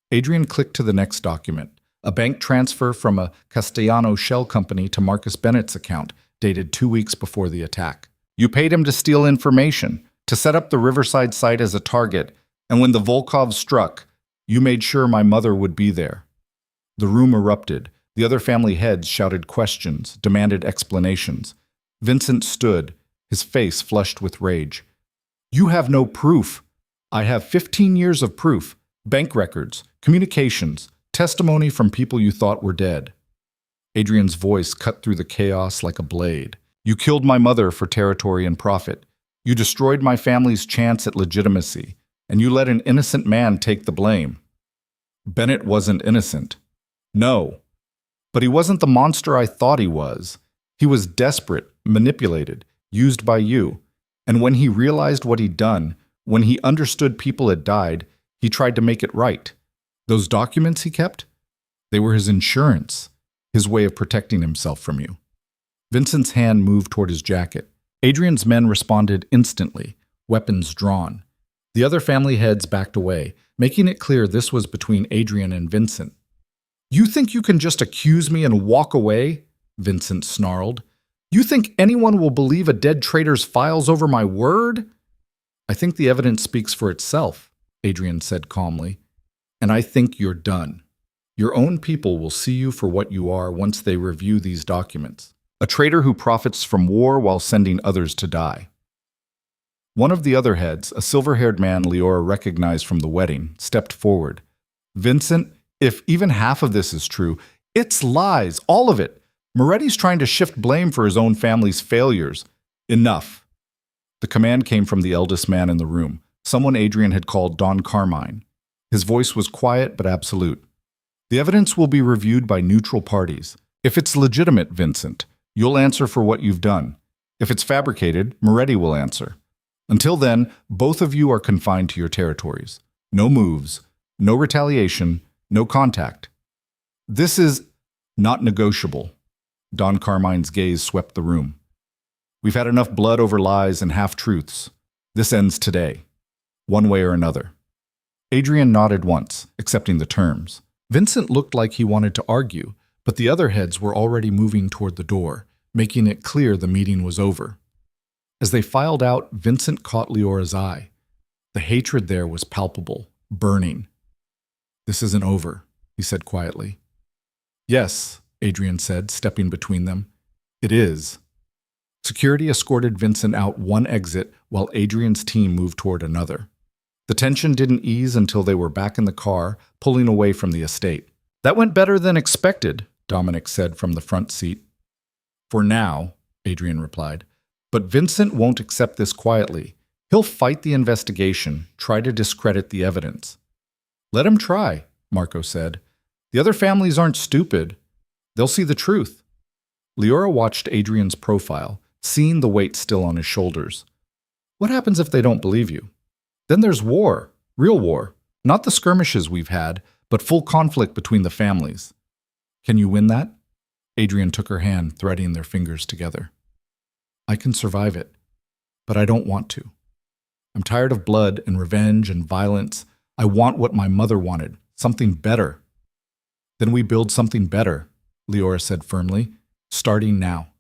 Adrian clicked to the next document, a bank transfer from a Castellano shell company to Marcus Bennett's account, dated 2 weeks before the attack. You paid him to steal information, to set up the Riverside site as a target, and when the Volkov struck, you made sure my mother would be there. The room erupted. The other family heads shouted questions, demanded explanations. Vincent stood, his face flushed with rage. You have no proof. I have 15 years of proof, bank records, communications, testimony from people you thought were dead. Adrian's voice cut through the chaos like a blade. You killed my mother for territory and profit. You destroyed my family's chance at legitimacy, and you let an innocent man take the blame. Bennett wasn't innocent. No. But he wasn't the monster I thought he was. He was desperate, manipulated, used by you. And when he realized what he'd done, when he understood people had died, he tried to make it right. Those documents he kept? They were his insurance, his way of protecting himself from you. Vincent's hand moved toward his jacket. Adrian's men responded instantly, weapons drawn. The other family heads backed away, making it clear this was between Adrian and Vincent. You think you can just accuse me and walk away? Vincent snarled. You think anyone will believe a dead traitor's files over my word? I think the evidence speaks for itself, Adrian said calmly. And I think you're done. Your own people will see you for what you are once they review these documents. A traitor who profits from war while sending others to die. One of the other heads, a silver-haired man Leora recognized from the wedding, stepped forward. Vincent, if even half of this is true, it's lies, all of it. Moretti's trying to shift blame for his own family's failures. Enough. The command came from the eldest man in the room, someone Adrian had called Don Carmine. His voice was quiet but absolute. The evidence will be reviewed by neutral parties. If it's legitimate, Vincent, you'll answer for what you've done. If it's fabricated, Moretti will answer. Until then, both of you are confined to your territories. No moves, no retaliation, no contact. This is not negotiable. Don Carmine's gaze swept the room. We've had enough blood over lies and half-truths. This ends today, one way or another. Adrian nodded once, accepting the terms. Vincent looked like he wanted to argue, but the other heads were already moving toward the door, making it clear the meeting was over. As they filed out, Vincent caught Leora's eye. The hatred there was palpable, burning. This isn't over, he said quietly. Yes, Adrian said, stepping between them. It is. Security escorted Vincent out one exit while Adrian's team moved toward another. The tension didn't ease until they were back in the car, pulling away from the estate. "That went better than expected," Dominic said from the front seat. "For now," Adrian replied. "But Vincent won't accept this quietly. He'll fight the investigation, try to discredit the evidence." "Let him try," Marco said. "The other families aren't stupid. They'll see the truth." Leora watched Adrian's profile, seeing the weight still on his shoulders. "What happens if they don't believe you? Then there's war, real war, not the skirmishes we've had, but full conflict between the families. Can you win that?" Adrian took her hand, threading their fingers together. "I can survive it, but I don't want to. I'm tired of blood and revenge and violence. I want what my mother wanted, something better." "Then we build something better," Leora said firmly, "starting now."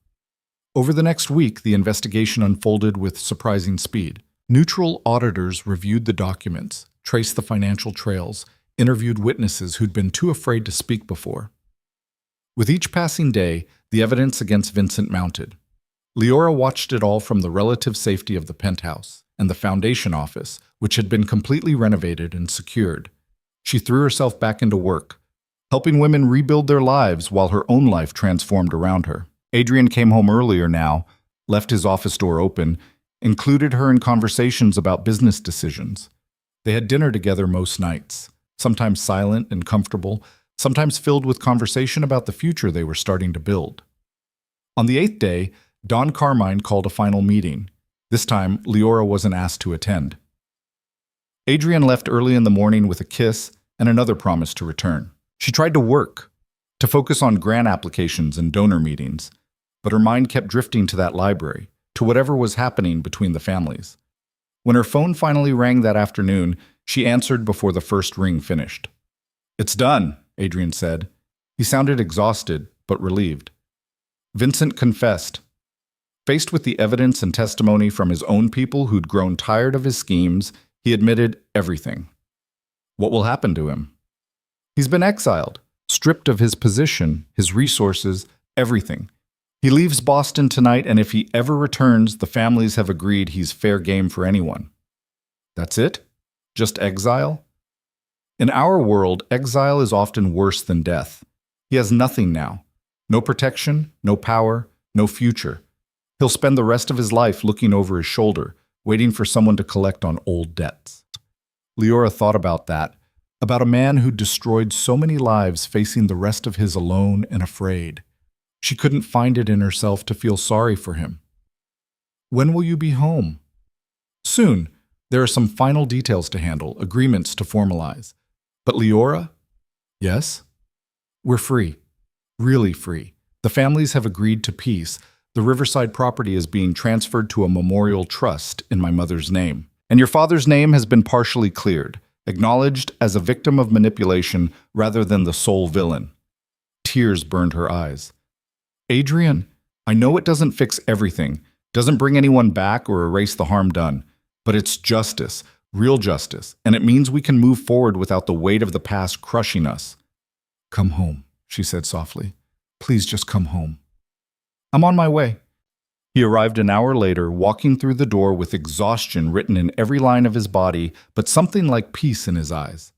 Over the next week, the investigation unfolded with surprising speed. Neutral auditors reviewed the documents, traced the financial trails, interviewed witnesses who'd been too afraid to speak before. With each passing day, the evidence against Vincent mounted. Leora watched it all from the relative safety of the penthouse and the foundation office, which had been completely renovated and secured. She threw herself back into work, helping women rebuild their lives while her own life transformed around her. Adrian came home earlier now, left his office door open, included her in conversations about business decisions. They had dinner together most nights, sometimes silent and comfortable, sometimes filled with conversation about the future they were starting to build. On the 8th day, Don Carmine called a final meeting. This time, Leora wasn't asked to attend. Adrian left early in the morning with a kiss and another promise to return. She tried to work, to focus on grant applications and donor meetings, but her mind kept drifting to that library, to whatever was happening between the families. When her phone finally rang that afternoon, she answered before the first ring finished. "It's done," Adrian said. He sounded exhausted, but relieved. Vincent confessed. Faced with the evidence and testimony from his own people who'd grown tired of his schemes, he admitted everything. What will happen to him? He's been exiled, stripped of his position, his resources, everything. He leaves Boston tonight, and if he ever returns, the families have agreed he's fair game for anyone. That's it? Just exile? In our world, exile is often worse than death. He has nothing now. No protection, no power, no future. He'll spend the rest of his life looking over his shoulder, waiting for someone to collect on old debts. Leora thought about that, about a man who destroyed so many lives facing the rest of his alone and afraid. She couldn't find it in herself to feel sorry for him. "When will you be home?" "Soon. There are some final details to handle, agreements to formalize." "But Leora?" "Yes?" "We're free. Really free. The families have agreed to peace. The Riverside property is being transferred to a memorial trust in my mother's name. And your father's name has been partially cleared, acknowledged as a victim of manipulation rather than the sole villain." Tears burned her eyes. "Adrian, I know it doesn't fix everything, doesn't bring anyone back or erase the harm done, but it's justice, real justice, and it means we can move forward without the weight of the past crushing us." "Come home," she said softly. "Please just come home." "I'm on my way." He arrived an hour later, walking through the door with exhaustion written in every line of his body, but something like peace in his eyes.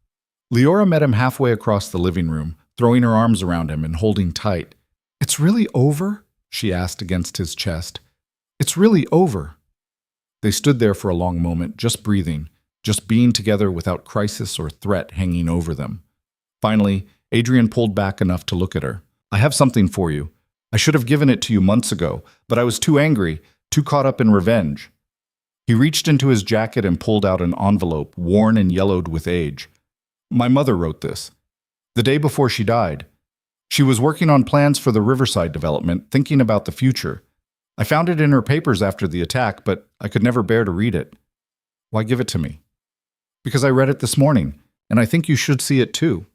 Leora met him halfway across the living room, throwing her arms around him and holding tight. "It's really over?" she asked against his chest. "It's really over." They stood there for a long moment, just breathing, just being together without crisis or threat hanging over them. Finally, Adrian pulled back enough to look at her. "I have something for you. I should have given it to you months ago, but I was too angry, too caught up in revenge." He reached into his jacket and pulled out an envelope, worn and yellowed with age. "My mother wrote this. The day before she died. She was working on plans for the Riverside development, thinking about the future. I found it in her papers after the attack, but I could never bear to read it." "Why give it to me?" "Because I read it this morning, and I think you should see it too."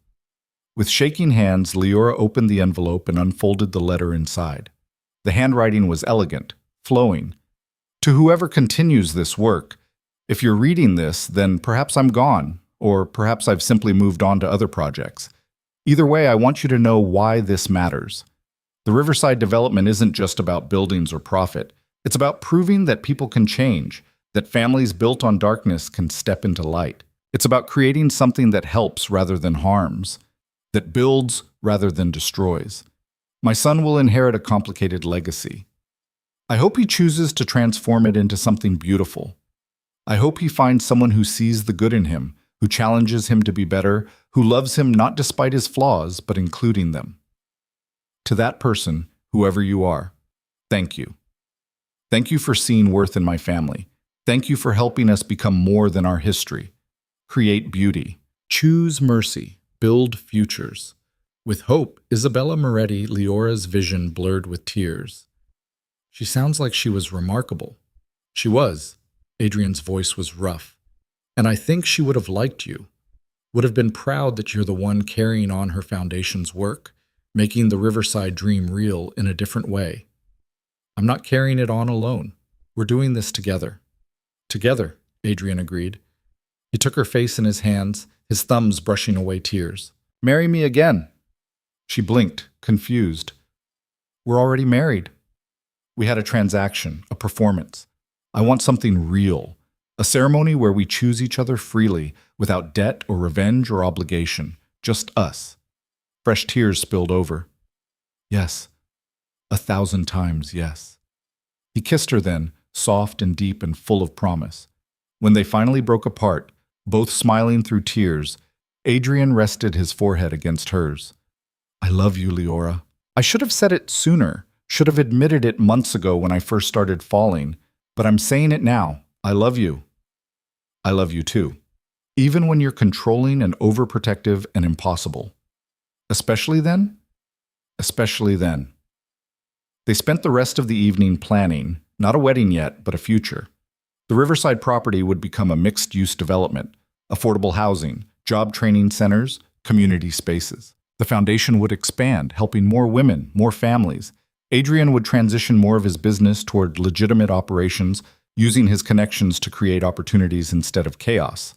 With shaking hands, Leora opened the envelope and unfolded the letter inside. The handwriting was elegant, flowing. "To whoever continues this work, if you're reading this, then perhaps I'm gone, or perhaps I've simply moved on to other projects. Either way, I want you to know why this matters. The Riverside development isn't just about buildings or profit. It's about proving that people can change, that families built on darkness can step into light. It's about creating something that helps rather than harms, that builds rather than destroys. My son will inherit a complicated legacy. I hope he chooses to transform it into something beautiful. I hope he finds someone who sees the good in him, who challenges him to be better, who loves him not despite his flaws, but including them. To that person, whoever you are, thank you. Thank you for seeing worth in my family. Thank you for helping us become more than our history. Create beauty. Choose mercy. Build futures. With hope, Isabella Moretti, Leora's vision blurred with tears. She sounds like she was remarkable. She was. Adrian's voice was rough. And I think she would have liked you. Would have been proud that you're the one carrying on her foundation's work, making the Riverside dream real in a different way. I'm not carrying it on alone. We're doing this together. Together, Adrian agreed. He took her face in his hands, his thumbs brushing away tears. Marry me again. She blinked, confused. We're already married. We had a transaction, a performance. I want something real, a ceremony where we choose each other freely, without debt or revenge or obligation, just us. Fresh tears spilled over. Yes, 1,000 times yes. He kissed her then, soft and deep and full of promise. When they finally broke apart, both smiling through tears, Adrian rested his forehead against hers. I love you, Leora. I should have said it sooner, should have admitted it months ago when I first started falling, but I'm saying it now. I love you. I love you too. Even when you're controlling and overprotective and impossible. Especially then? Especially then. They spent the rest of the evening planning, not a wedding yet, but a future. The Riverside property would become a mixed-use development, affordable housing, job training centers, community spaces. The foundation would expand, helping more women, more families. Adrian would transition more of his business toward legitimate operations, using his connections to create opportunities instead of chaos.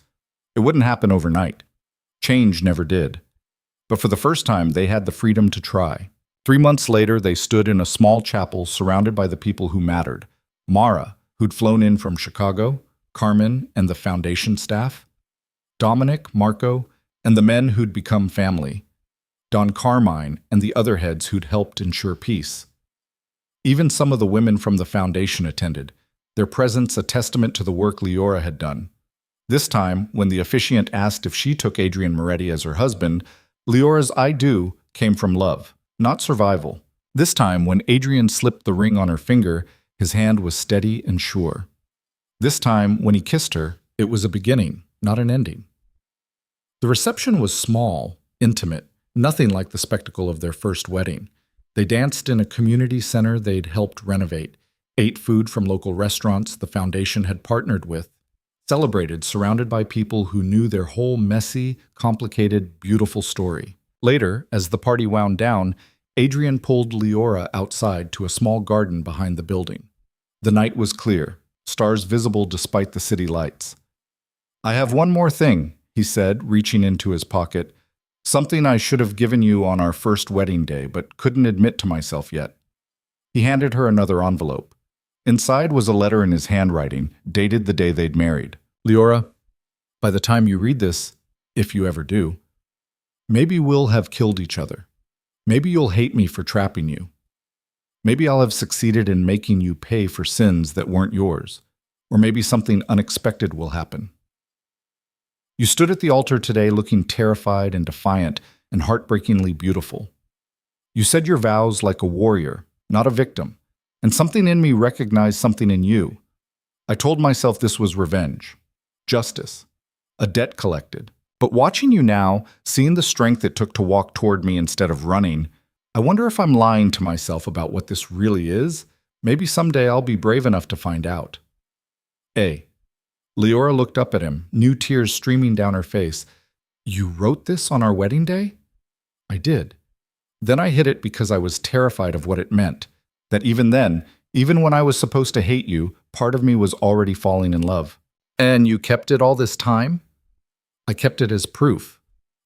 It wouldn't happen overnight. Change never did. But for the first time, they had the freedom to try. 3 months later, they stood in a small chapel surrounded by the people who mattered. Mara, who'd flown in from Chicago, Carmen and the foundation staff, Dominic, Marco, and the men who'd become family, Don Carmine and the other heads who'd helped ensure peace. Even some of the women from the foundation attended, their presence a testament to the work Leora had done. This time, when the officiant asked if she took Adrian Moretti as her husband, Leora's I do came from love, not survival. This time, when Adrian slipped the ring on her finger, his hand was steady and sure. This time, when he kissed her, it was a beginning, not an ending. The reception was small, intimate, nothing like the spectacle of their first wedding. They danced in a community center they'd helped renovate, ate food from local restaurants the foundation had partnered with, celebrated surrounded by people who knew their whole messy, complicated, beautiful story. Later, as the party wound down, Adrian pulled Leora outside to a small garden behind the building. The night was clear, stars visible despite the city lights. I have one more thing, he said, reaching into his pocket. Something I should have given you on our first wedding day, but couldn't admit to myself yet. He handed her another envelope. Inside was a letter in his handwriting, dated the day they'd married. Leora, by the time you read this, if you ever do, maybe we'll have killed each other. Maybe you'll hate me for trapping you. Maybe I'll have succeeded in making you pay for sins that weren't yours. Or maybe something unexpected will happen. You stood at the altar today looking terrified and defiant and heartbreakingly beautiful. You said your vows like a warrior, not a victim, and something in me recognized something in you. I told myself this was revenge, justice, a debt collected. But watching you now, seeing the strength it took to walk toward me instead of running, I wonder if I'm lying to myself about what this really is. Maybe someday I'll be brave enough to find out. A. Leora looked up at him, new tears streaming down her face. You wrote this on our wedding day? I did. Then I hid it because I was terrified of what it meant. That even then, even when I was supposed to hate you, part of me was already falling in love. And you kept it all this time? I kept it as proof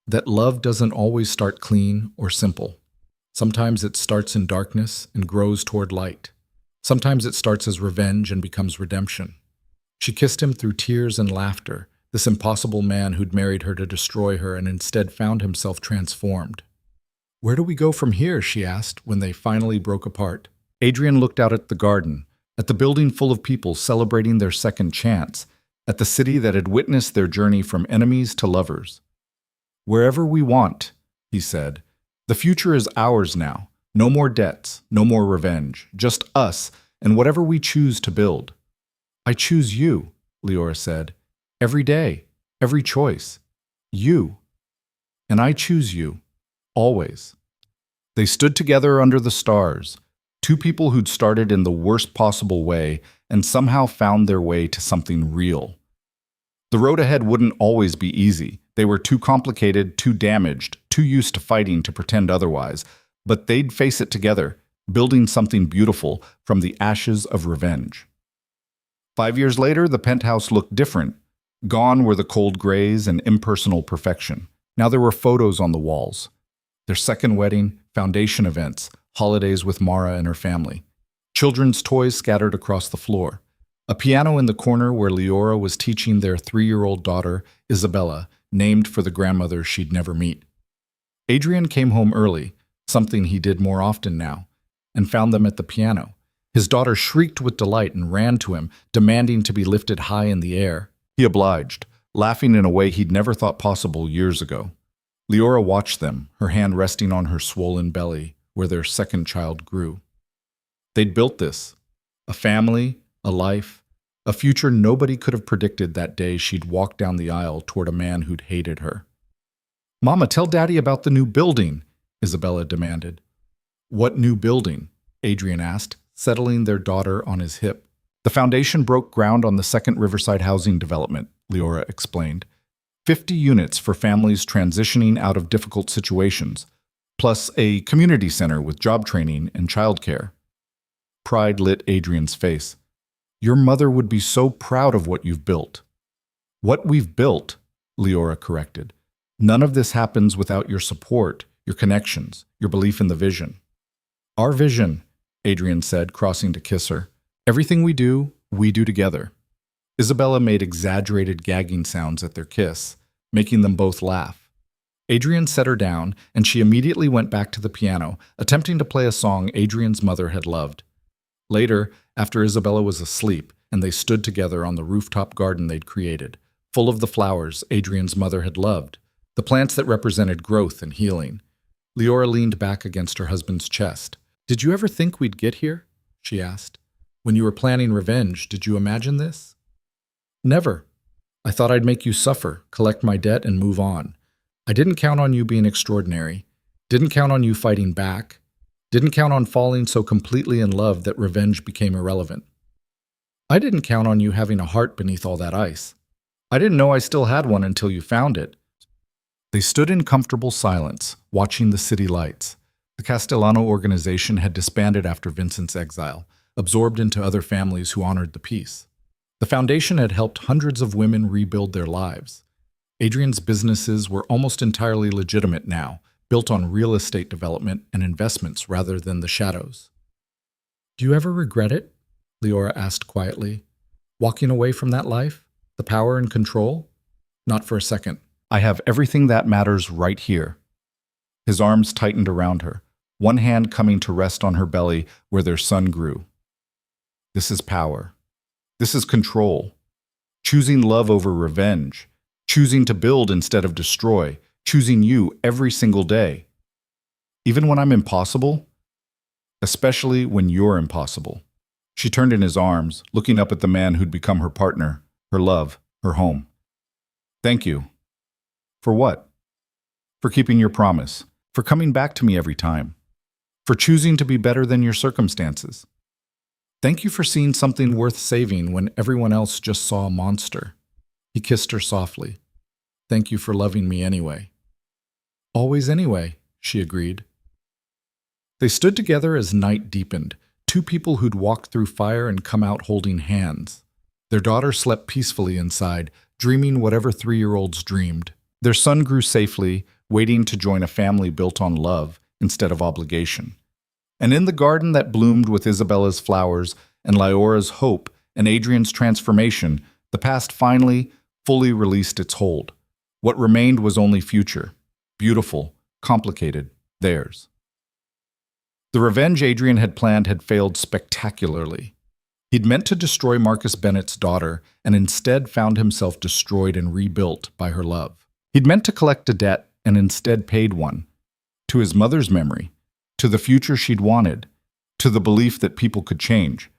that love doesn't always start clean or simple. Sometimes it starts in darkness and grows toward light. Sometimes it starts as revenge and becomes redemption. She kissed him through tears and laughter, this impossible man who'd married her to destroy her and instead found himself transformed. "Where do we go from here?" she asked when they finally broke apart. Adrian looked out at the garden, at the building full of people celebrating their second chance, at the city that had witnessed their journey from enemies to lovers. "Wherever we want," he said. "The future is ours now. No more debts, no more revenge, just us and whatever we choose to build." "I choose you," Leora said. "Every day, every choice. You. And I choose you. Always." They stood together under the stars, two people who'd started in the worst possible way and somehow found their way to something real. The road ahead wouldn't always be easy. They were too complicated, too damaged, too used to fighting to pretend otherwise. But they'd face it together, building something beautiful from the ashes of revenge. 5 years later, the penthouse looked different. Gone were the cold grays and impersonal perfection. Now there were photos on the walls. Their second wedding, foundation events, holidays with Mara and her family. Children's toys scattered across the floor. A piano in the corner where Leora was teaching their 3-year-old daughter, Isabella, named for the grandmother she'd never meet. Adrian came home early, something he did more often now, and found them at the piano. His daughter shrieked with delight and ran to him, demanding to be lifted high in the air. He obliged, laughing in a way he'd never thought possible years ago. Leora watched them, her hand resting on her swollen belly, where their second child grew. They'd built this. A family, a life, a future nobody could have predicted that day she'd walk down the aisle toward a man who'd hated her. "Mama, tell Daddy about the new building," Isabella demanded. "What new building?" Adrian asked, settling their daughter on his hip. "The foundation broke ground on the second Riverside housing development," Leora explained. 50 units for families transitioning out of difficult situations, plus a community center with job training and childcare. Pride lit Adrian's face. "Your mother would be so proud of what you've built." "What we've built," Leora corrected. "None of this happens without your support, your connections, your belief in the vision." "Our vision," Adrian said, crossing to kiss her. "Everything we do together." Isabella made exaggerated gagging sounds at their kiss, making them both laugh. Adrian set her down, and she immediately went back to the piano, attempting to play a song Adrian's mother had loved. Later, after Isabella was asleep, and they stood together on the rooftop garden they'd created, full of the flowers Adrian's mother had loved, the plants that represented growth and healing, Leora leaned back against her husband's chest. "Did you ever think we'd get here?" she asked. "When you were planning revenge, did you imagine this?" "Never. I thought I'd make you suffer, collect my debt, and move on. I didn't count on you being extraordinary. Didn't count on you fighting back. Didn't count on falling so completely in love that revenge became irrelevant. I didn't count on you having a heart beneath all that ice. I didn't know I still had one until you found it." They stood in comfortable silence, watching the city lights. The Castellano organization had disbanded after Vincent's exile, absorbed into other families who honored the peace. The foundation had helped hundreds of women rebuild their lives. Adrian's businesses were almost entirely legitimate now, built on real estate development and investments rather than the shadows. "Do you ever regret it?" Leora asked quietly. "Walking away from that life? The power and control?" "Not for a second. I have everything that matters right here." His arms tightened around her, one hand coming to rest on her belly where their son grew. "This is power. This is control. Choosing love over revenge. Choosing to build instead of destroy. Choosing you every single day. Even when I'm impossible. Especially when you're impossible." She turned in his arms, looking up at the man who'd become her partner, her love, her home. "Thank you." "For what?" "For keeping your promise. For coming back to me every time. For choosing to be better than your circumstances. Thank you for seeing something worth saving when everyone else just saw a monster." He kissed her softly. "Thank you for loving me anyway." "Always anyway," she agreed. They stood together as night deepened, two people who'd walked through fire and come out holding hands. Their daughter slept peacefully inside, dreaming whatever 3-year-olds dreamed. Their son grew safely, waiting to join a family built on love instead of obligation. And in the garden that bloomed with Isabella's flowers and Lyora's hope and Adrian's transformation, the past finally, fully released its hold. What remained was only future. Beautiful, complicated, theirs. The revenge Adrian had planned had failed spectacularly. He'd meant to destroy Marcus Bennett's daughter and instead found himself destroyed and rebuilt by her love. He'd meant to collect a debt and instead paid one. To his mother's memory, to the future she'd wanted, to the belief that people could change.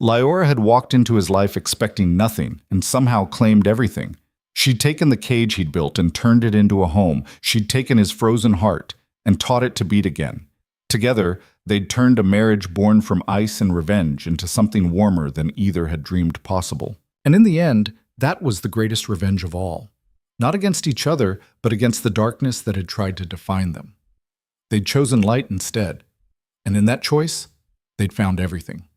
Lyora had walked into his life expecting nothing and somehow claimed everything. She'd taken the cage he'd built and turned it into a home. She'd taken his frozen heart and taught it to beat again. Together, they'd turned a marriage born from ice and revenge into something warmer than either had dreamed possible. And in the end, that was the greatest revenge of all. Not against each other, but against the darkness that had tried to define them. They'd chosen light instead, and in that choice, they'd found everything.